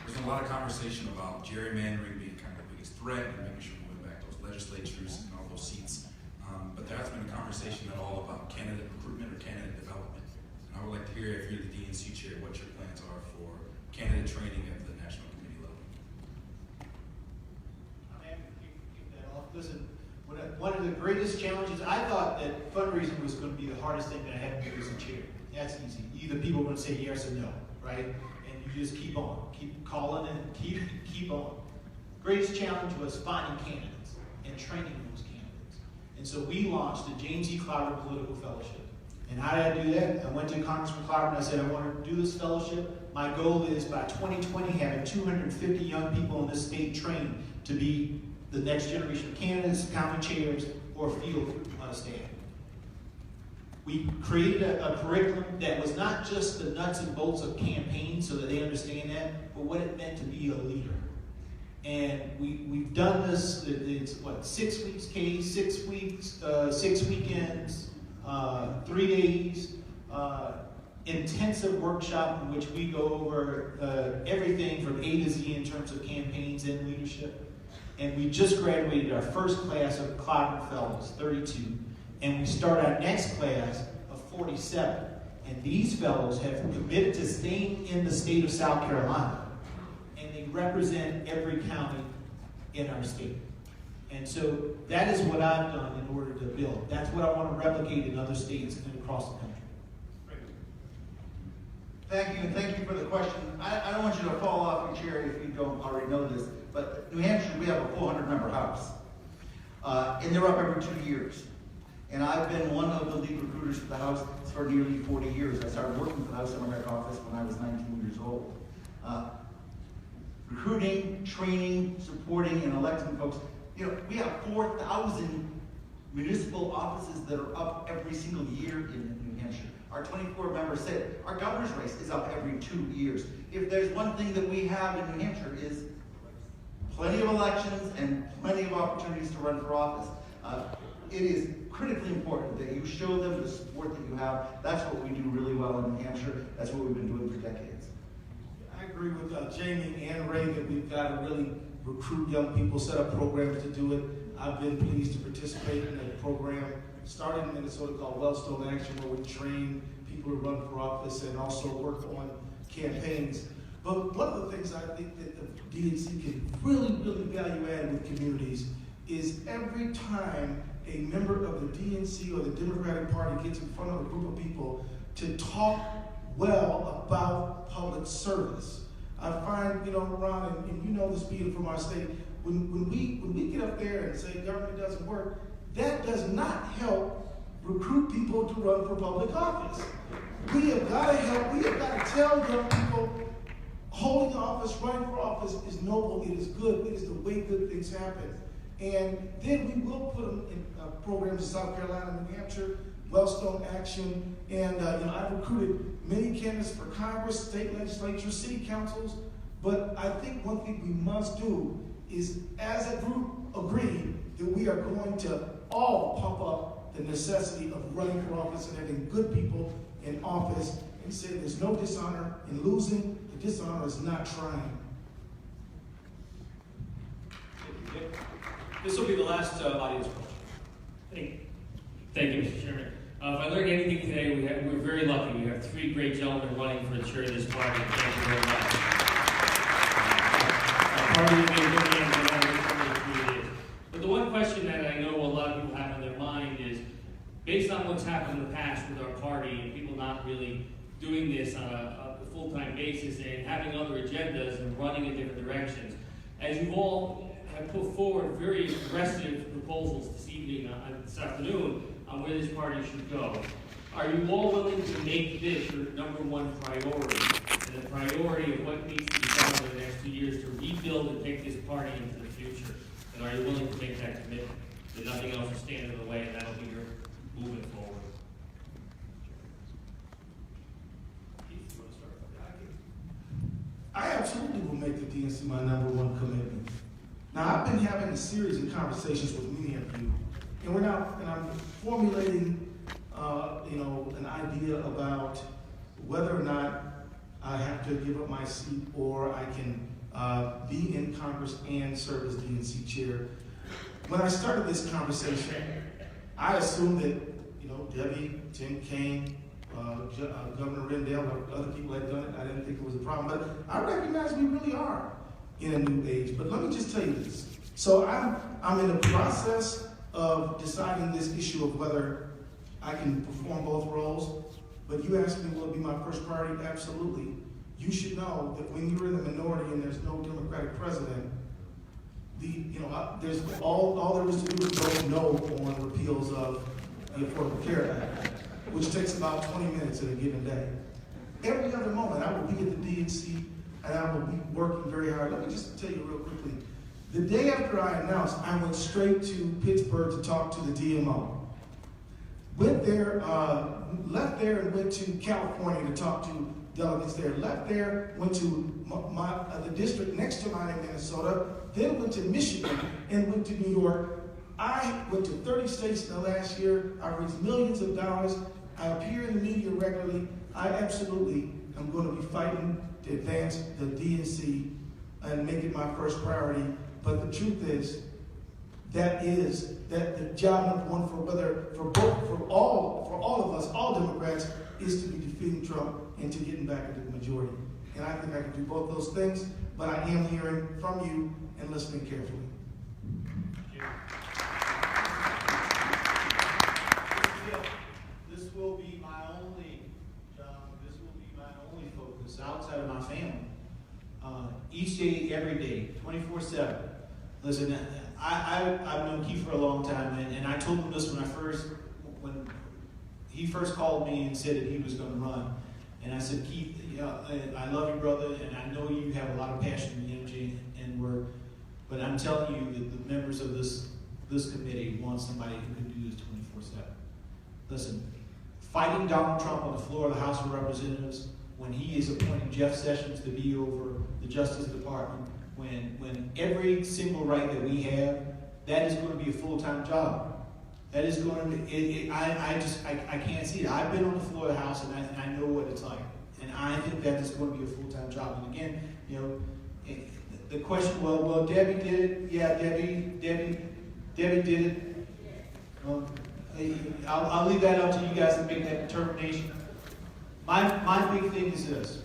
S17: There's a lot of conversation about gerrymandering being kind of the biggest threat and making sure we're moving back those legislatures and all those seats. But there has been a conversation at all about candidate recruitment or candidate development. And I would like to hear, if you're the DNC chair, what your plans are for candidate training at the national committee level.
S11: I'm happy to kick that off. Listen, one of the greatest challenges, I thought that fundraising was going to be the hardest thing that I had to do as a chair. That's easy. Either people are going to say yes or no, right? And you just keep on, keep calling and keep on. Greatest challenge was finding candidates and training those candidates. And so we launched the James E. Clyburn Political Fellowship. And how did I do that? I went to Congressman Clyburn and I said, I want to do this fellowship. My goal is by 2020 having 250 young people in this state trained to be the next generation of candidates, county chairs, or field staff. We created a curriculum that was not just the nuts and bolts of campaign so that they understand that, but what it meant to be a leader. And we've done this, it's what, 6 weeks, Kay, 6 weeks, 6 weekends, 3 days, intensive workshop in which we go over everything from A to Z in terms of campaigns and leadership. And we just graduated our first class of Clyburn Fellows, 32. And we start our next class of 47. And these fellows have committed to staying in the state of South Carolina. And they represent every county in our state. And so that is what I've done in order to build. That's what I want to replicate in other states and across the country.
S5: Thank you, and thank you for the question. I don't want you to fall off your chair if you don't already know this, but New Hampshire, we have a 400-member House. and they're up every 2 years. And I've been one of the lead recruiters for the House for nearly 40 years. I started working for the House Democratic office when I was 19 years old. Recruiting, training, supporting, and electing folks. You know, we have 4,000 municipal offices that are up every single year in New Hampshire. Our 24-member state, our governor's race is up every 2 years. If there's one thing that we have in New Hampshire is plenty of elections and plenty of opportunities to run for office. It is critically important that you show them the support that you have. That's what we do really well in New Hampshire. That's what we've been doing for decades.
S4: I agree with Jamie and Ray that we've got to really recruit young people, set up programs to do it. I've been pleased to participate in a program started in Minnesota called Wellstone Action, where we train people to run for office and also work on campaigns. But one of the things I think that the DNC can really value add with communities is every time a member of the DNC or the Democratic Party gets in front of a group of people to talk well about public service. I find, Ron, and you know this being from our state, when we get up there and say government doesn't work, that does not help recruit people to run for public office. We have got to help, we have got to tell young people holding office, running for office is noble, it is good, it is the way good things happen. And then we will put them in programs in South Carolina, New Hampshire, Wellstone Action, and I've recruited many candidates for Congress, state legislatures, city councils, but I think one thing we must do is, as a group, agree that we are going to all pump up the necessity of running for office and having good people in office and say there's no dishonor in losing, the dishonor is not trying.
S1: This will be the last audience question.
S18: Thank you, Mr. Chairman. If I learned anything today, we're very lucky. We have three great gentlemen running for the chair of this party. Thank you very much. Our party will be in good hands no matter which one of the three it is. But the one question that I know a lot of people have on their mind is, based on what's happened in the past with our party and people not really doing this on a full-time basis and having other agendas and running in different directions, as you've all have put forward very aggressive proposals this evening, this afternoon, on where this party should go. Are you all willing to make this your number one priority, and the priority of what needs to be done in the next 2 years to rebuild and take this party into the future? And are you willing to make that commitment, that nothing else will stand in the way, and that'll be your movement forward?
S4: I absolutely will make the DNC my number one commitment. Now, I've been having a series of conversations with many of you, and I'm formulating, an idea about whether or not I have to give up my seat or I can be in Congress and serve as DNC chair. When I started this conversation, I assumed that, Debbie, Tim Kaine, Governor Rendell, other people had done it. I didn't think it was a problem, but I recognize we really are in a new age. But let me just tell you this. So I'm in the process of deciding this issue of whether I can perform both roles. But you asked me, will it be my first priority? Absolutely. You should know that when you're in the minority and there's no Democratic president, there's all there is to do is vote no on repeals of the Affordable Care Act, which takes about 20 minutes in a given day. Every other moment, I will be at the DNC and I will be working very hard. Let me just tell you real quickly. The day after I announced, I went straight to Pittsburgh to talk to the DMO. Went there, left there and went to California to talk to delegates there. Left there, went to the district next to mine in Minnesota, then went to Michigan and went to New York. I went to 30 states in the last year. I raised millions of dollars. I appear in the media regularly. I absolutely am going to be fighting to advance the DNC and make it my first priority. But the truth is, that the job number one for all of us, all Democrats, is to be defeating Trump and to getting back into the majority. And I think I can do both those things, but I am hearing from you and listening carefully.
S11: This will be my only job. This will be my only focus outside of my family. Each day, every day, 24/7. Listen, I've known Keith for a long time, and I told him this when he first called me and said that he was going to run. And I said, Keith, I love you, brother, and I know you have a lot of passion and energy and work, but I'm telling you that the members of this committee want somebody who can do this 24/7. Listen, fighting Donald Trump on the floor of the House of Representatives when he is appointing Jeff Sessions to be over the Justice Department, when every single right that we have, that is going to be a full-time job. That is going to be, I can't see it. I've been on the floor of the House and I know what it's like. And I think that is going to be a full-time job. And again, the question, well, Debbie did it. Yeah, Debbie did it. I'll leave that up to you guys to make that determination. My big thing is this.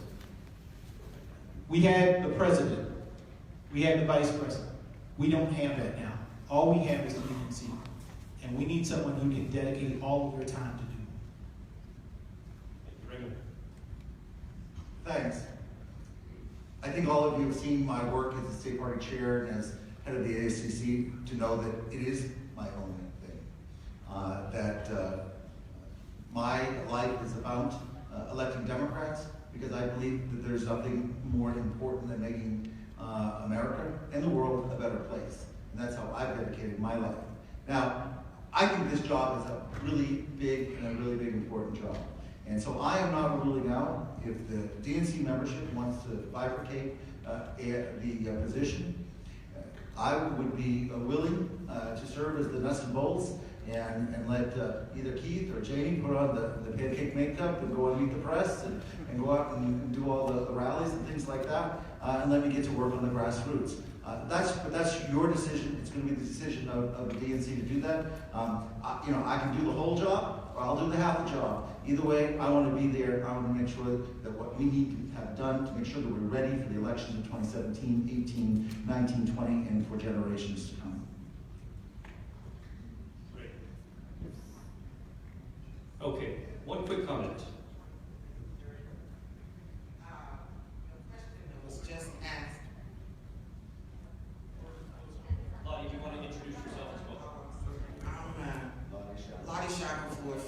S11: We had the president. We had the vice president. We don't have that now. All we have is the DNC. And we need someone who can dedicate all of their time to do it.
S5: Thanks. I think all of you have seen my work as the state party chair and as head of the ASCC to know that it is my own thing. My life is about electing Democrats because I believe that there's nothing more important than making America and the world a better place. And that's how I've dedicated my life. Now, I think this job is a really big and a really big important job. And so I am not ruling out if the DNC membership wants to bifurcate the position. I would be willing to serve as the nuts and bolts and let either Keith or Janie put on the pancake makeup and go and meet the press and go out and do all the rallies and things like that, and let me get to work on the grassroots. That's your decision. It's going to be the decision of the DNC to do that. I can do the whole job, or I'll do the half the job. Either way, I want to be there. I want to make sure that what we need to have done to make sure that we're ready for the elections of 2017, 18, 19, 20, and for generations to come.
S1: Great. Okay, one quick comment.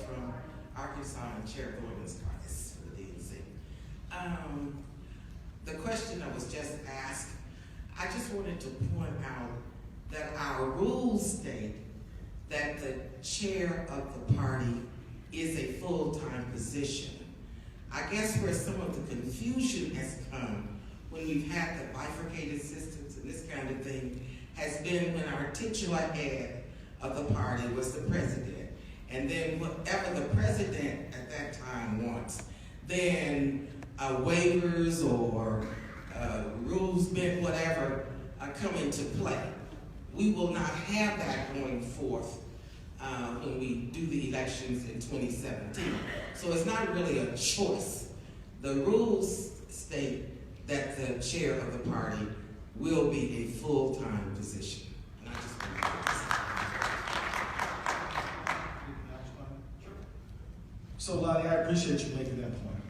S19: From Arkansas and Chair of the Women's Caucus for the DNC. The question that was just asked, I just wanted to point out that our rules state that the chair of the party is a full-time position. I guess where some of the confusion has come when we've had the bifurcated systems and this kind of thing has been when our titular head of the party was the president. And then whatever the president at that time wants, then waivers or rules, whatever, come into play. We will not have that going forth when we do the elections in 2017. So it's not really a choice. The rules state that the chair of the party will be a full-time position. And I just want to say.
S4: So, Lottie, I appreciate you making that point.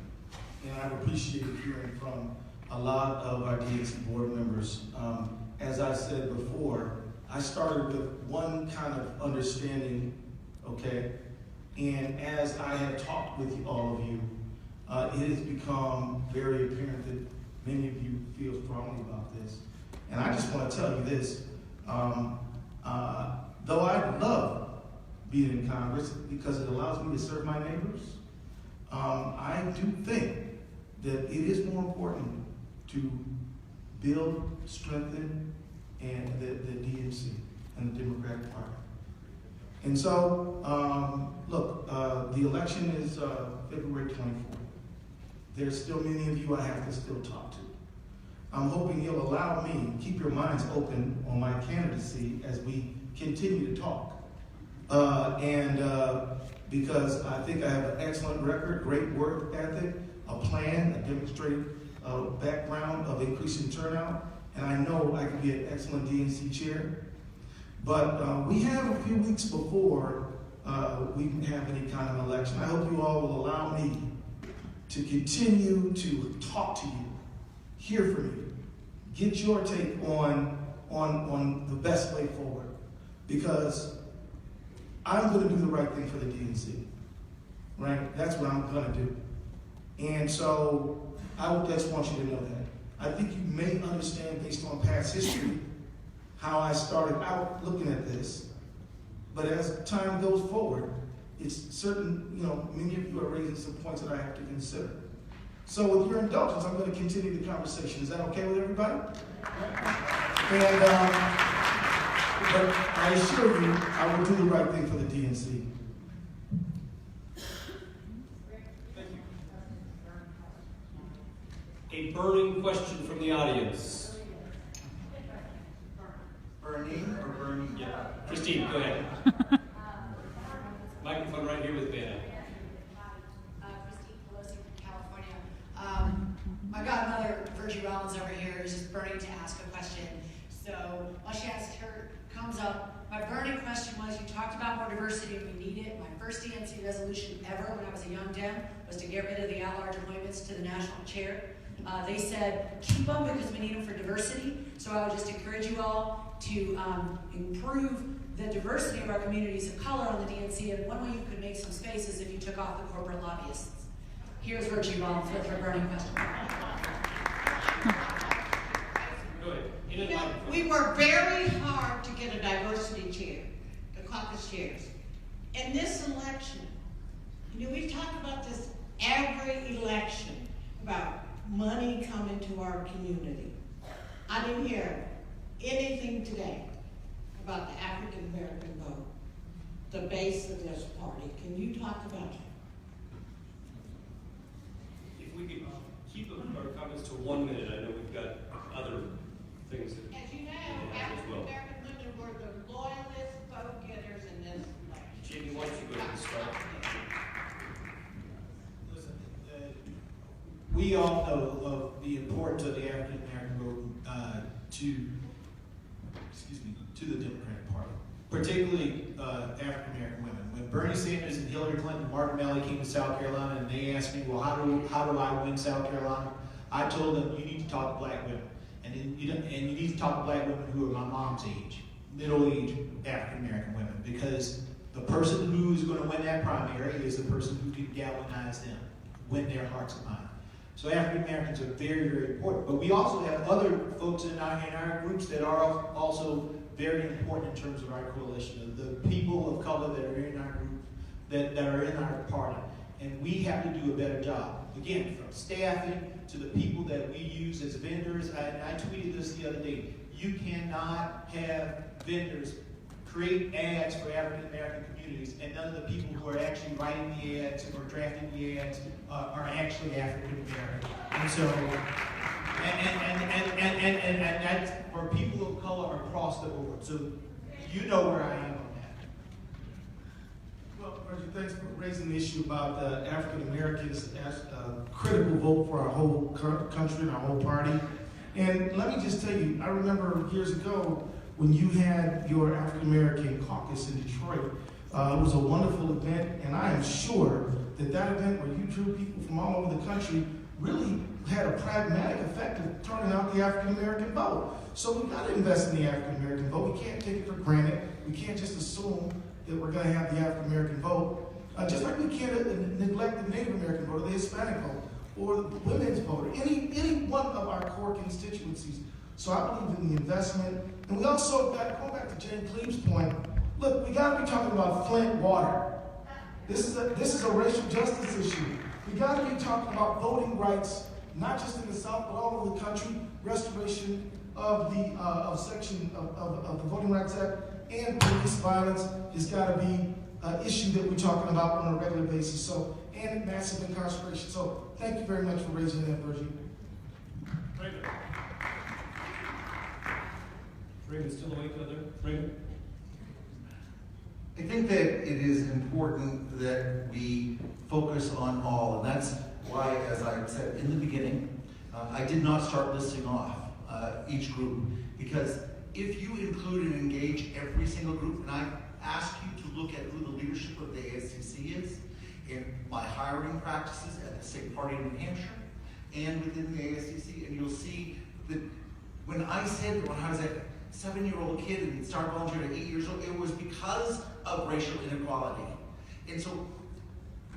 S4: And I appreciate hearing from a lot of our DNC board members. As I said before, I started with one kind of understanding, okay? And as I have talked with all of you, it has become very apparent that many of you feel strongly about this. And I just want to tell you this. Though I love being in Congress because it allows me to serve my neighbors, I do think that it is more important to build, strengthen, and the DNC and the Democratic Party. And so, look, the election is February 24th. There's still many of you I have to still talk to. I'm hoping you'll allow me, keep your minds open on my candidacy as we continue to talk. Because I think I have an excellent record, great work ethic, a plan, a demonstrated background of increasing turnout, and I know I can be an excellent DNC chair. But we have a few weeks before we can have any kind of election. I hope you all will allow me to continue to talk to you, hear from you, get your take on on the best way forward, because I'm going to do the right thing for the DNC, right? That's what I'm going to do. And so I would just want you to know that. I think you may understand, based on past history, how I started out looking at this. But as time goes forward, it's certain, many of you are raising some points that I have to consider. So with your indulgence, I'm going to continue the conversation. Is that okay with everybody? And but I assure you, I will do the right thing for the DNC.
S1: A burning question from the audience.
S5: Burning or Bernie?
S1: Yeah. Christine, go ahead. Microphone right here with Vanna.
S20: My godmother, Virgie Rollins, over here is just burning to ask a question. So while she asks her, comes up, my burning question was, you talked about more diversity and we need it. My first DNC resolution ever when I was a young Dem was to get rid of the at-large appointments to the national chair. They said, keep them because we need them for diversity. So I would just encourage you all to improve the diversity of our communities of color on the DNC. And one way you could make some space is if you took off the corporate lobbyists. Here's Virgie Rollins with her burning question.
S21: We worked very hard to get a diversity chair, the caucus chairs. In this election, we've talked about this every election, about money coming to our community. I didn't hear anything today about the African American vote, the base of this party. Can you talk about it?
S1: If we could keep our comments to 1 minute, I know we've got other things that
S21: As you know, African American women were the loyalist vote getters in this election.
S1: Jamie, why don't you go ahead and start?
S11: Listen, we all know of the importance of the African American vote to the Democratic Party, particularly African American women. When Bernie Sanders and Hillary Clinton and Martin O'Malley came to South Carolina and they asked me, well, how do I win South Carolina? I told them, you need to talk to black women. And you need to talk to black women who are my mom's age, middle-aged African American women, because the person who's going to win that primary is the person who can galvanize them, win their hearts and minds. So African Americans are very, very important. But we also have other folks in our groups that are also very important in terms of our coalition, the people of color that are in our group, that are in our party. And we have to do a better job. Again, from staffing to the people that we use as vendors. I tweeted this the other day. You cannot have vendors create ads for African American communities, and none of the people who are actually writing the ads or drafting the ads are actually African American. And so, and that's where people of color across the board. So you know where I am on that.
S4: Well, Reggie, thanks for raising the issue about African Americans as a critical vote for our whole country and our whole party. And let me just tell you, I remember years ago when you had your African American caucus in Detroit. It was a wonderful event, and I am sure that event where you drew people from all over the country really had a pragmatic effect of turning out the African American vote. So we've got to invest in the African American vote. We can't take it for granted. We can't just assume that we're going to have the African American vote. Just like we can't neglect the Native American vote, or the Hispanic vote, or the women's vote, or any one of our core constituencies. So I believe in the investment. And we also got, going back to Jane Cleave's point, look, we got to be talking about Flint water. This is a racial justice issue. We got to be talking about voting rights, not just in the South, but all over the country. Restoration of the section of the Voting Rights Act, and police violence has got to be an issue that we're talking about on a regular basis. So, and massive incarceration. So, thank you very much for raising that, Virgie.
S1: Raymond's still awake out there? Raymond?
S5: I think that it is important that we focus on all, and that's why, as I said in the beginning, I did not start listing off each group, because if you include and engage every single group, and I ask you to look at who the leadership of the ASCC is, in my hiring practices at the state party in New Hampshire, and within the ASCC, and you'll see that when I said, when I was at 7-year-old kid and start volunteering at 8 years old, it was because of racial inequality. And so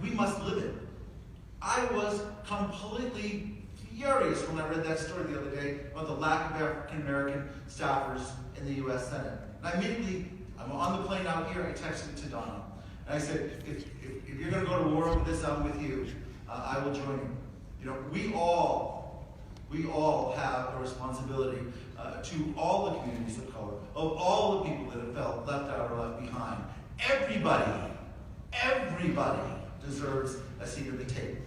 S5: we must live it. I was completely furious when I read that story the other day about the lack of African American staffers in the U.S. Senate. And I immediately, I'm on the plane out here, I texted to Donna. And I said, if you're going to go to war over this, I'm with you. I will join you. You know, we all have a responsibility to all the communities of color, of all the people that have felt left out or left behind. Everybody deserves a seat at the table.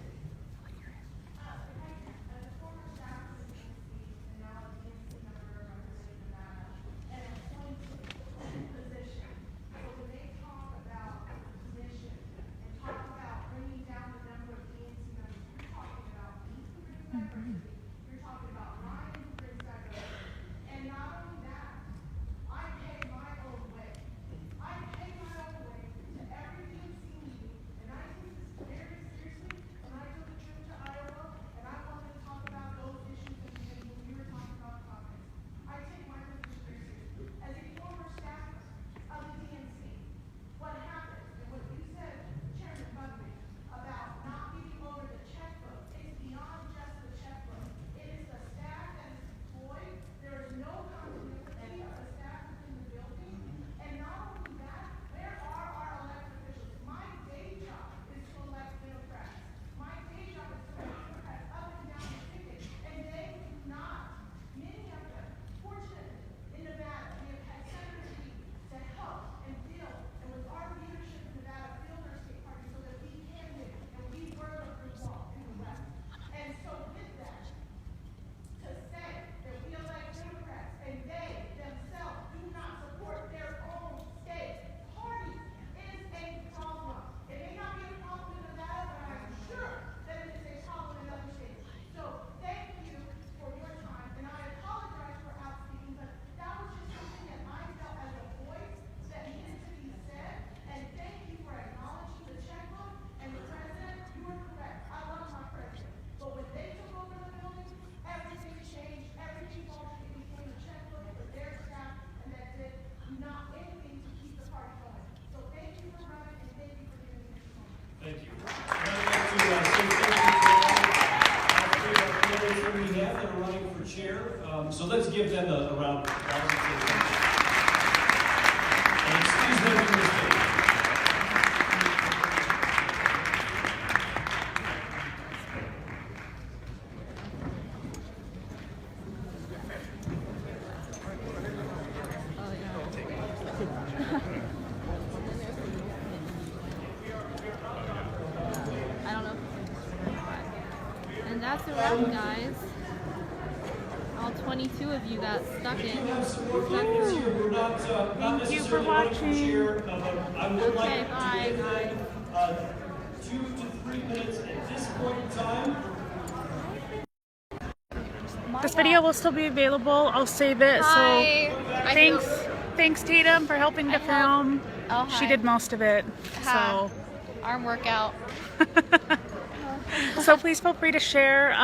S1: Thank you. We have that are running for chair, so let's give them a round of applause. And excuse them from the stage.
S2: I don't know. And that's a wrap, guys. All 22 of you got stuck in.
S1: Thank
S2: you for watching.
S1: Okay,
S2: bye, guys.
S1: 2 to 3 minutes at this point in time.
S22: This video will still be available. I'll save it.
S2: Hi.
S22: So thanks Tatum for helping to film.
S2: Oh,
S22: she
S2: hi.
S22: did most of it.
S2: Ha. Arm workout.
S22: So please feel free to share.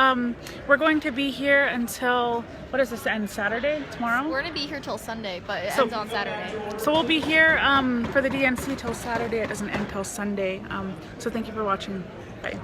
S22: We're going to be here until, what does this end, Saturday? Tomorrow?
S2: We're going to be here till Sunday, but it ends on Saturday.
S22: So we'll be here for the DNC till Saturday. It doesn't end till Sunday. So thank you for watching. Bye.